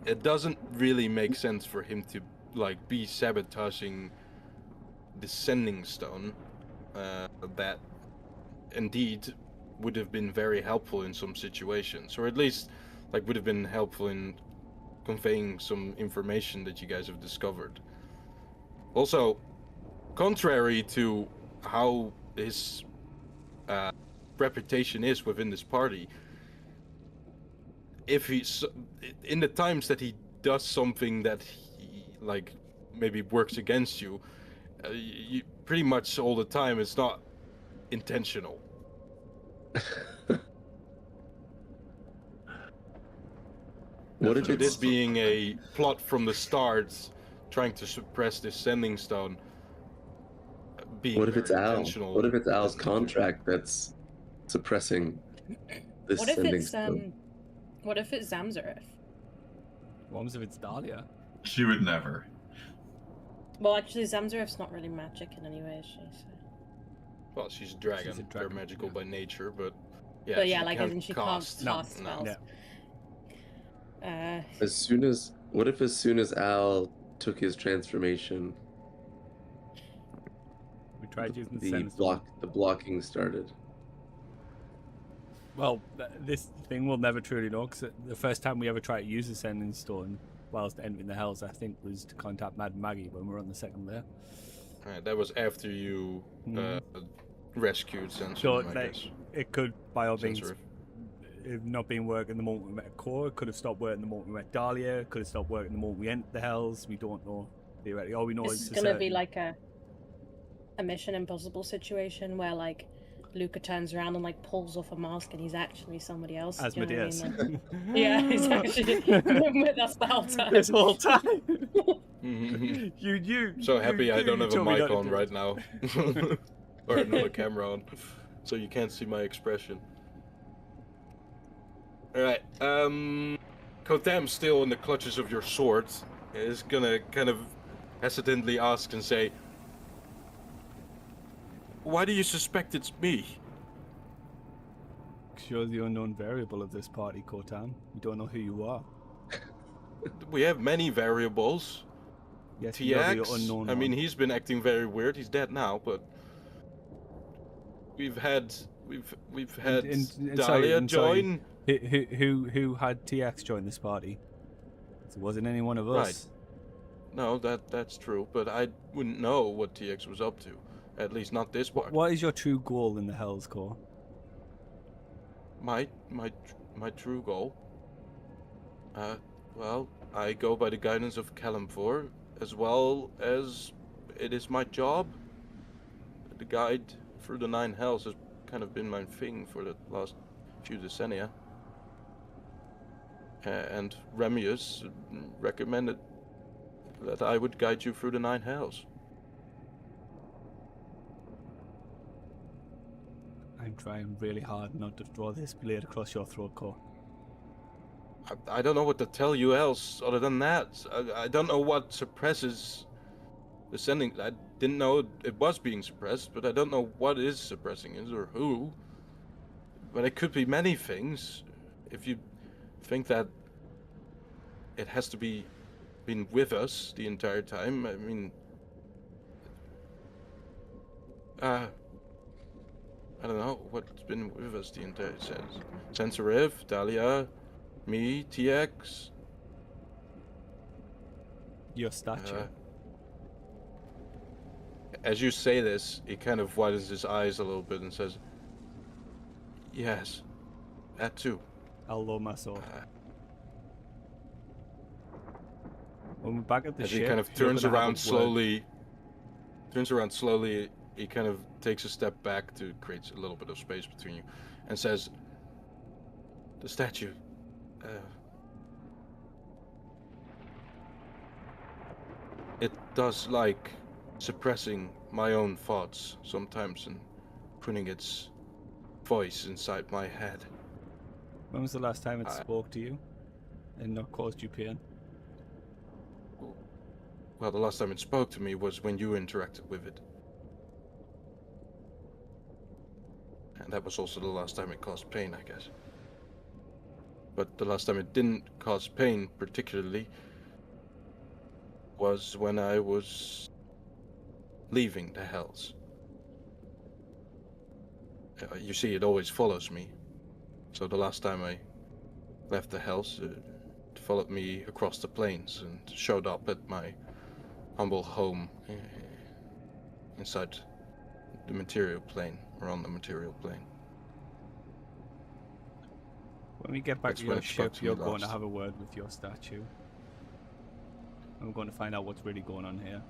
it doesn't really make sense for him to, like, be sabotaging the sending stone. That indeed would have been very helpful in some situations, or at least, like, would have been helpful in conveying some information that you guys have discovered. Also, contrary to how his reputation is within this party, if he's in the times that he does something that he, like, maybe works against you, you pretty much all the time it's not intentional. What if This it's being a plot from the start, trying to suppress this sending stone, being what if it's very Al? intentional. What if it's Al's contract that's suppressing this What if sending it's stone? What if it's Zamzareth? What was if it's Dahlia? She would never. Well, actually, Zamzareth's not really magic in any way, is she? So... Well, she's a dragon. She's a They're dragon, magical yeah. by nature, but yeah, But yeah, she like, can't as in she cast. can't cast No. spells. Yeah. What if as soon as Al took his transformation, We tried using the blocking started? Well, this thing we'll never truly know, because the first time we ever tried to use the sending stone whilst entering the hells, I think, was to contact Mad Maggie when we were on the second layer. That was after you rescued Sensor, So, I like, guess. it could, by all means, Sensor. have not been working the moment we met Core. It could have stopped working the moment we met Dahlia. It could have stopped working the moment we entered the Hells. We don't know, theoretically. All we know This is is going to be like a Mission Impossible situation where, like, Luca turns around and, like, pulls off a mask and he's actually somebody else. Asmodeus. You know what I mean? Like, yeah, he's actually with us the whole time. This whole time. So happy I don't have a told me mic not to on do right it. now. Or another camera on. So you can't see my expression. Alright, Kotam's still in the clutches of your sword. Is gonna kind of hesitantly ask and say, why do you suspect it's me? You're the unknown variable of this party, Kotam. We don't know who you are. We have many variables. Yes, you're the TX, unknown I mean, one. he's been acting very weird. He's dead now, but we've had Dahlia join. Sorry, who had TX join this party? It wasn't any one of us. Right. No, that's true, but I wouldn't know what TX was up to. At least not this part. What is your true goal in the Hells Core? My true goal. Well, I go by the guidance of Kalimfor, as well as it is my job. The guide through the 9 Hells has kind of been my thing for the last few decennia. And Remius recommended that I would guide you through the 9 Hells. I'm trying really hard not to draw this blade across your throat, Core. I don't know what to tell you else other than that. I don't know what suppresses the sending. I didn't know it was being suppressed, but I don't know what is suppressing it or who. But it could be many things. If you think that it has to be been with us the entire time, I mean, I don't know what's been with us the entire sense. Sensoriv, Dahlia, me, TX. Your statue. As you say this, he kind of widens his eyes a little bit and says, yes, that too. I'll lower my sword. When we're back at the As ship, he kind of turns around slowly, he kind of takes a step back to create a little bit of space between you, and says, the statue, it does like suppressing my own thoughts sometimes and putting its voice inside my head. When was the last time it spoke to you and not caused you pain? Well, the last time it spoke to me was when you interacted with it. And that was also the last time it caused pain, I guess. But the last time it didn't cause pain particularly was when I was leaving the Hells. You see, it always follows me. So the last time I left the Hells, it followed me across the plains and showed up at my humble home inside the material plane, or on the material plane. When we get back That's to when your it spoke ship, to me you're going to last. have a word with your statue. And we're going to find out what's really going on here.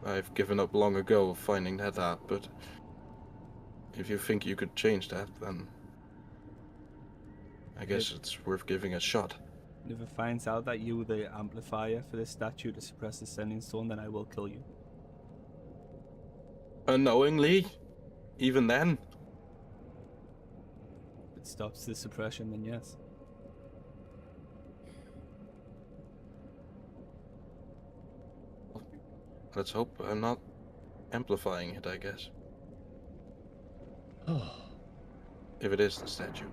I've given up long ago finding that out, but if you think you could change that, then I guess it's worth giving a shot. If it finds out that you were the amplifier for this statue to suppress the Sending Stone, then I will kill you. Unknowingly? Even then? If it stops the suppression, then yes. Let's hope I'm not amplifying it, I guess. If it is the statue.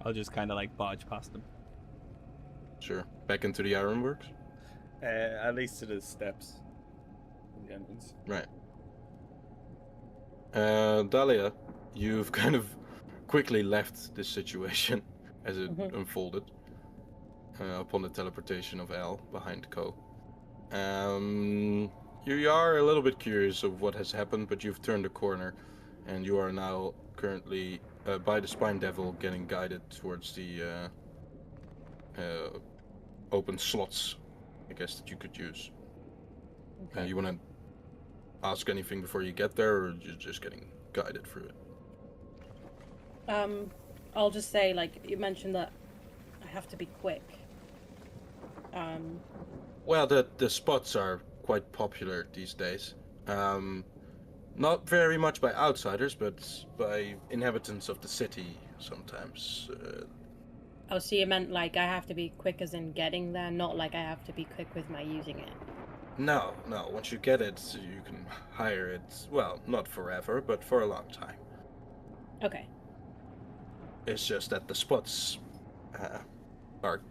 I'll just kind of like barge past them. Sure. Back into the ironworks? At least to the steps. In the entrance. Right. Dahlia, you've kind of quickly left this situation as it unfolded upon the teleportation of Al behind Ko. You are a little bit curious of what has happened, but you've turned a corner, and you are now currently by the Spine Devil, getting guided towards the open slots, I guess, that you could use. Okay. You want to ask anything before you get there, or you're just getting guided through it? I'll just say, like, you mentioned that I have to be quick. Well, the spots are quite popular these days. Not very much by outsiders, but by inhabitants of the city sometimes. Oh, so you meant like I have to be quick as in getting there, not like I have to be quick with my using it? No. Once you get it, you can hire it, well, not forever, but for a long time. Okay. It's just that the spots are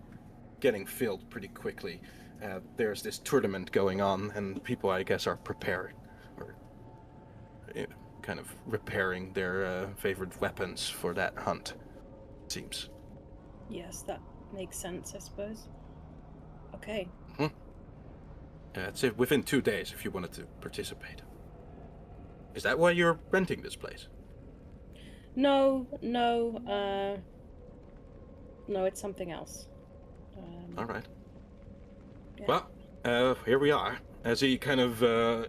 getting filled pretty quickly. There's this tournament going on, and people, I guess, are preparing, or kind of repairing their favorite weapons for that hunt, it seems. Yes, that makes sense, I suppose. Okay. It's within 2 days if you wanted to participate. Is that why you're renting this place? No, it's something else. All right. Yeah. Well, here we are. As he kind of,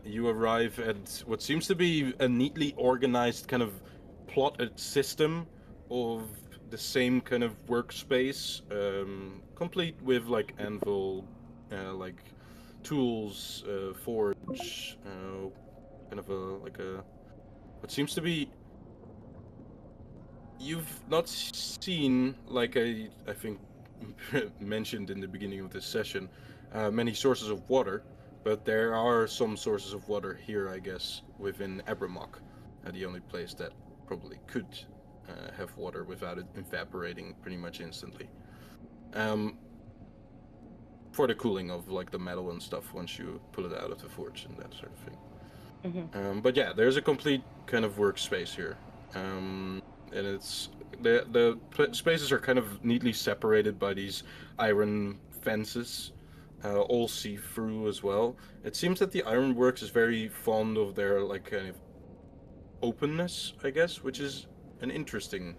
you arrive at what seems to be a neatly organized kind of plotted system of the same kind of workspace, complete with like anvil, like tools, forge, kind of what seems to be. You've not seen, like I think mentioned in the beginning of this session, many sources of water, but there are some sources of water here, I guess, within Abramok, the only place that probably could have water without it evaporating pretty much instantly. For the cooling of like the metal and stuff once you pull it out of the forge and that sort of thing. But yeah, there's a complete kind of workspace here. And it's the spaces are kind of neatly separated by these iron fences, all see-through as well. It seems that the ironworks is very fond of their like kind of openness, I guess, which is an interesting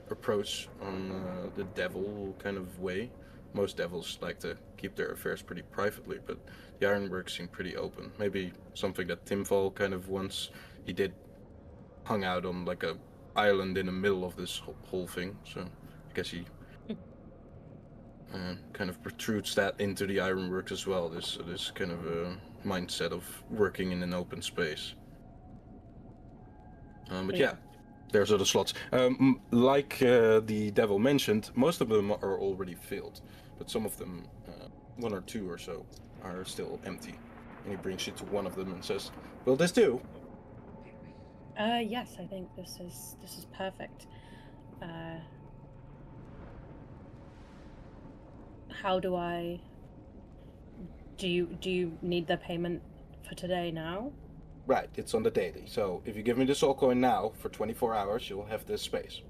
approach on the devil kind of way. Most devils like to keep their affairs pretty privately, but the ironworks seem pretty open. Maybe something that Timfall kind of once he did hung out on like a island in the middle of this whole thing, so I guess he kind of protrudes that into the ironworks as well, this kind of mindset of working in an open space. But yeah, there's other slots. Like the devil mentioned, most of them are already filled, but some of them, one or two or so, are still empty. And he brings you to one of them and says, "Will this do?" Yes, I think this is perfect. How do I? Do you need the payment for today now? Right, it's on the daily. So if you give me the soul coin now for 24 hours, you'll have this space.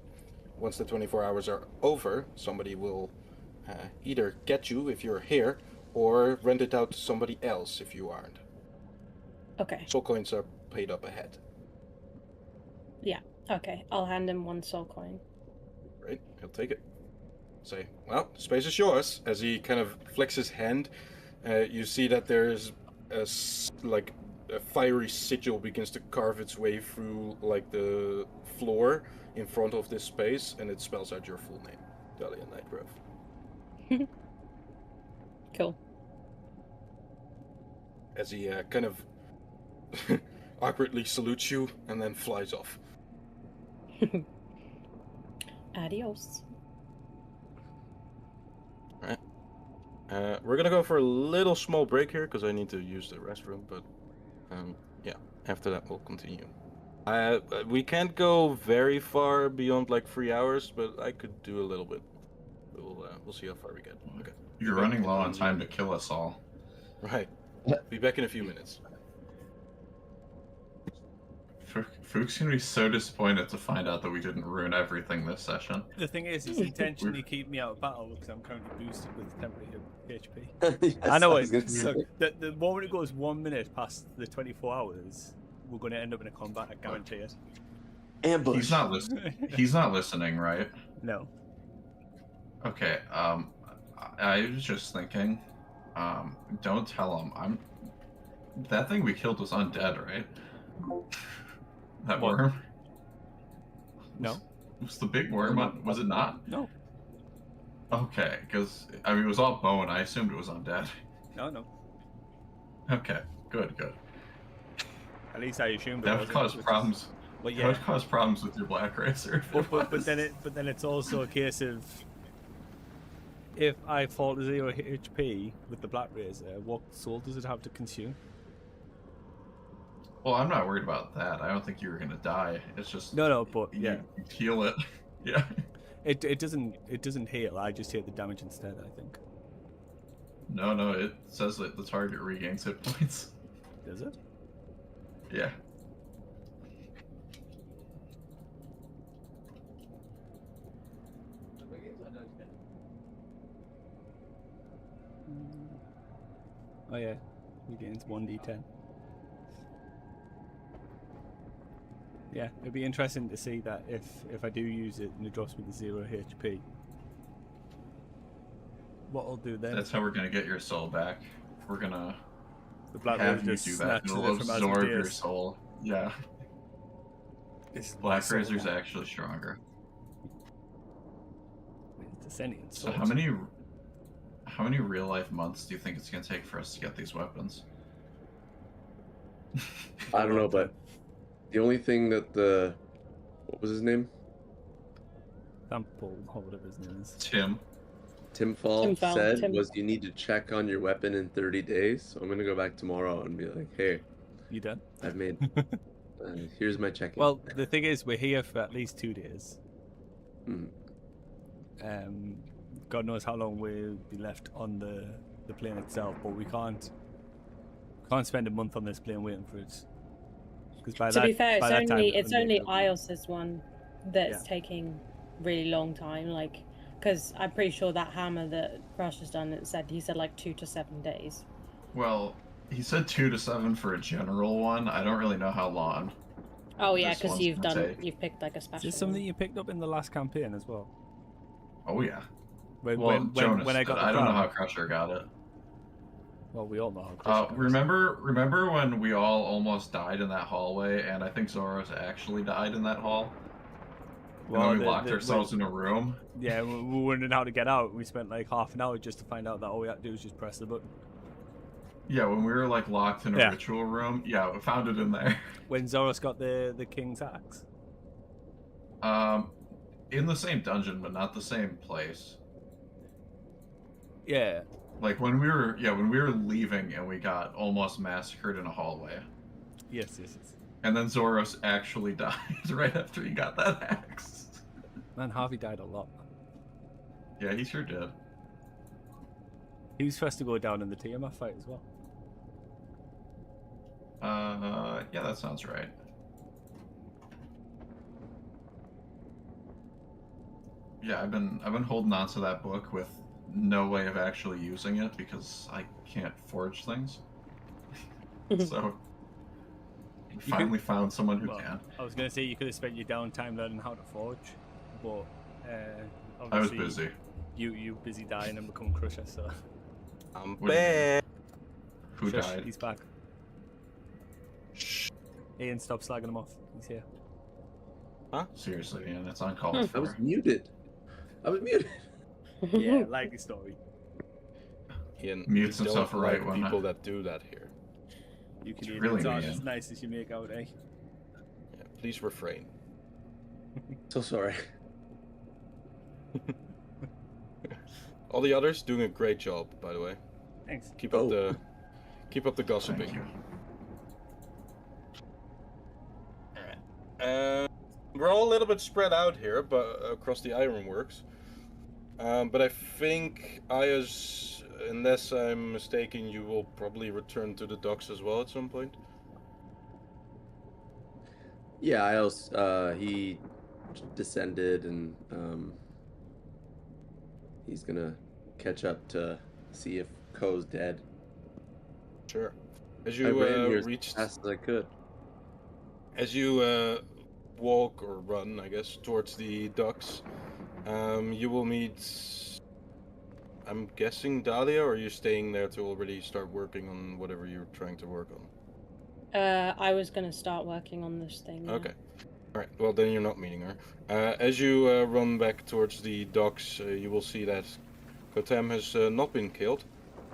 Once the 24 hours are over, somebody will either get you if you're here, or rent it out to somebody else if you aren't. Okay. Soul coins are paid up ahead. Yeah, okay. I'll hand him one soul coin. Right, he'll take it. Say, well, space is yours. As he kind of flicks his hand, you see that there's a fiery sigil begins to carve its way through like the floor in front of this space, and it spells out your full name, Dahlia Nightgrove. Cool. As he kind of awkwardly salutes you and then flies off. Adios. Alright. We're gonna go for a little small break here because I need to use the restroom, but yeah, after that we'll continue. We can't go very far beyond like 3 hours, but I could do a little bit. We'll see how far we get. Okay. You're running low on time to kill us all. Right. Be back in a few minutes. Fook's gonna be so disappointed to find out that we didn't ruin everything this session. The thing is, he's intentionally keeping me out of battle because I'm currently boosted with temporary HP. Yes, I know was it. gonna say. Look, the moment it goes 1 minute past the 24 hours, we're going to end up in a combat. I guarantee it. Ambush. He's not listening. He's not listening, right? No. Okay. I was just thinking. Don't tell him. That thing we killed was undead, right? That What? worm. No. Was the big worm? Was it not? No. Okay, because I mean it was all bone. I assumed it was undead. No. Okay, good. At least I assumed it That would wasn't, cause which is- problems. But That yeah. would cause problems with your Black Racer. if it But was. then it's also a case of if I fall to 0 HP with the Black Razor, what soul does it have to consume? Well, I'm not worried about that. I don't think you were gonna die. It's just No, but you, yeah, you heal it. Yeah. it doesn't heal. I just take the damage instead. I think. No. It says that the target regains hit points. Does it? Yeah. Oh yeah, regains 1d10. Yeah, it'd be interesting to see that if I do use it and it drops me to 0 HP. What I'll do then? That's how we're gonna get your soul back. We're gonna The Black have Razor you just do that. snatches It'll it from absorb your Asmodeus. soul. Yeah. This is Black soul Razor's now. actually stronger. It's descending So how many real life months do you think it's gonna take for us to get these weapons? I don't know, but the only thing that what was his name? Sample, or whatever his name is. Tim Fall Tim Fall, said Tim. was you need to check on your weapon in 30 days. So I'm gonna go back tomorrow and be like, hey, You done? I've made. Here's my check-in. Well, the thing is, we're here for at least 2 days. Mhm. God knows how long we'll be left on the plane itself, but we can't spend a month on this plane waiting for it. Because by To be fair, by that time, it's only it'll be- Ios's one that's Yeah. taking really long time. Like, because I'm pretty sure that hammer that Crush has done, he said like 2 to 7 days. Well, he said 2 to 7 for a general one. I don't really know how long. Oh yeah, This because one's gonna take. you've picked like a Is special. this something one. you picked up in the last campaign as well? Oh yeah. When Jonas when I did. got the I don't know crown? how Crusher got it. Well, we all know how. Crusher goes. Remember when we all almost died in that hallway, and I think Zoros actually died in that hall? And then we locked ourselves in a room. Yeah, we were wondering how to get out. We spent like half an hour just to find out that all we had to do was just press the button. Yeah, when we were like locked in a Yeah. ritual room. Yeah, we found it in there. When Zoros got the king's axe. In the same dungeon, but not the same place. Yeah. Like when we were leaving and we got almost massacred in a hallway. Yes. And then Zoros actually died right after he got that axe. Man, Harvey died a lot. Yeah, he sure did. He was first to go down in the TMF fight as well. Yeah, that sounds right. Yeah, I've been holding on to that book with no way of actually using it because I can't forge things. So finally found someone who can. I was gonna say you could have spent your downtime learning how to forge, but I was obviously busy. You busy dying and become Crusher, so I'm What do you mean? back. Who Shush, died? he's back. Ian, stop slagging him off. He's here. Seriously, Ian, it's uncalled I was for. muted. Yeah, like the story. Ian, Mutes we himself don't right like when people that do that here. You can It's hear really aren't mean. as nice as you make out, eh? Yeah, please refrain. So sorry. All the others doing a great job, by the way. Thanks. Keep up Oh. the gossiping. Thank you. We're all a little bit spread out here, but across the Ironworks. But I think Aya's, unless I'm mistaken, you will probably return to the docks as well at some point. Yeah, I also he descended and he's gonna catch up to see if Ko's dead. Sure. As I you ran here as reach, fast as I could. as you walk or run, I guess, towards the docks, you will meet. I'm guessing Dahlia, or are you staying there to already start working on whatever you're trying to work on? I was gonna start working on this thing. Yeah. Okay. Alright, well then you're not meeting her. As you run back towards the docks, you will see that Kotem has not been killed.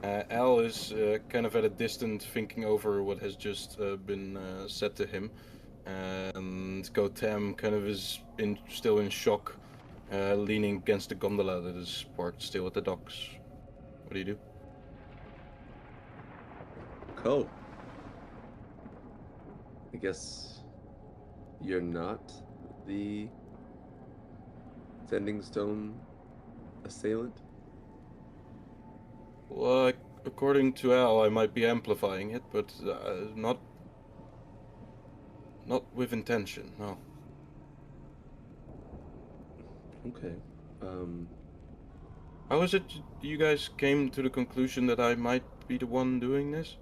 Al is kind of at a distance thinking over what has just been said to him. And Kotem kind of is still in shock, leaning against the gondola that is parked still at the docks. What do you do? Ko, I guess you're not the Sending Stone assailant? Well, according to Al, I might be amplifying it, but not with intention, no. Okay. How is it you guys came to the conclusion that I might be the one doing this?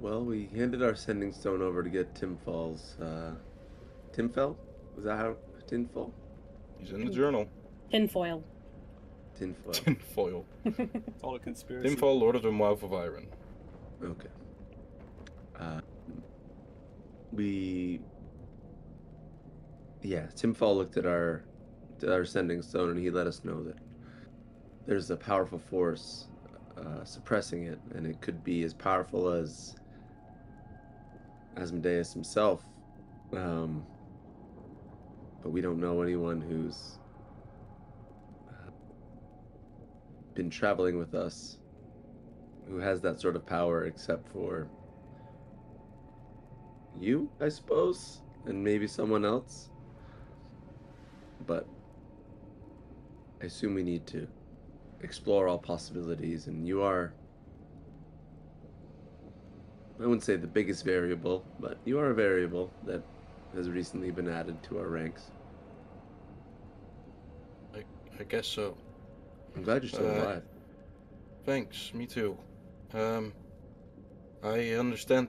Well, we handed our Sending Stone over to get Timfall's, Timfell? Was that how? Tinfall? He's in the journal. Tinfoil. Tinfoil. Tinfoil. It's all a conspiracy. Tinfoil, Lord of the Mouth of Iron. Okay. Timfall looked at our Sending Stone and he let us know that there's a powerful force suppressing it, and it could be as powerful as Asmodeus himself. But we don't know anyone who's been traveling with us who has that sort of power except for you, I suppose, and maybe someone else. But I assume we need to explore all possibilities, and you are, I wouldn't say the biggest variable, but you are a variable that has recently been added to our ranks. I guess so. I'm glad you're still alive. Thanks, me too. I understand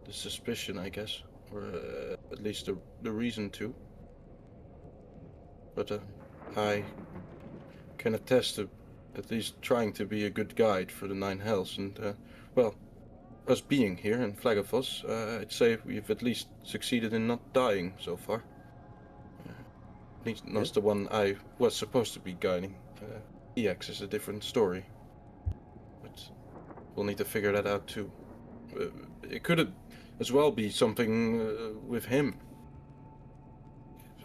the suspicion, I guess, or at least the reason to. But I can attest to at least trying to be a good guide for the Nine Hells, and well, us being here in Flagafos, I'd say we've at least succeeded in not dying so far. At least not the one I was supposed to be guiding. EX is a different story. But we'll need to figure that out too. It could as well be something with him.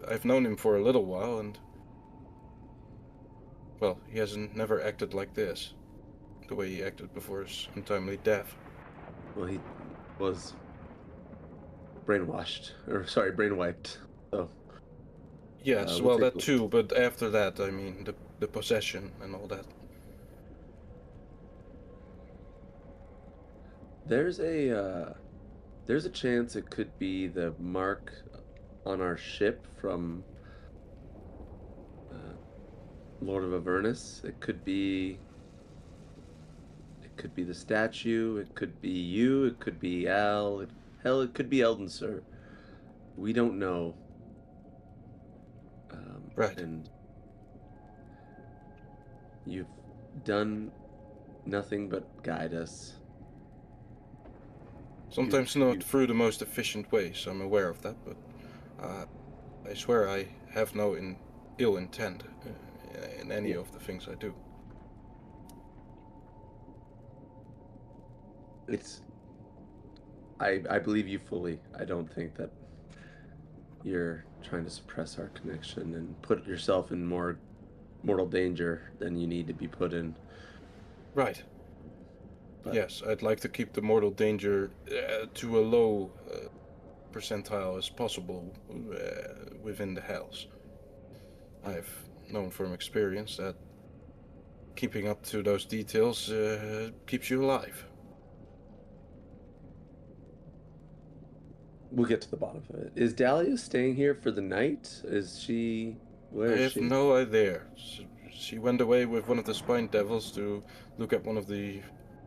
I've known him for a little while, and well, he hasn't never acted like this, the way he acted before his untimely death. Well, he was brainwashed, brainwiped. So yes, well, that too. But after that, I mean, the possession and all that. There's a chance it could be the mark on our ship from Lord of Avernus. It could be the statue. It could be you. It could be Al. It could be Eldon, sir. We don't know. Right. And you've done nothing but guide us. Sometimes not through the most efficient ways, I'm aware of that, but I swear I have no ill intent in any of the things I do. I believe you fully. I don't think that you're trying to suppress our connection and put yourself in more mortal danger than you need to be put in. Right. But yes, I'd like to keep the mortal danger to a low percentile as possible within the Hells. I've known from experience that keeping up to those details keeps you alive. We'll get to the bottom of it. Is Dahlia staying here for the night? Is she? Where I is have she? no idea. She went away with one of the spine devils to look at one of the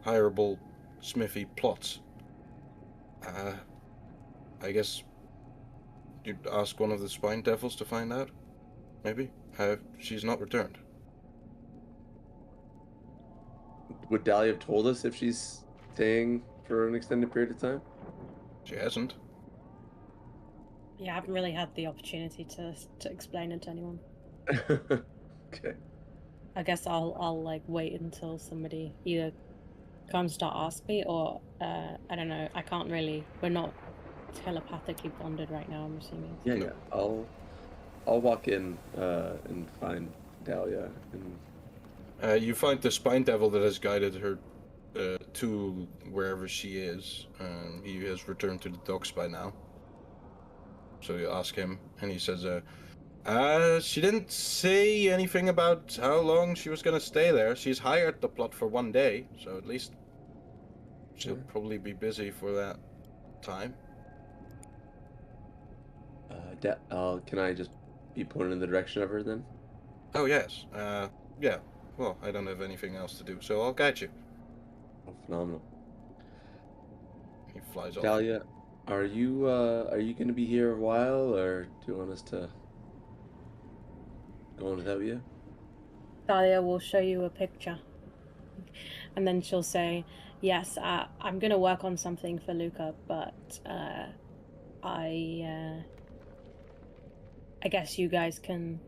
hireable smithy plots. I guess you'd ask one of the spine devils to find out. Maybe. She's not returned. Would Dahlia have told us if she's staying for an extended period of time? She hasn't. Yeah, I haven't really had the opportunity to explain it to anyone. Okay. I guess I'll like wait until somebody either comes to ask me or I don't know. I can't really. We're not telepathically bonded right now. I'm assuming. Yeah, yeah. I'll walk in and find Dahlia and You find the spine devil that has guided her to wherever she is. He has returned to the docks by now. So you ask him, and he says, she didn't say anything about how long she was gonna stay there. She's hired the plot for 1 day, so at least she'll probably be busy for that time. can I just be pointed in the direction of her then? Oh, yes. Yeah. Well, I don't have anything else to do, so I'll guide you. Oh, phenomenal. He flies off. Dahlia, are you going to be here a while, or do you want us to go on without you? Dahlia will show you a picture, and then she'll say, "Yes, I'm going to work on something for Luca, but I guess you guys can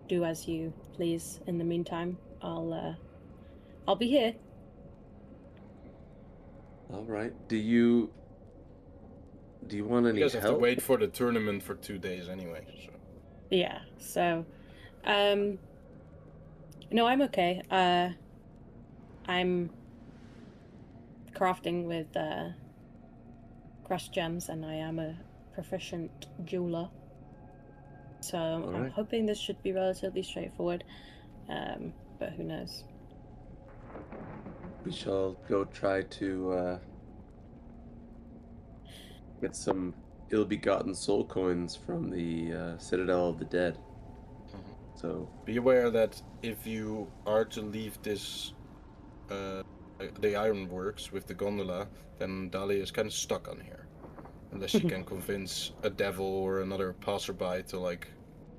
do as you please. In the meantime, I'll be here." All right. Do you want any You guys have to help? wait for the tournament for 2 days anyway, so. Yeah, so no, I'm okay. I'm crafting with crushed gems, and I am a proficient jeweler. So I'm hoping this should be relatively straightforward, but who knows? We shall go try to get some ill-begotten soul coins from the Citadel of the Dead. So be aware that if you are to leave this, the ironworks with the gondola, then Dahlia is kind of stuck on here, unless she can convince a devil or another passerby to like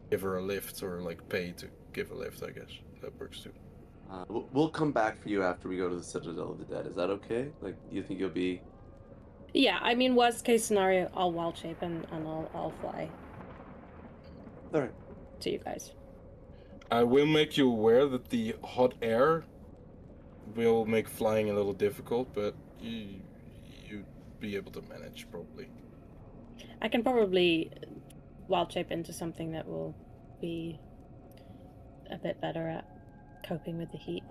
give her a lift or like pay to give a lift. I guess that works too. we'll come back for you after we go to the Citadel of the Dead. Is that okay? Like, do you think you'll be? Yeah, I mean, worst case scenario, I'll wild shape and I'll fly. All right. To you guys. I will make you aware that the hot air will make flying a little difficult, but you'd be able to manage probably. I can probably wild shape into something that will be a bit better at coping with the heat.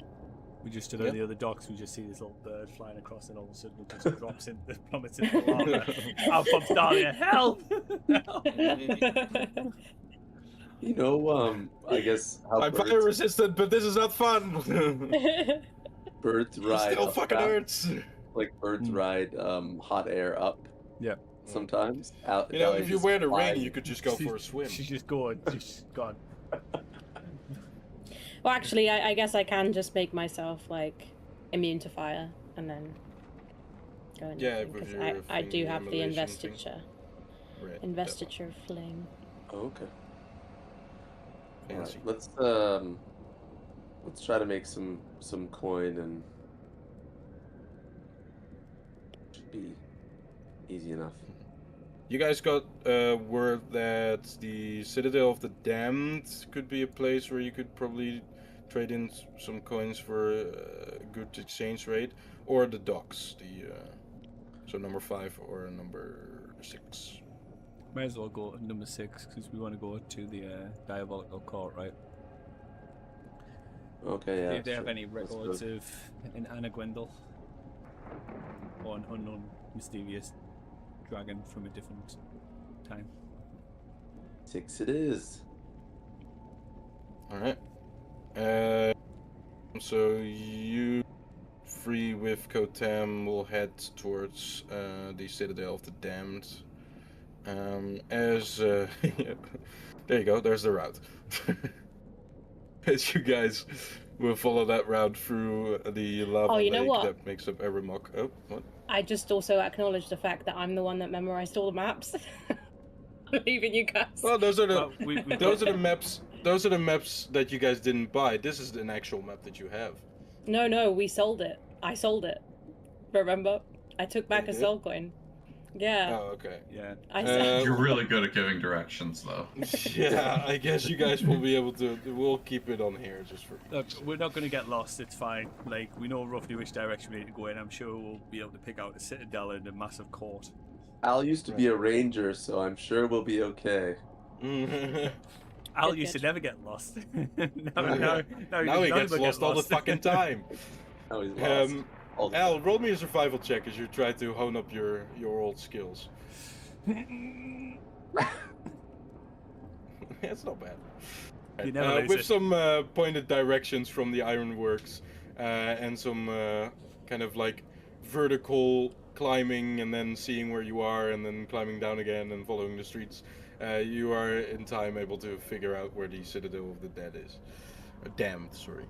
We just stood on the other docks. We just see this little bird flying across, and all of a sudden it just drops in, plummets into the lava. Out pops Dahlia. Help! Help! You know, I guess I'm fire resistant, but this is not fun. Birds ride. Still fucking hurts. Like birds ride hot air up. Yeah. Sometimes. You know, if you wear the ring, you could just go for a swim. She's just gone. She's gone. Well, actually, I guess I can just make myself like immune to fire, and then go in. Yeah, because I do have the investiture. Right. Investiture fling. Oh, okay. Fancy. All right, let's try to make some coin, and should be easy enough. You guys got word that the Citadel of the Damned could be a place where you could probably trade in some coins for a good exchange rate, or the docks, so number 5 or number 6. Might as well go to number 6 because we want to go to the diabolical court, right? Okay, yeah. Do they have any records of an Anna Gwendol or an unknown mysterious dragon from a different time? 6 it is. All right. So you free with Kotam, we'll head towards the Citadel of the Damned. There you go. There's the route. As you guys will follow that route through the lava lake that makes up Erimok. Oh, what? I just also acknowledge the fact that I'm the one that memorized all the maps. Leaving you guys. Well, those are the maps. Those are the maps that you guys didn't buy. This is an actual map that you have. No, we sold it. I sold it. Remember? I took back a soul coin. Yeah. Oh, okay. Yeah. You're really good at giving directions, though. Yeah, I guess you guys will be able to. We'll keep it on here just for. Look, we're not going to get lost. It's fine. Like, we know roughly which direction we need to go in. I'm sure we'll be able to pick out a citadel and a massive court. Al used to be a ranger, so I'm sure we'll be okay. Al used to never get lost. now he gets lost all the fucking time. Now he's lost. Al, roll me a survival check as you try to hone up your old skills. It's not bad. With some pointed directions from the ironworks and some kind of like vertical climbing and then seeing where you are and then climbing down again and following the streets, you are in time able to figure out where the Citadel of the Dead is. Damned, sorry.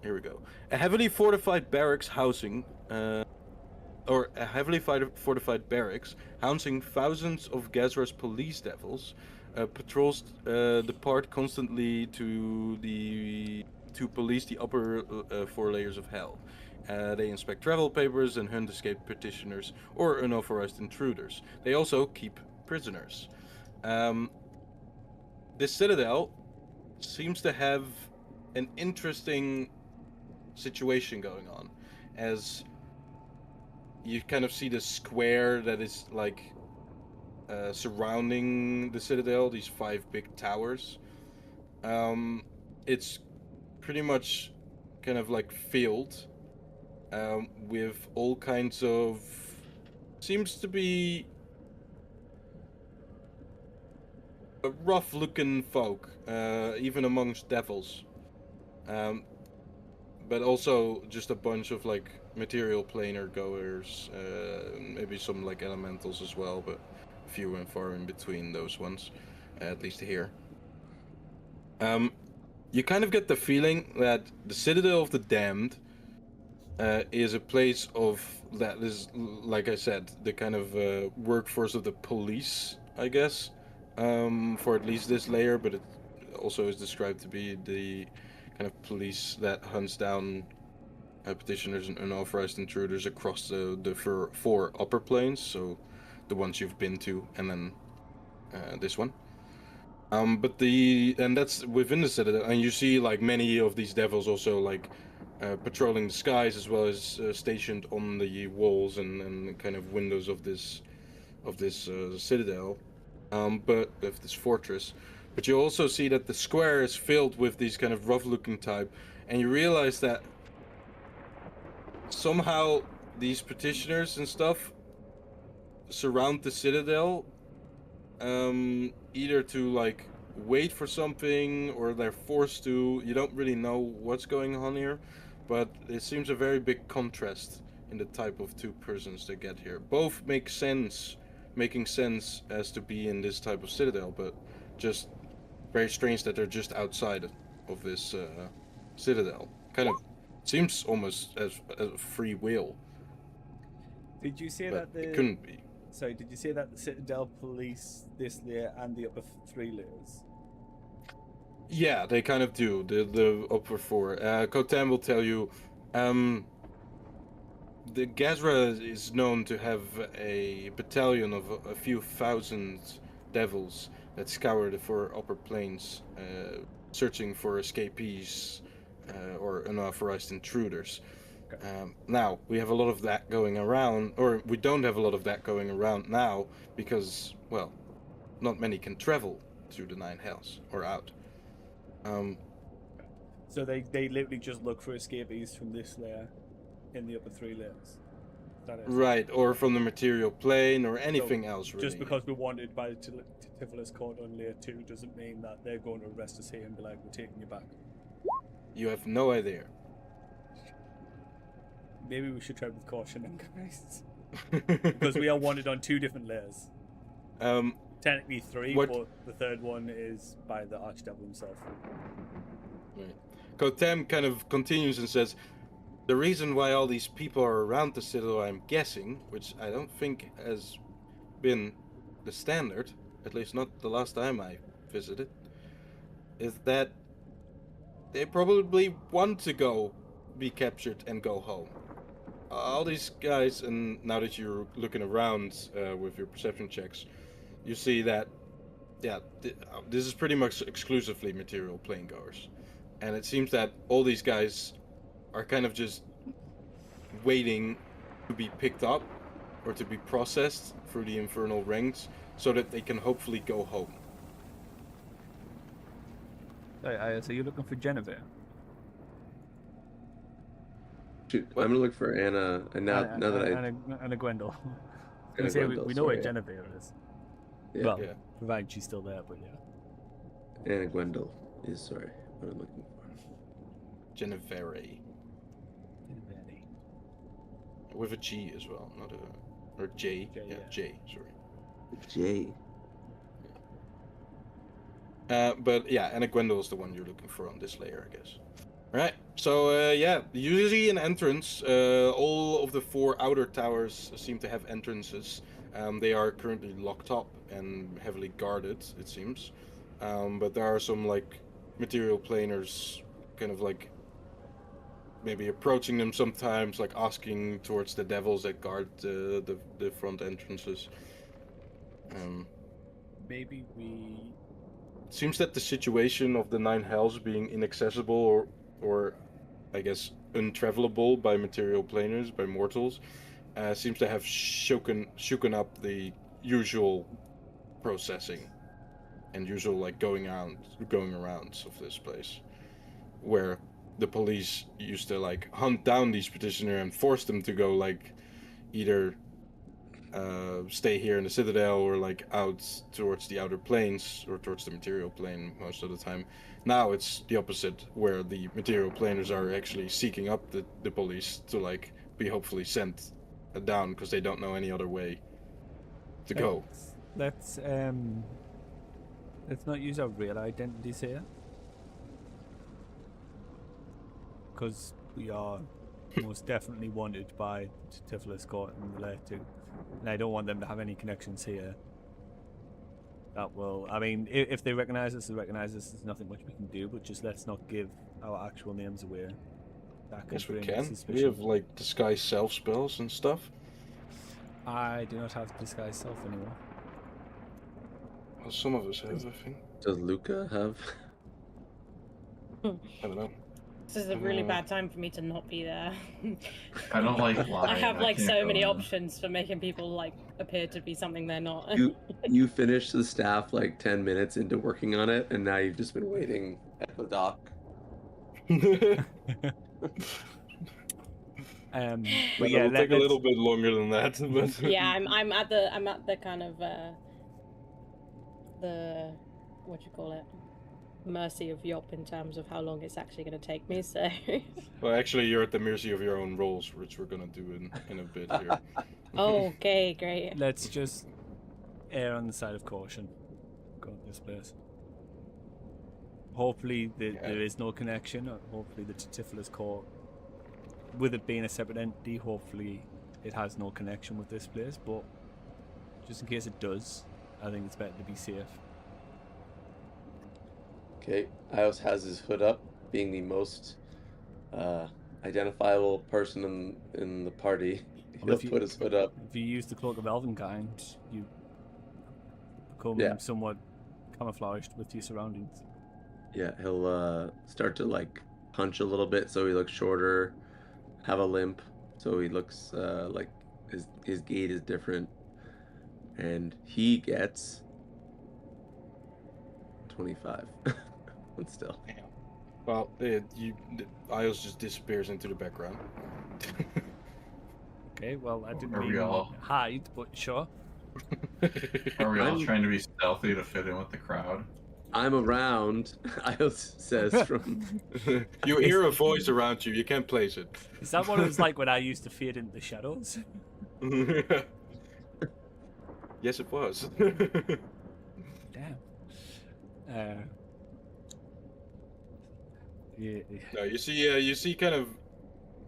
Here we go. A heavily fortified barracks housing, or a heavily fortified barracks housing thousands of Gezra's police devils, patrols depart constantly to police the upper 4 layers of hell. They inspect travel papers and hunt escaped petitioners or unauthorized intruders. They also keep prisoners. This citadel seems to have an interesting situation going on, as you kind of see the square that is like surrounding the citadel, these 5 big towers. It's pretty much kind of like filled with all kinds of, seems to be a rough looking folk, even amongst devils. But also just a bunch of like material planar goers, maybe some like elementals as well, but few and far in between those ones, at least here. You kind of get the feeling that the Citadel of the Damned is a place that is, like I said, the kind of workforce of the police, I guess, for at least this layer, but it also is described to be the kind of police that hunts down petitioners and unauthorized intruders across the 4 upper planes, so the ones you've been to, and then this one. And that's within the citadel, and you see like many of these devils also like patrolling the skies, as well as stationed on the walls and kind of windows of this citadel, but of this fortress. But you also see that the square is filled with these kind of rough-looking type, and you realize that somehow these petitioners and stuff surround the citadel, either to like wait for something or they're forced to. You don't really know what's going on here, but it seems a very big contrast in the type of 2 persons that get here. Both making sense as to be in this type of citadel, but just very strange that they're just outside of this citadel. Kind of seems almost as free will. Did you say but that it couldn't be? Sorry, did you say that the Citadel police this layer and the upper 3 layers? Yeah, they kind of do. The upper 4. Kotan will tell you, the Gezra is known to have a battalion of a few thousand devils that scour the 4 upper planes, searching for escapees or unauthorized intruders. Now, we have a lot of that going around, or we don't have a lot of that going around now, because, well, not many can travel through the 9 hells, or out. So they literally just look for escapees from this layer in the upper 3 layers? That is. Right, or from the material plane, or anything else, really. Just because we're wanted by the Tiflis court on layer 2 doesn't mean that they're going to arrest us here and be like, we're taking you back. You have no idea. Maybe we should try with caution then, guys. Because we are wanted on 2 different layers. Technically 3, but the third one is by the Archdevil himself. Right. Kotem kind of continues and says, the reason why all these people are around the citadel, I'm guessing, which I don't think has been the standard, at least not the last time I visited, is that they probably want to go be captured and go home. All these guys, and now that you're looking around with your perception checks, you see that, yeah, this is pretty much exclusively material plane goers. And it seems that all these guys are kind of just waiting to be picked up or to be processed through the infernal rings so that they can hopefully go home. So you're looking for Genevieve? Shoot, I'm gonna look for Anna, and now that Anna Gwendol. Anna Say Gwendol, we know where sorry. Genevieve is. Yeah. Well, Yeah. provided she's still there, but yeah. Anna Gwendol is what I'm looking for. Genevere. With a G as well, not a... Or J. J, yeah, yeah. J, sorry. J. But yeah, Anna Gwendol is the one you're looking for on this layer, I guess. Right, so yeah, you see an entrance. All of the 4 outer towers seem to have entrances. They are currently locked up and heavily guarded, it seems. But there are some, like, material planers kind of, like, maybe approaching them sometimes, like asking towards the devils that guard the front entrances. Maybe we... Seems that the situation of the 9 hells being inaccessible or I guess untravelable by material planers, by mortals, seems to have shooken up the usual processing and usual like going arounds of this place, where the police used to like hunt down these petitioners and force them to go like either stay here in the citadel or like out towards the outer planes or towards the material plane most of the time. Now it's the opposite, where the material planers are actually seeking up the police to like be hopefully sent down because they don't know any other way to go. Let's not use our real identities here, because we are most definitely wanted by Tiflis Court and the Lair too, and I don't want them to have any connections here. That will, I mean, if they recognize us, they recognize us. There's nothing much we can do, but just let's not give our actual names away. That could Yes, we bring can. suspicion. We have like disguise self spells and stuff. I do not have disguise self anymore. Well, some of us have, I think. Does Luca have? I don't know. This is a really bad time for me to not be there. I don't like lying. I have like can't so go many in. options for making people like appear to be something they're not. You finished the staff like 10 minutes into working on it, and now you've just been waiting at the dock. But yeah, it'll take a little bit longer than that. But Yeah, I'm at the kind of the what do you call it, mercy of Yop in terms of how long it's actually going to take me. So well, actually, you're at the mercy of your own rolls, which we're gonna do in a bit here. okay, great. Let's just err on the side of caution. Go to this place. Hopefully there is no connection. Or hopefully the Tiflis Court, with it being a separate entity, hopefully it has no connection with this place. But just in case it does, I think it's better to be safe. Okay, Ios has his hood up, being the most identifiable person in the party. Well, He'll put his hood up. If you use the Cloak of Elvenkind, you become somewhat camouflaged with your surroundings. Yeah, he'll start to like punch a little bit so he looks shorter, have a limp so he looks like his gait is different, and he gets 25. But still. Well, Ios just disappears into the background. Okay, well, I didn't Are we mean all- hide, but sure. Are we all trying to be stealthy to fit in with the crowd? I'm around, Ios says from... You hear a voice around you. You can't place it. Is that what it was like when I used to fade into the shadows? Yes, it was. Damn. Yeah. No, you see kind of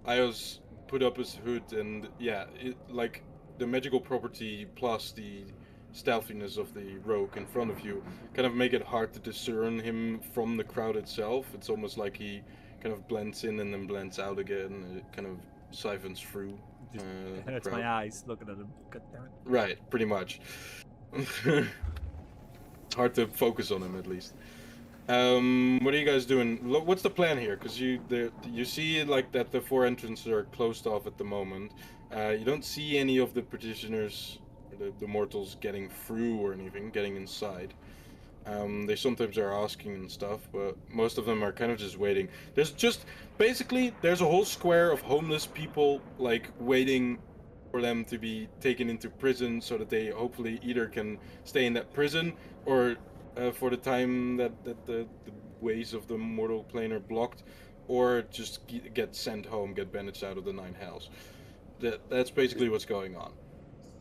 Ios put up his hood, and yeah, like the magical property plus the stealthiness of the rogue in front of you kind of make it hard to discern him from the crowd itself. It's almost like he kind of blends in and then blends out again. It kind of siphons through. Just hurts my eyes looking at him. God damn it. Right, pretty much. Hard to focus on him at least. What are you guys doing? What's the plan here? Because you see like that the 4 entrances are closed off at the moment. You don't see any of the petitioners, the mortals, getting through or anything, getting inside. They sometimes are asking and stuff, but most of them are kind of just waiting. There's a whole square of homeless people like waiting for them to be taken into prison so that they hopefully either can stay in that prison or for the time that the ways of the mortal plane are blocked, or just get sent home, get banished out of the 9 hells. That's basically what's going on.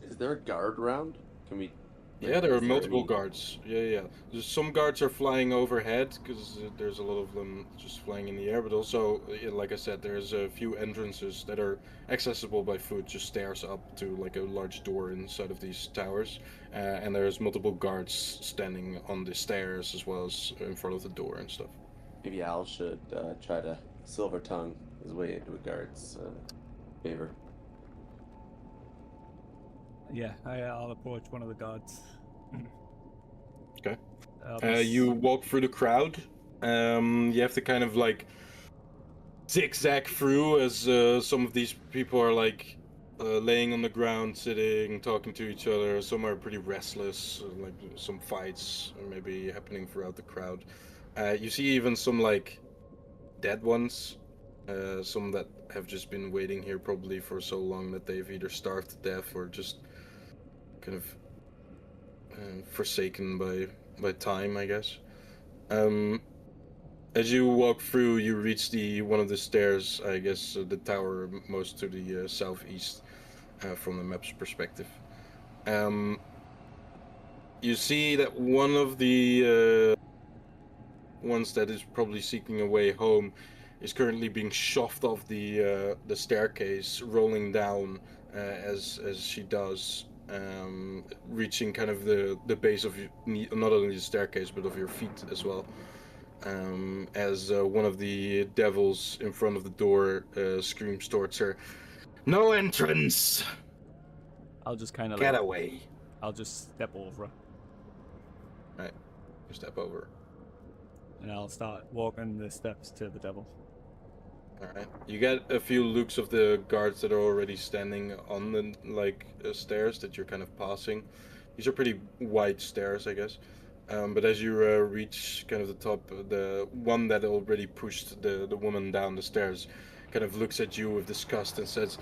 Is there a guard around? Can we... Yeah, there are multiple guards. Yeah. There's some guards are flying overhead because there's a lot of them just flying in the air. But also, like I said, there's a few entrances that are accessible by foot, just stairs up to like a large door inside of these towers. And there's multiple guards standing on the stairs as well as in front of the door and stuff. Maybe Al should try to silver tongue his way into a guard's favor. Yeah, I'll approach one of the guards. Okay. You walk through the crowd. You have to kind of like zigzag through as some of these people are like laying on the ground, sitting, talking to each other. Some are pretty restless, like some fights maybe happening throughout the crowd. You see even some like dead ones. Some that have just been waiting here probably for so long that they've either starved to death or just kind of forsaken by time, I guess. As you walk through, you reach one of the stairs, I guess the tower most to the southeast from the map's perspective. You see that one of the ones that is probably seeking a way home is currently being shoved off the staircase, rolling down as she does, reaching kind of the base of not only the staircase but of your feet as well. As one of the devils in front of the door screams towards her, "No entrance!" I'll just kind of get away. I'll just step over. Right, you step over. And I'll start walking the steps to the devil. Alright. You get a few looks of the guards that are already standing on the stairs that you're kind of passing. These are pretty wide stairs, I guess. But as you reach kind of the top, the one that already pushed the woman down the stairs kind of looks at you with disgust and says,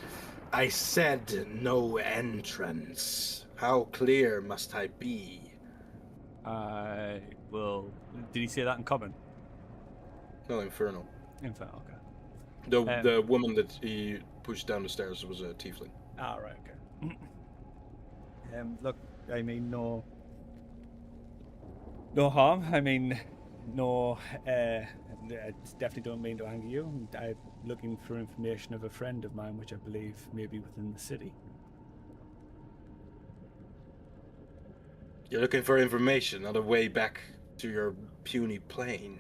"I said no entrance. How clear must I be?" Well, did he say that in common? No, infernal. Infernal, okay. The woman that he pushed down the stairs was a tiefling. Ah, right, okay. Look, I mean, no harm. I mean, no. I definitely don't mean to anger you. I'm looking for information of a friend of mine, which I believe may be within the city. You're looking for information, not a way back to your puny plane.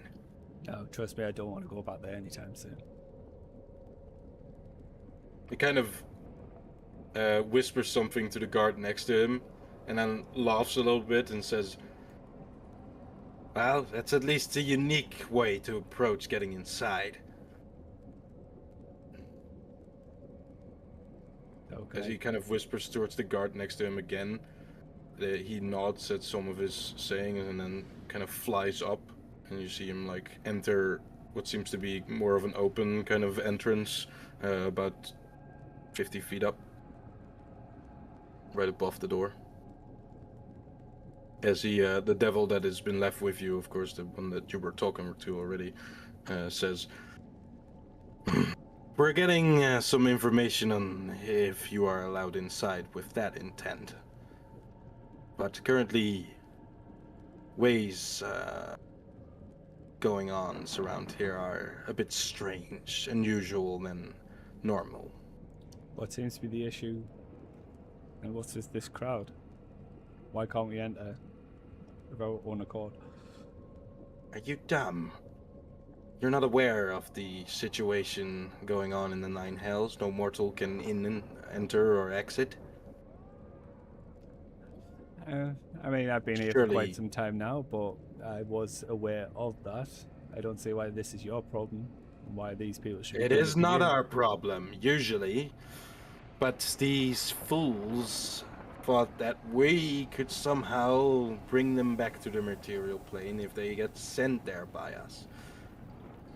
No, trust me, I don't want to go back there anytime soon. He kind of whispers something to the guard next to him, and then laughs a little bit and says, "Well, that's at least a unique way to approach getting inside." Okay. As he kind of whispers towards the guard next to him again, he nods at some of his sayings and then kind of flies up, and you see him like enter what seems to be more of an open kind of entrance, about 50 feet up, right above the door. as the devil that has been left with you, of course, the one that you were talking to already, says, "We're getting some information on if you are allowed inside with that intent. But currently, ways going on around here are a bit strange, unusual than normal." What seems to be the issue? And what's this crowd? Why can't we enter of our own accord? Are you dumb? You're not aware of the situation going on in the Nine Hells? No mortal can enter or exit? I mean, I've been here for quite some time now, but I was aware of that. I don't see why this is your problem, and why these people should. It is not our problem, usually. But these fools thought that we could somehow bring them back to the material plane if they get sent there by us.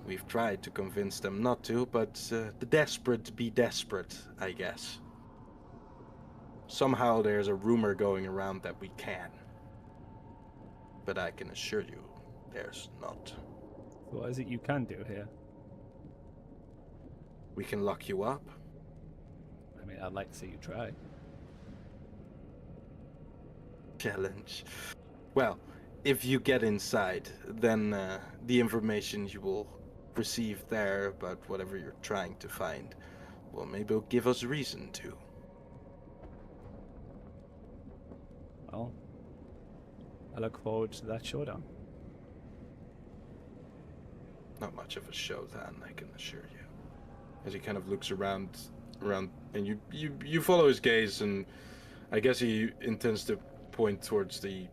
We've tried to convince them not to, but the desperate be desperate, I guess. Somehow there's a rumor going around that we can. But I can assure you, there's not. What is it you can do here? We can lock you up. I mean, I'd like to see you try. Challenge. Well, if you get inside, then the information you will receive there about whatever you're trying to find, well, maybe it'll give us reason to. Well, I look forward to that showdown. Not much of a showdown, I can assure you. As he kind of looks around, and you follow his gaze, and I guess he intends to point towards the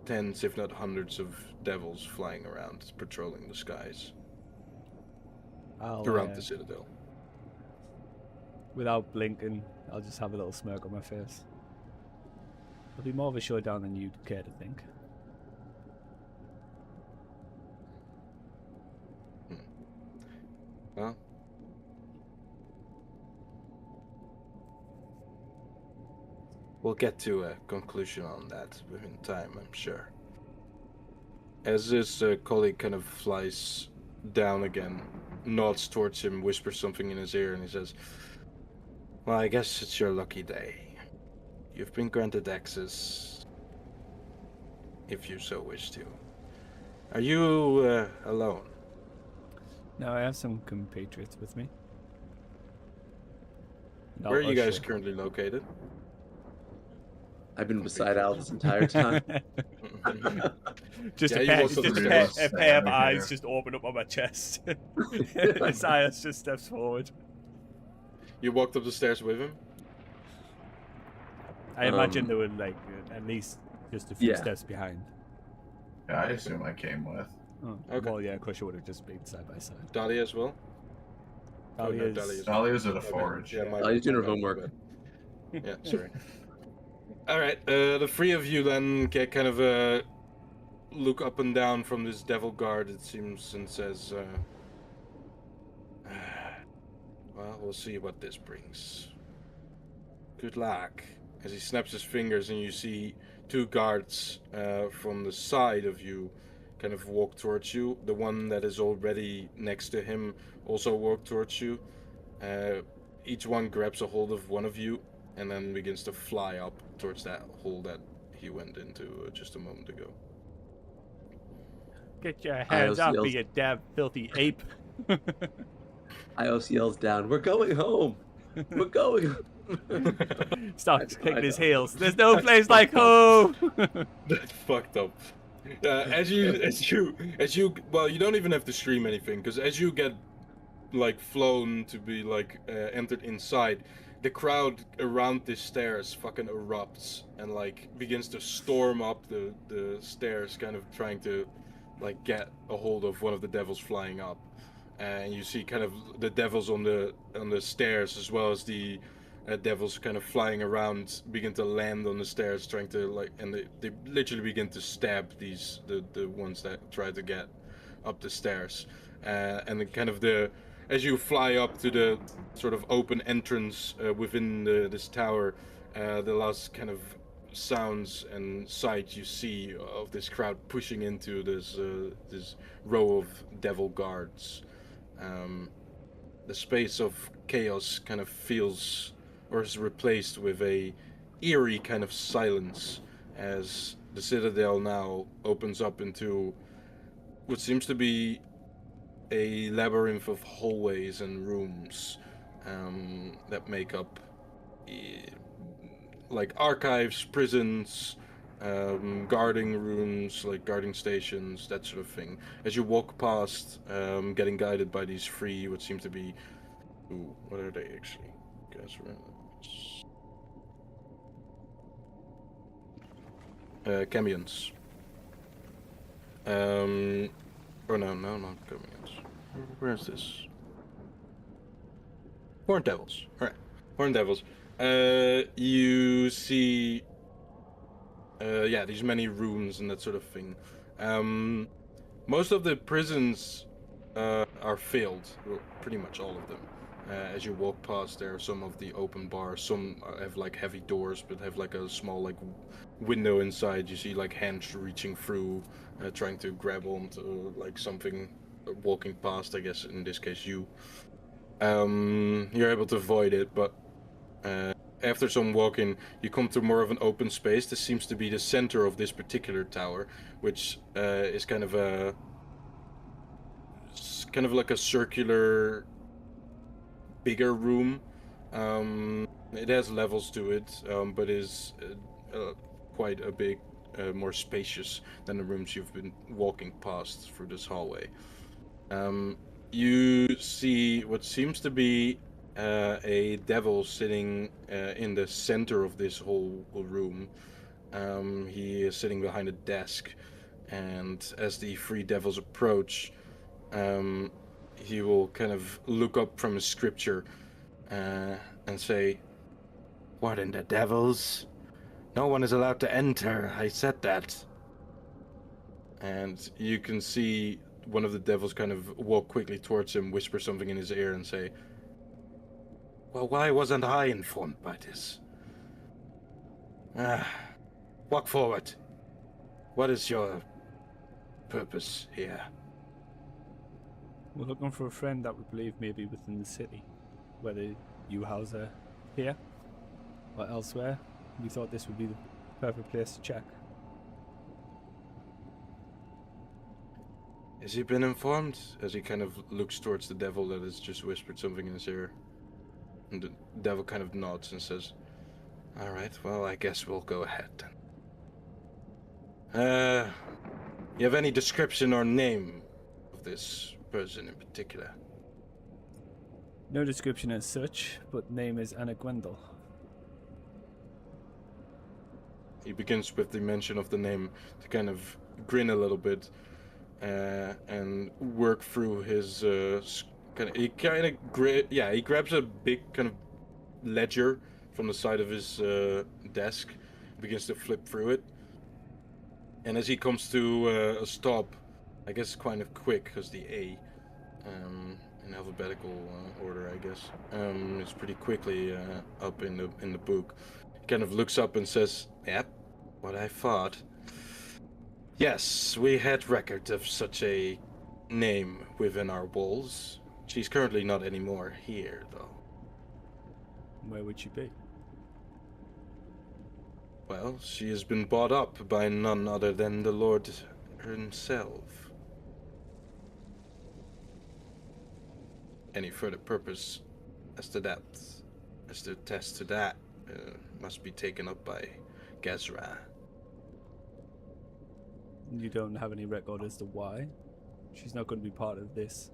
tens, if not hundreds, of devils flying around, patrolling the skies around the citadel. Without blinking, I'll just have a little smirk on my face. It'll be more of a showdown than you'd care to think. Well, we'll get to a conclusion on that within time, I'm sure. As his colleague kind of flies down again, nods towards him, whispers something in his ear, and he says, "Well, I guess it's your lucky day. You've been granted access, if you so wish to. Are you alone?" No, I have some compatriots with me. Where are you guys currently located? I've been beside Al this entire time. Just a pair of eyes just open up on my chest. Silas just steps forward. You walked up the stairs with him? I imagine they were like at least just a few steps behind. Yeah, I assume I came with. Oh, okay. Well, yeah, Crusher would have just been side by side. Dahlia as well? Dahlia's at a forge. Yeah, Dahlia's doing her homework. Yeah, sorry. All right, the three of you then get kind of look up and down from this devil guard, it seems, and says, well, we'll see what this brings. Good luck. As he snaps his fingers and you see two guards from the side of you kind of walk towards you. The one that is already next to him also walk towards you. Each one grabs a hold of one of you and then begins to fly up towards that hole that he went into just a moment ago. Get your hands off me, you damn filthy ape. Ios yells down, "We're going home! We're going home!" Starts kicking his heels. There's no place like home! That's fucked up. As you, well, you don't even have to stream anything, because as you get, like, flown to be, like, entered inside, the crowd around the stairs fucking erupts and, like, begins to storm up the stairs, kind of trying to, like, get a hold of one of the devils flying up. And you see kind of the devils on the stairs, as well as the devils kind of flying around, begin to land on the stairs, trying to, like, and they literally begin to stab the ones that try to get up the stairs. And then kind of as you fly up to the sort of open entrance within this tower, the last kind of sounds and sight you see of this crowd pushing into this row of devil guards. The space of chaos kind of feels or is replaced with a eerie kind of silence as the citadel now opens up into what seems to be a labyrinth of hallways and rooms that make up like archives, prisons, guarding rooms, like guarding stations, that sort of thing. As you walk past, getting guided by these three, what seem to be, what are they actually? Guess Camions. Oh no, not Camions. Where's this? Horn Devils. All right, Horn Devils. You see, these many rooms and that sort of thing. Most of the prisons are filled, well, pretty much all of them. As you walk past, there are some of the open bars. Some have like heavy doors, but have like a small like window inside. You see like hands reaching through, trying to grab onto like something, walking past. I guess in this case you. You're able to avoid it, but after some walking, you come to more of an open space. This seems to be the center of this particular tower, which is kind of like a circular, bigger room. It has levels to it, but is quite a big, more spacious than the rooms you've been walking past through this hallway. You see what seems to be a devil sitting in the center of this whole room. He is sitting behind a desk, and as the three devils approach, he will kind of look up from his scripture and say, "What in the devils? No one is allowed to enter. I said that." And you can see one of the devils kind of walk quickly towards him, whisper something in his ear, and say, "Well, why wasn't I informed by this? Walk forward. What is your purpose here?" We're looking for a friend that we believe may be within the city. Whether you house her here or elsewhere, we thought this would be the perfect place to check. "Has he been informed?" As he kind of looks towards the devil that has just whispered something in his ear. And the devil kind of nods and says, "All right, well, I guess we'll go ahead then. You have any description or name of this person in particular?" No description as such, but name is Anna Gwendol. He begins with the mention of the name to kind of grin a little bit and work through his he grabs a big kind of ledger from the side of his desk, begins to flip through it, and as he comes to a stop, I guess kind of quick because the A in alphabetical order, I guess, is pretty quickly up in the book. He kind of looks up and says, "Yep, what I thought. Yes, we had record of such a name within our walls. She's currently not anymore here, though." Where would she be? "Well, she has been bought up by none other than the Lord himself." Any further purpose as to test to that, must be taken up by Gezra. You don't have any record as to why? She's not going to be part of this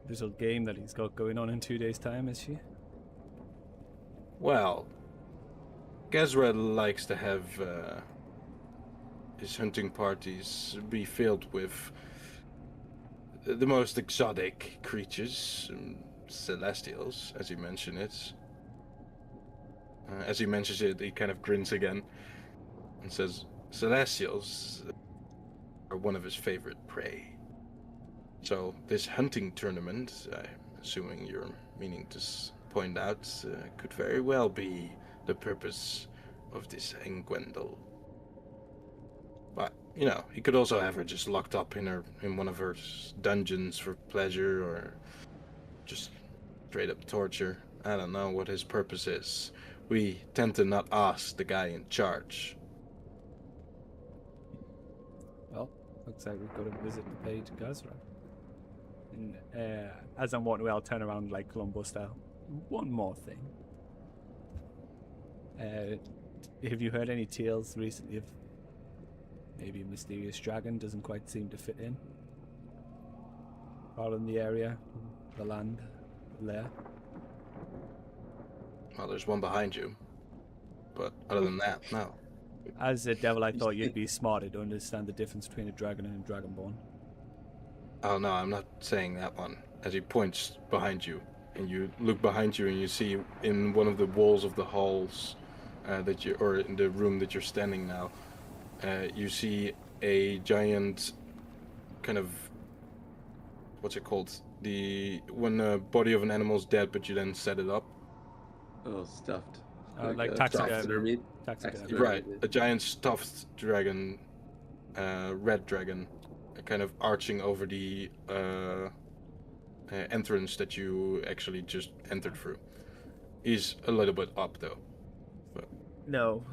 little game that he's got going on in 2 days' time, is she? Well, Gezra likes to have his hunting parties be filled with the most exotic creatures, celestials, as he mentioned it. As he mentions it, he kind of grins again and says, "Celestials are one of his favorite prey. So this hunting tournament, I'm assuming you're meaning to point out, could very well be the purpose of this Engwendel. But, you know, he could also have her just locked up in one of her dungeons for pleasure, or just straight up torture. I don't know what his purpose is. We tend to not ask the guy in charge. Well, looks like we've got to visit the page Gazra. And as I'm walking away, I'll turn around like Columbo style. One more thing. Have you heard any tales recently of maybe a mysterious dragon doesn't quite seem to fit in? Out in the area, the land, there. Well, there's one behind you. But other than that, no. As a devil, I thought you'd be smarter to understand the difference between a dragon and a dragonborn. Oh no, I'm not saying that one. As he points behind you, and you look behind you, and you see in one of the walls of the halls or in the room that you're standing now, you see a giant kind of, what's it called? When the body of an animal is dead, but you then set it up. Oh, stuffed. Like taxidermy. taxidermy. Right, a giant stuffed dragon, red dragon, kind of arching over the entrance that you actually just entered through. He's a little bit up though. But... No,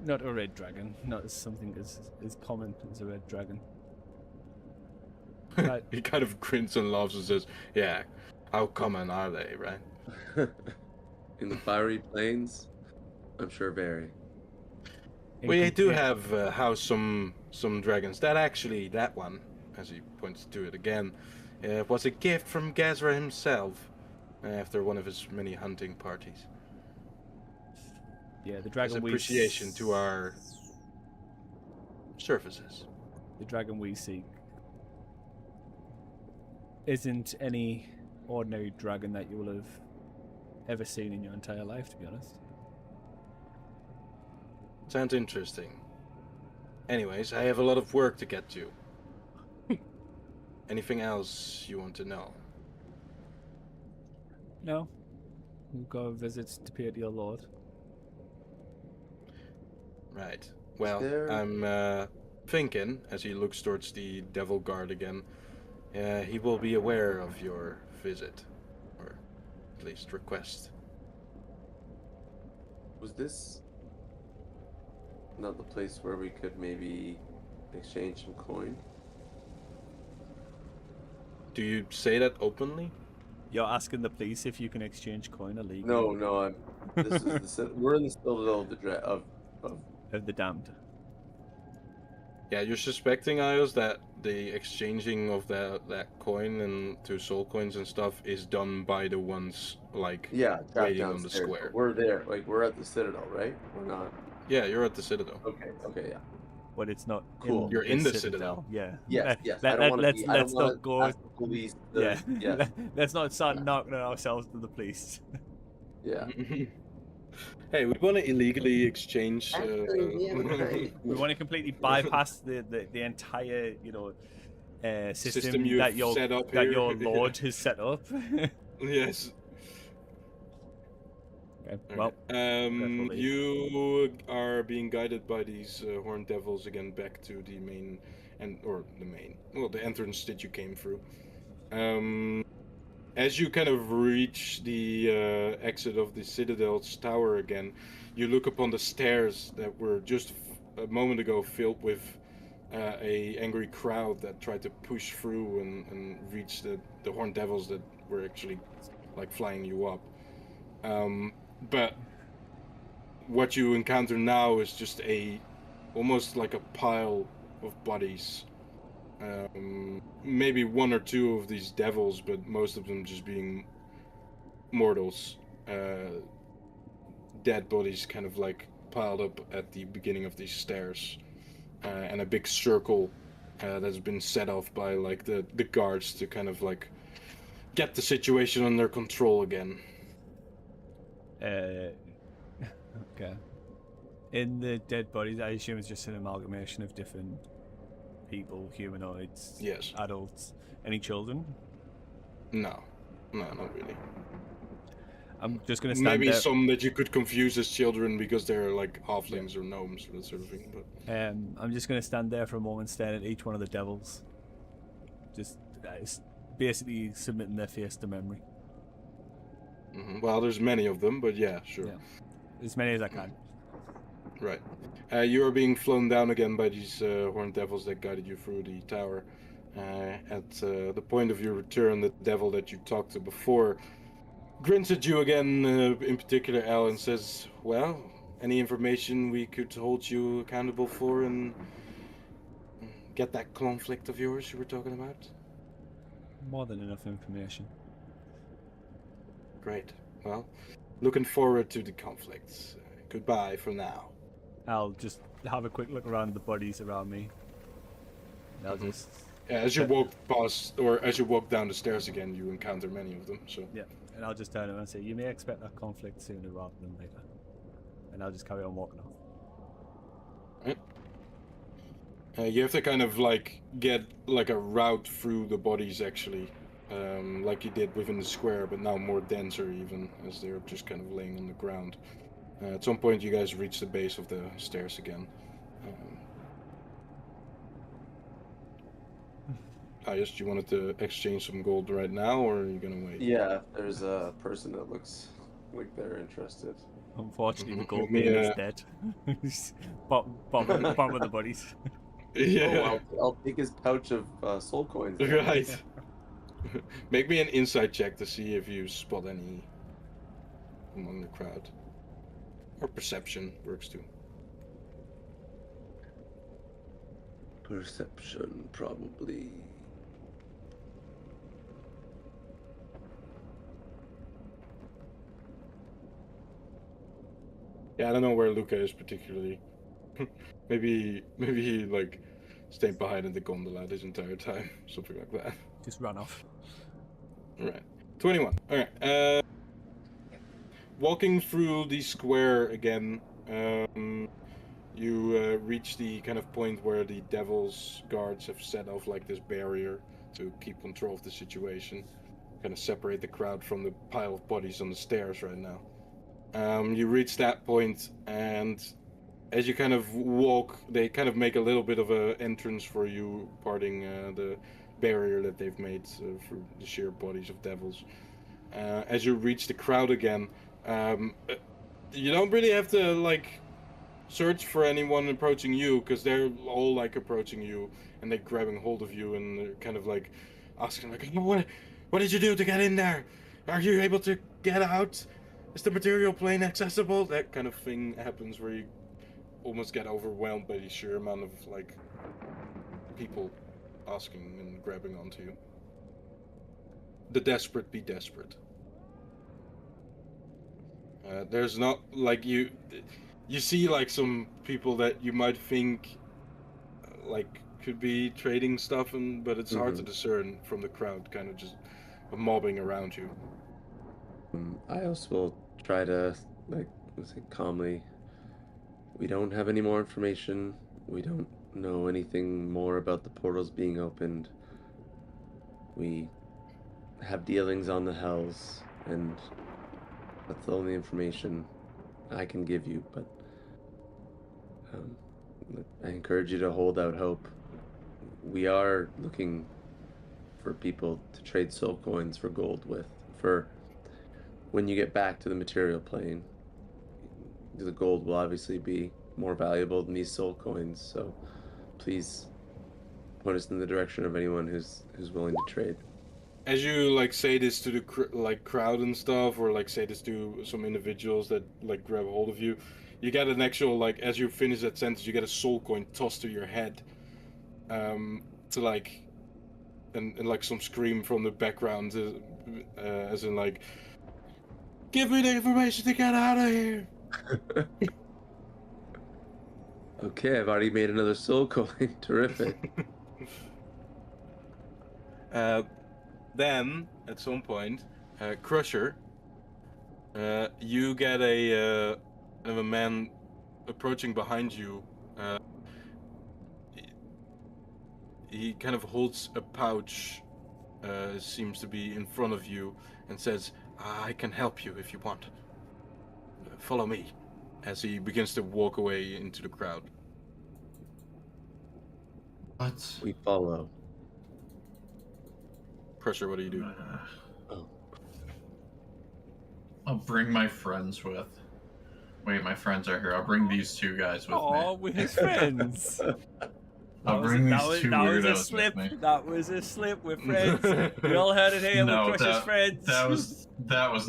not a red dragon. Not as something as common as a red dragon. But... He kind of grins and laughs and says, "Yeah, how common are they, right?" In the fiery plains, I'm sure very. We do have house some dragons. That one, as he points to it again, was a gift from Gazra himself after one of his many hunting parties. Yeah, the dragon. As appreciation to our services. The dragon we seek isn't any ordinary dragon that you will have ever seen in your entire life, to be honest. Sounds interesting. Anyways, I have a lot of work to get to. Anything else you want to know? No. We'll go visit to pay to your lord. Right. Well, I'm thinking, as he looks towards the Devil Guard again, he will be aware of your visit. Or at least request. Was this not the place where we could maybe exchange some coin? Do you say that openly? You're asking the police if you can exchange coin illegally? No. This is we're in the citadel of the damned. Yeah, you're suspecting, Ios, that the exchanging of that coin and to soul coins and stuff is done by the ones waiting on the square. We're there, we're at the citadel, right? We're not. Yeah, you're at the citadel. Okay, yeah. But it's not. Cool. You're in the citadel. Yeah. Yes. Let's not go. The police. Yeah. Let's not start knocking ourselves to the police. Yeah. Hey, we want to illegally exchange. We want to completely bypass the entire, system that your lord has set up. Yes. Okay. Well, you are being guided by these horned devils again back to the main, the entrance that you came through. As you kind of reach the exit of the Citadel's tower again, you look upon the stairs that were just a moment ago filled with a angry crowd that tried to push through and reach the horned devils that were actually flying you up. But what you encounter now is just almost like a pile of bodies. Maybe one or two of these devils, but most of them just being mortals. Dead bodies kind of piled up at the beginning of these stairs. And a big circle that's been set off by the guards to kind of get the situation under control again. Okay. In the dead bodies, I assume it's just an amalgamation of different people, humanoids, yes, adults. Any children? No, not really. I'm just gonna stand Maybe there. some that you could confuse as children because they're like halflings or gnomes or that sort of thing. But I'm just gonna stand there for a moment, staring at each one of the devils. Just basically submitting their face to memory. Well, there's many of them, but yeah, sure. Yeah, as many as I can. Right. You are being flown down again by these horned devils that guided you through the tower. At the point of your return, the devil that you talked to before grins at you again, in particular, Al, and says, "Well, any information we could hold you accountable for and get that conflict of yours you were talking about?" More than enough information. Great. Well, looking forward to the conflicts. Goodbye for now. I'll just have a quick look around the bodies around me. And I'll just... As you walk past, or as you walk down the stairs again, you encounter many of them, so... Yeah, and I'll just turn around and say, you may expect that conflict sooner rather than later. And I'll just carry on walking off. Right. You have to kind of, like, get, like, a route through the bodies, actually. Like you did within the square, but now more denser, even, as they're just kind of laying on the ground. At some point, you guys reach the base of the stairs again. Ayos, you wanted to exchange some gold right now, or are you gonna wait? Yeah, there's a person that looks like they're interested. Unfortunately, the gold beam is dead. Bottom of the bodies. Yeah. Oh, I'll take his pouch of soul coins. Right. Make me an insight check to see if you spot any among the crowd. Or perception works too. Perception, probably. Yeah, I don't know where Luca is particularly. maybe he like stayed behind in the gondola this entire time, something like that. Just run off. Right. 21. Alright. Walking through the square again, you reach the kind of point where the devil's guards have set off like this barrier to keep control of the situation. Kind of separate the crowd from the pile of bodies on the stairs right now. You reach that point, and as you kind of walk, they kind of make a little bit of an entrance for you, parting the barrier that they've made through the sheer bodies of devils. As you reach the crowd again, you don't really have to like search for anyone approaching you, because they're all like approaching you and they're grabbing hold of you and they're kind of like asking like, what did you do to get in there? Are you able to get out? Is the material plane accessible? That kind of thing happens where you almost get overwhelmed by the sheer amount of like people asking and grabbing onto you. The desperate be desperate. There's not like you see like some people that you might think like could be trading stuff, but it's hard to discern from the crowd kind of just mobbing around you. I also will try to like say calmly, we don't have any more information. We don't know anything more about the portals being opened. We have dealings on the hells, and that's the only information I can give you, but I encourage you to hold out hope. We are looking for people to trade soul coins for gold with, for when you get back to the material plane. The gold will obviously be more valuable than these soul coins, so please point us in the direction of anyone who's willing to trade. As you like say this to the crowd and stuff, or like say this to some individuals that like grab hold of you, you get an actual like, as you finish that sentence, you get a soul coin tossed to your head, to like, and like some scream from the background, as in like, give me the information to get out of here. Okay, I've already made another soul coin. Terrific. Then, at some point, Crusher, you get a kind of a man approaching behind you. He kind of holds a pouch seems to be in front of you and says, I can help you if you want. Follow me, as he begins to walk away into the crowd. What? We follow. Crusher, what do you do? Oh. I'll bring my friends with. Wait, my friends are here. I'll bring these two guys with Oh, me. we're his friends. I'll bring these two that was a weirdos slip. with me. That was a slip. We're friends. We all heard it here. No, we're Crusher's friends. that was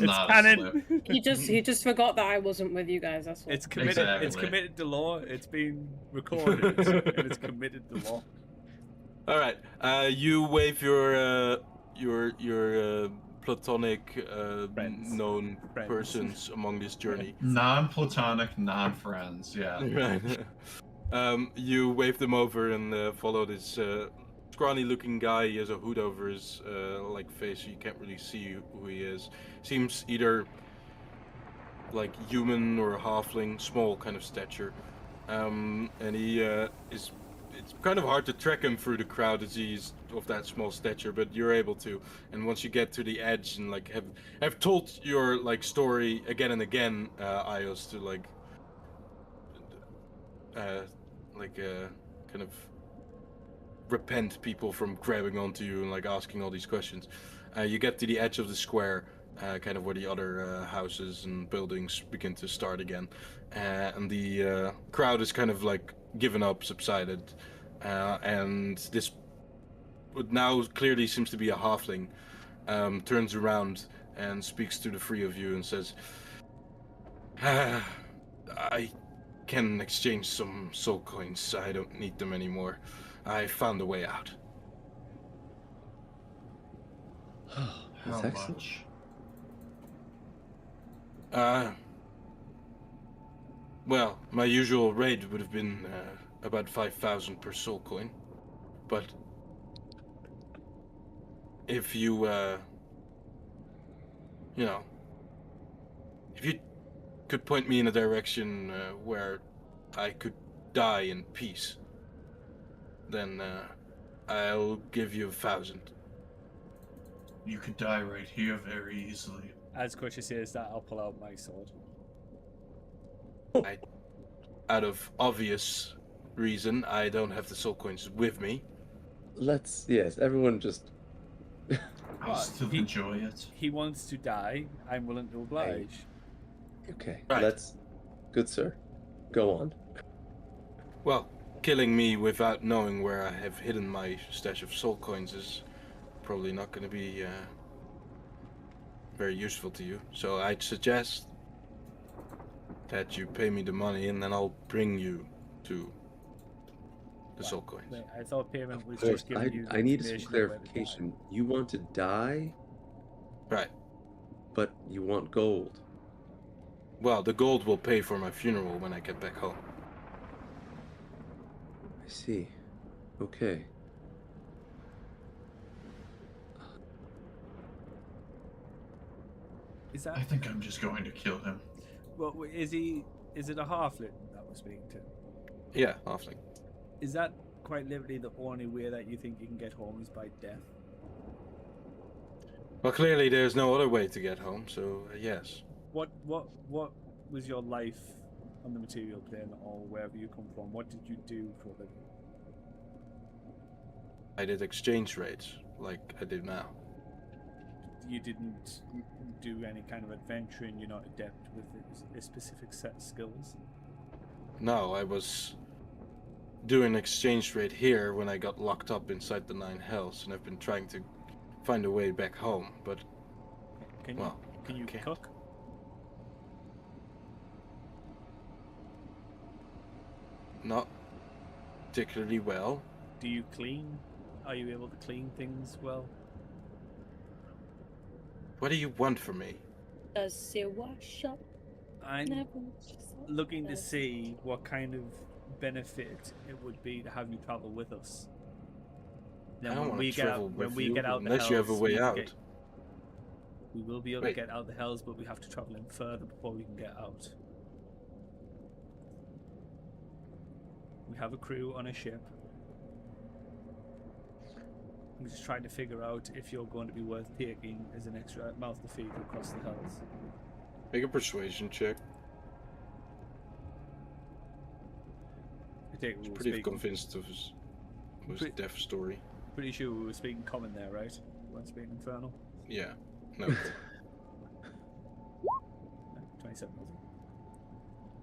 it's not canon. a slip. He just forgot that I wasn't with you guys. That's all. It's committed. Exactly. It's committed to law. It's been recorded, and it's committed to law. All right. You wave your platonic known Friends. persons among this journey. Non-platonic, non-friends. Yeah. Right. You wave them over and follow this scrawny-looking guy. He has a hood over his like face, so you can't really see who he is. Seems either like human or a halfling, small kind of stature. And he is. It's kind of hard to track him through the crowd as he's of that small stature, but you're able to. And once you get to the edge and like have told your like story again and again, Ios, to kind of repent people from grabbing onto you and like asking all these questions. You get to the edge of the square, kind of where the other houses and buildings begin to start again, and the crowd is kind of like given up, subsided, and this, what now clearly seems to be a halfling, turns around and speaks to the three of you and says, I can exchange some soul coins. I don't need them anymore. I found a way out. How That's excellent. much? Well, my usual rate would have been about 5,000 per soul coin, but if you, if you could point me in a direction where I could die in peace, then I'll give you 1,000. You could die right here very easily. As Crusher says that, I'll pull out my sword. Out of obvious reason, I don't have the soul coins with me. Yes, everyone just... I still enjoy it. He wants to die. I'm willing to oblige. Okay, Right. Good sir. Go on. Well, killing me without knowing where I have hidden my stash of soul coins is probably not going to be very useful to you. So I'd suggest that you pay me the money and then I'll bring you to the soul coins. Wait, I thought payment was First, just giving you the I need some information of where to die. clarification. You want to die, Right. but you want gold. Well, the gold will pay for my funeral when I get back home. I see. Okay. Is that? I think I'm just going to kill him. Well, is he? Is it a halfling that we're speaking to? Yeah, halfling. Is that quite literally the only way that you think you can get home is by death? Well, clearly there's no other way to get home, so yes. What was your life on the material plane or wherever you come from? What did you do for a living? I did exchange rates, like I do now. You didn't do any kind of adventuring. You're not adept with a specific set of skills. No, I was doing exchange rate here when I got locked up inside the Nine Hells, and I've been trying to find a way back home, but Can you can't. cook? Not particularly well. Do you clean? Are you able to clean things well? What do you want from me? Does he wash up? I'm Never washes up. looking to Does see what kind of benefit it would be to have you travel with us. Then I don't want to travel with when we you get out the unless you have a hells, way we can out. we will be able Wait. to get out the hells, but we have to travel in further before we can get out. We have a crew on a ship. I'm just trying to figure out if you're going to be worth taking as an extra mouth to feed across the hills. Make a persuasion check. I think we He's were pretty speaking, convinced of his death story. pretty sure we were speaking common there, right? We weren't speaking infernal. Yeah. No. 27, was it?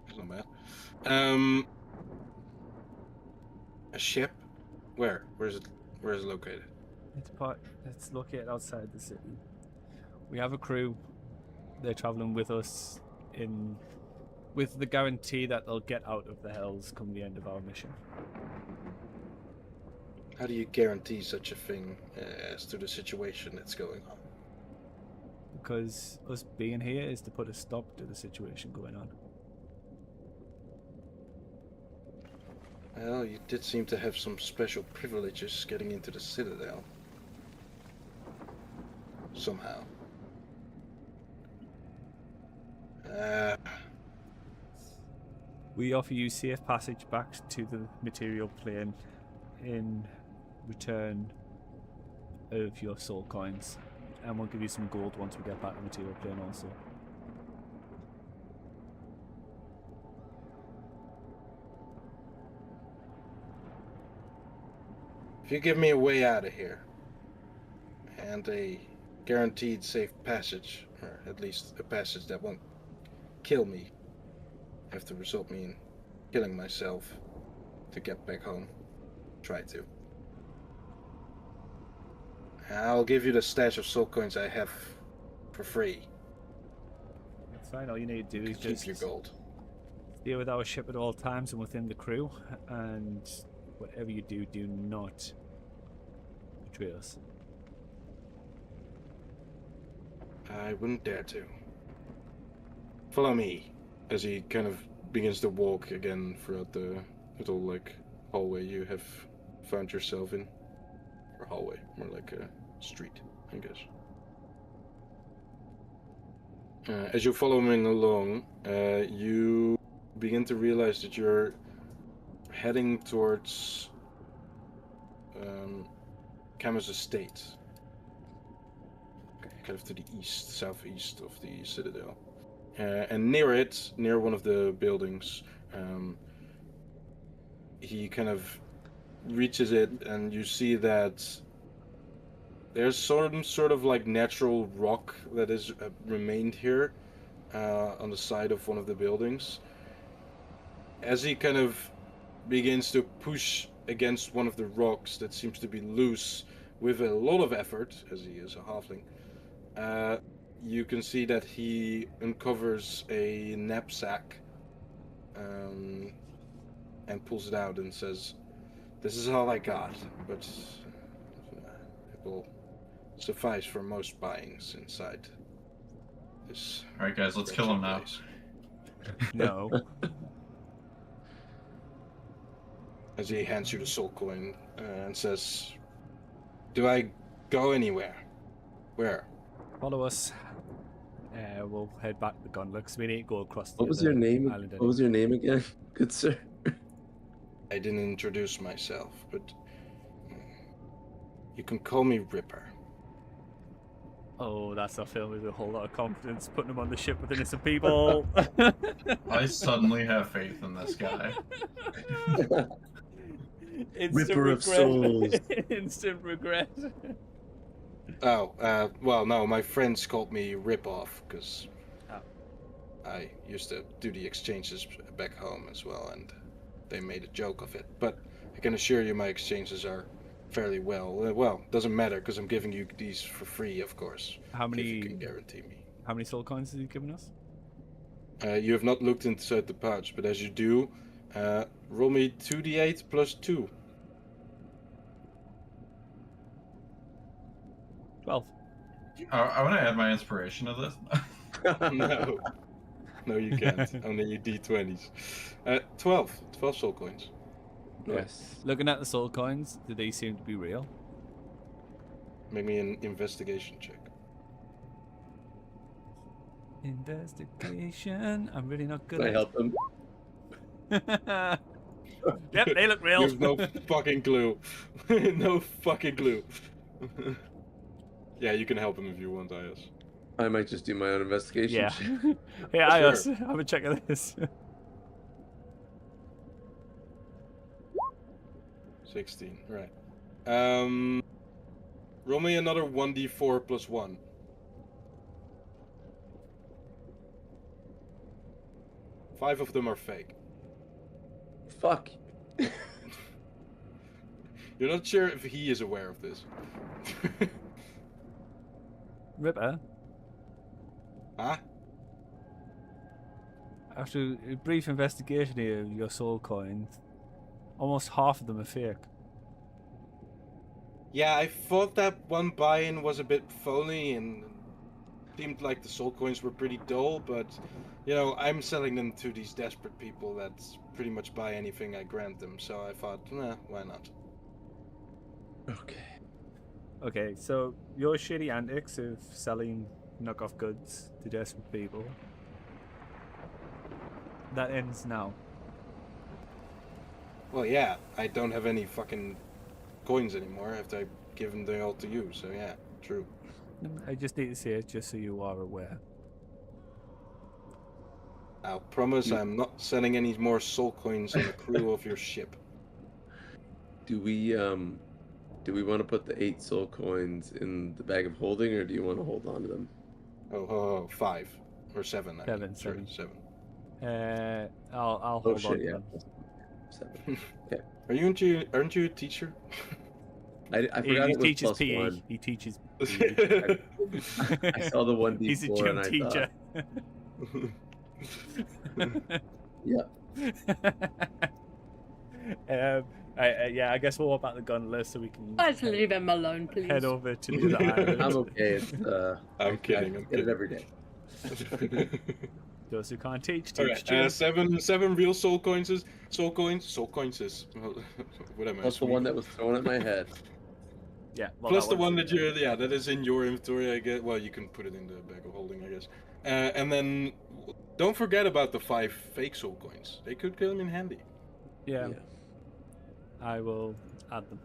That's not bad. A ship? Where? Where is it located? It's located outside the city. We have a crew. They're traveling with us with the guarantee that they'll get out of the hells come the end of our mission. How do you guarantee such a thing as to the situation that's going on? Because us being here is to put a stop to the situation going on. Well, you did seem to have some special privileges getting into the Citadel. Somehow. We offer you safe passage back to the material plane in return of your soul coins. And we'll give you some gold once we get back to the material plane also. If you give me a way out of here, and a guaranteed safe passage, or at least a passage that won't kill me, have to result me in killing myself to get back home, try to. I'll give you the stash of soul coins I have for free. That's fine, all you need to do is Keep just your gold. stay with our ship at all times and within the crew, and whatever you do, do not betray us. I wouldn't dare to. Follow me, as he kind of begins to walk again throughout the little, like, hallway you have found yourself in. Or hallway, more like a street, I guess. As you're following along, you begin to realize that you're heading towards Camus Estate. Kind of to the east, southeast of the Citadel. And near it, near one of the buildings, he kind of reaches it, and you see that there's some sort of like natural rock that has remained here on the side of one of the buildings. As he kind of begins to push against one of the rocks that seems to be loose with a lot of effort, as he is a halfling, you can see that he uncovers a knapsack and pulls it out and says, "This is all I got, but it will suffice for most buyings inside this." Alright guys, let's kill him now. place." No. As he hands you the soul coin and says, "Do I go anywhere? Where?" Follow us. We'll head back to the gondola because we need to go across the What was your name? island. What was your name again, good sir? I didn't introduce myself, but you can call me Ripper. Oh, that's a film with a whole lot of confidence, putting him on the ship with innocent people. I suddenly have faith in this guy. Instant Ripper of regret. souls. Instant regret. Oh, well, no, my friends called me Rip-Off, because Oh. I used to do the exchanges back home as well, and they made a joke of it. But I can assure you my exchanges are fairly well, doesn't matter, because I'm giving you these for free, of course. How If you many can guarantee me. how many soul coins has he given us? You have not looked inside the pouch, but as you do, roll me 2d8 plus 2. 12. I want to add my inspiration to this. No. No, you can't. Only your d20s. 12 soul coins. Nice. Looking at the soul coins, do they seem to be real? Make me an investigation check. Investigation. I'm really not good Can I at help him? Yep, they look real. You have no fucking clue. No fucking clue. Yeah, you can help him if you want, Ayos. I might just do my own investigation. Yeah. check. Hey, Ayos, have a check of this. 16, right. Roll me another 1d4 plus 1. Five of them are fake. Fuck. You're not sure if he is aware of this. Ripper, Huh? after a brief investigation here of your soul coins, almost half of them are fake. Yeah, I thought that one buy-in was a bit phony and seemed like the soul coins were pretty dull, but, you know, I'm selling them to these desperate people that pretty much buy anything I grant them, so I thought, why not? Okay. Okay, so your shitty antics of selling knockoff goods to desperate people, that ends now. Well, yeah, I don't have any fucking coins anymore after I give them all to you, so yeah, true. I just need to say it just so you are aware. I'll promise I'm not selling any more soul coins on the crew of your ship. Do we want to put the 8 soul coins in the bag of holding, or do you want to hold on to them? Oh, 5 or 7. I mean. Seven. Sorry, 7. I'll hold on to them. 7. Okay. Aren't you a teacher? I forgot He it was teaches plus PE. 1. He teaches I saw the 1d4 He's a gym and I teacher. Yep. I guess we'll walk back the gondola so we can Let's leave him alone, please. head over to the other island. I'm okay. It's, I'm kidding. I I'm get it kidding. every day. Those who can't teach, All teach. right, Jim. seven real soul coins. What am I? That's the one that was thrown at my head. Yeah. Well, Plus that the one one's- that is in your inventory, I guess. Well, you can put it in the bag of holding, I guess. And then don't forget about the 5 fake soul coins. They could come in handy. Yeah. I will add them.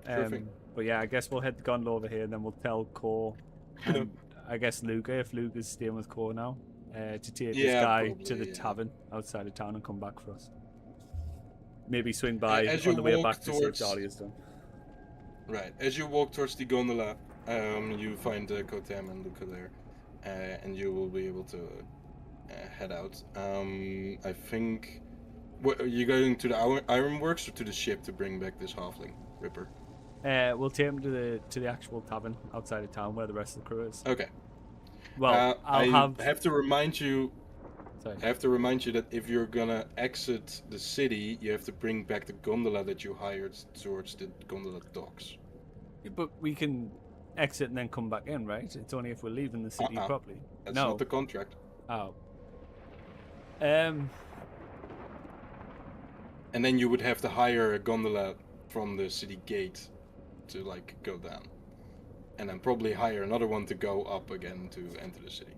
Perfect. But yeah, I guess we'll head the gondola over here, and then we'll tell Core. And I guess Luca, if Luca's staying with Core now, to take this guy probably, to the yeah. tavern outside of town and come back for us. Maybe swing by As on you the way walk back to see if towards- Dahlia's done. Right. As you walk towards the gondola, you find Kotam and Luca there, and you will be able to head out. I think. What, are you going to the ironworks or to the ship to bring back this halfling Ripper? We'll take him to the actual tavern outside of town where the rest of the crew is. Okay. Well, I I'll have to remind you. Sorry. I have to remind you that if you're gonna exit the city, you have to bring back the gondola that you hired towards the gondola docks. But we can exit and then come back in, right? It's only if we're leaving the city properly. That's no. not the contract. Oh. And then you would have to hire a gondola from the city gate to like go down, and then probably hire another one to go up again to enter the city.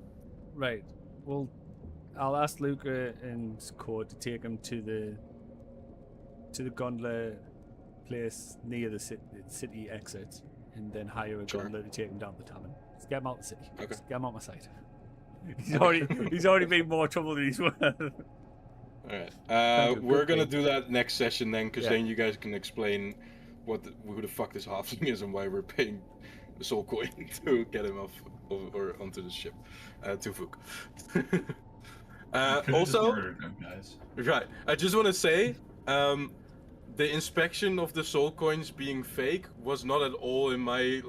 Right. Well, I'll ask Luca and Cord to take him to the gondola place near the city exit, and then hire a Sure. gondola to take him down the tavern. Just get him out the city. Okay. Just get him out my sight. He's already been more trouble than he's worth. All right. Sounds We're good, gonna mate. do that next session then, because Yeah. then you guys can explain who the fuck this halfling is and why we're paying the soul coin to get him off or onto the ship to Vuk. Could've just Also, murdered him, guys. right. I just want to say, the inspection of the soul coins being fake was not at all in my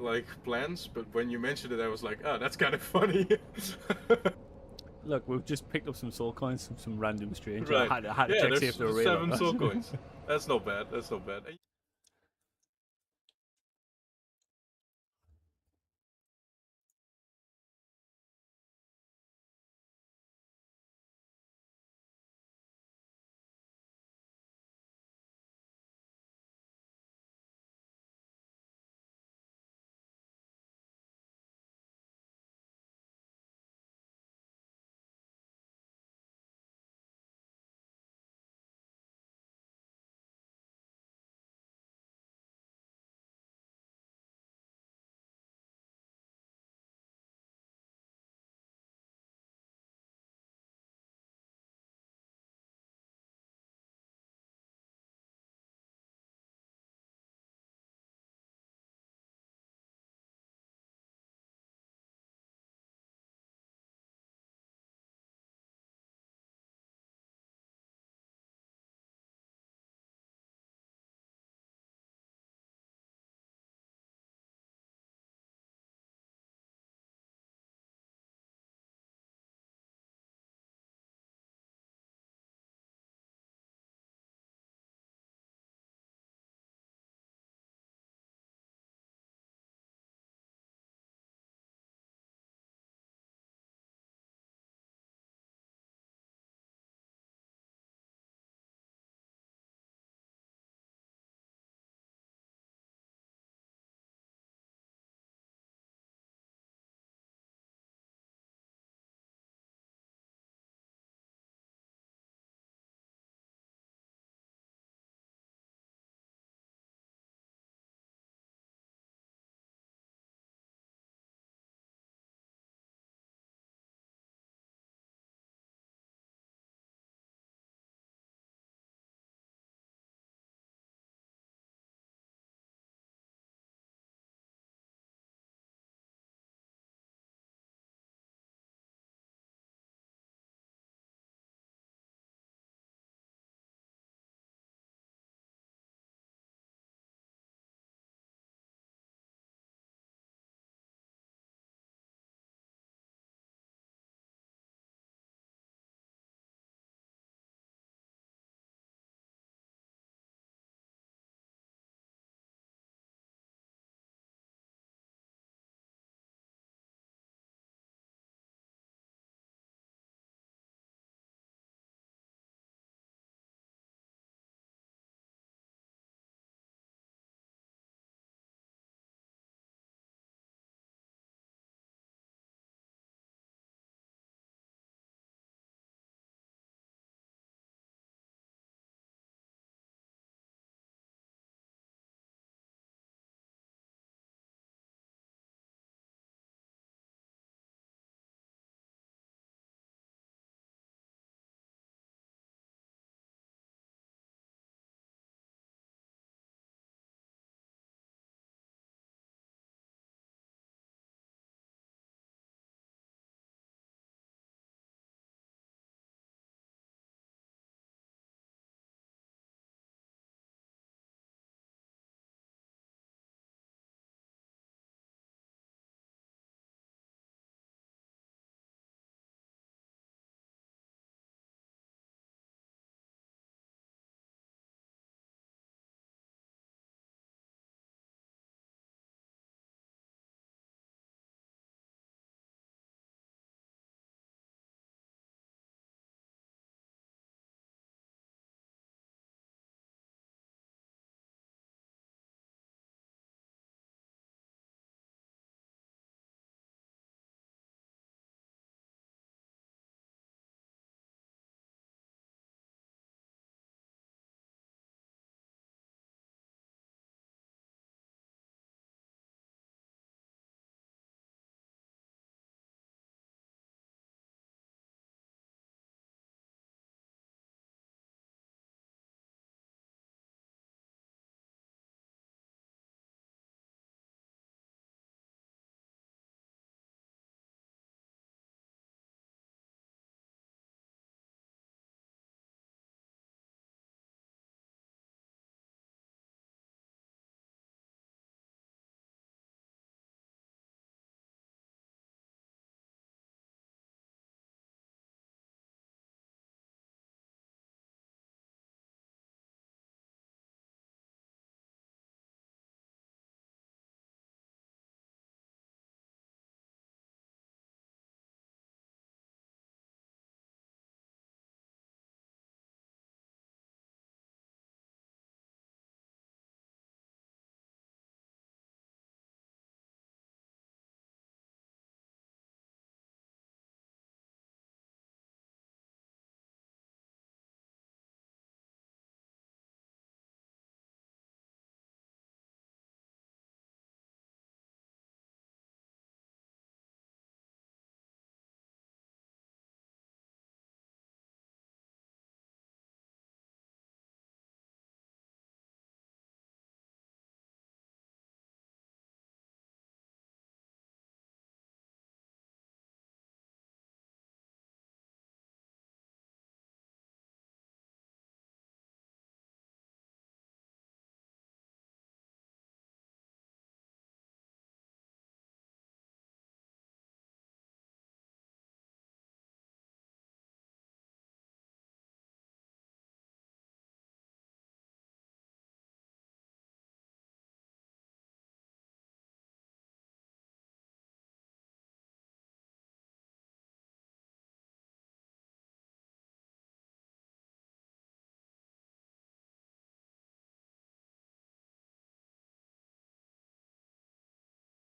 plans. But when you mentioned it, I was like, oh, that's kind of funny. Look, we've just picked up some soul coins from some random stranger. Right. I had to Yeah, check there's see if they were real. 7 soul coins. That's not bad. That's not bad.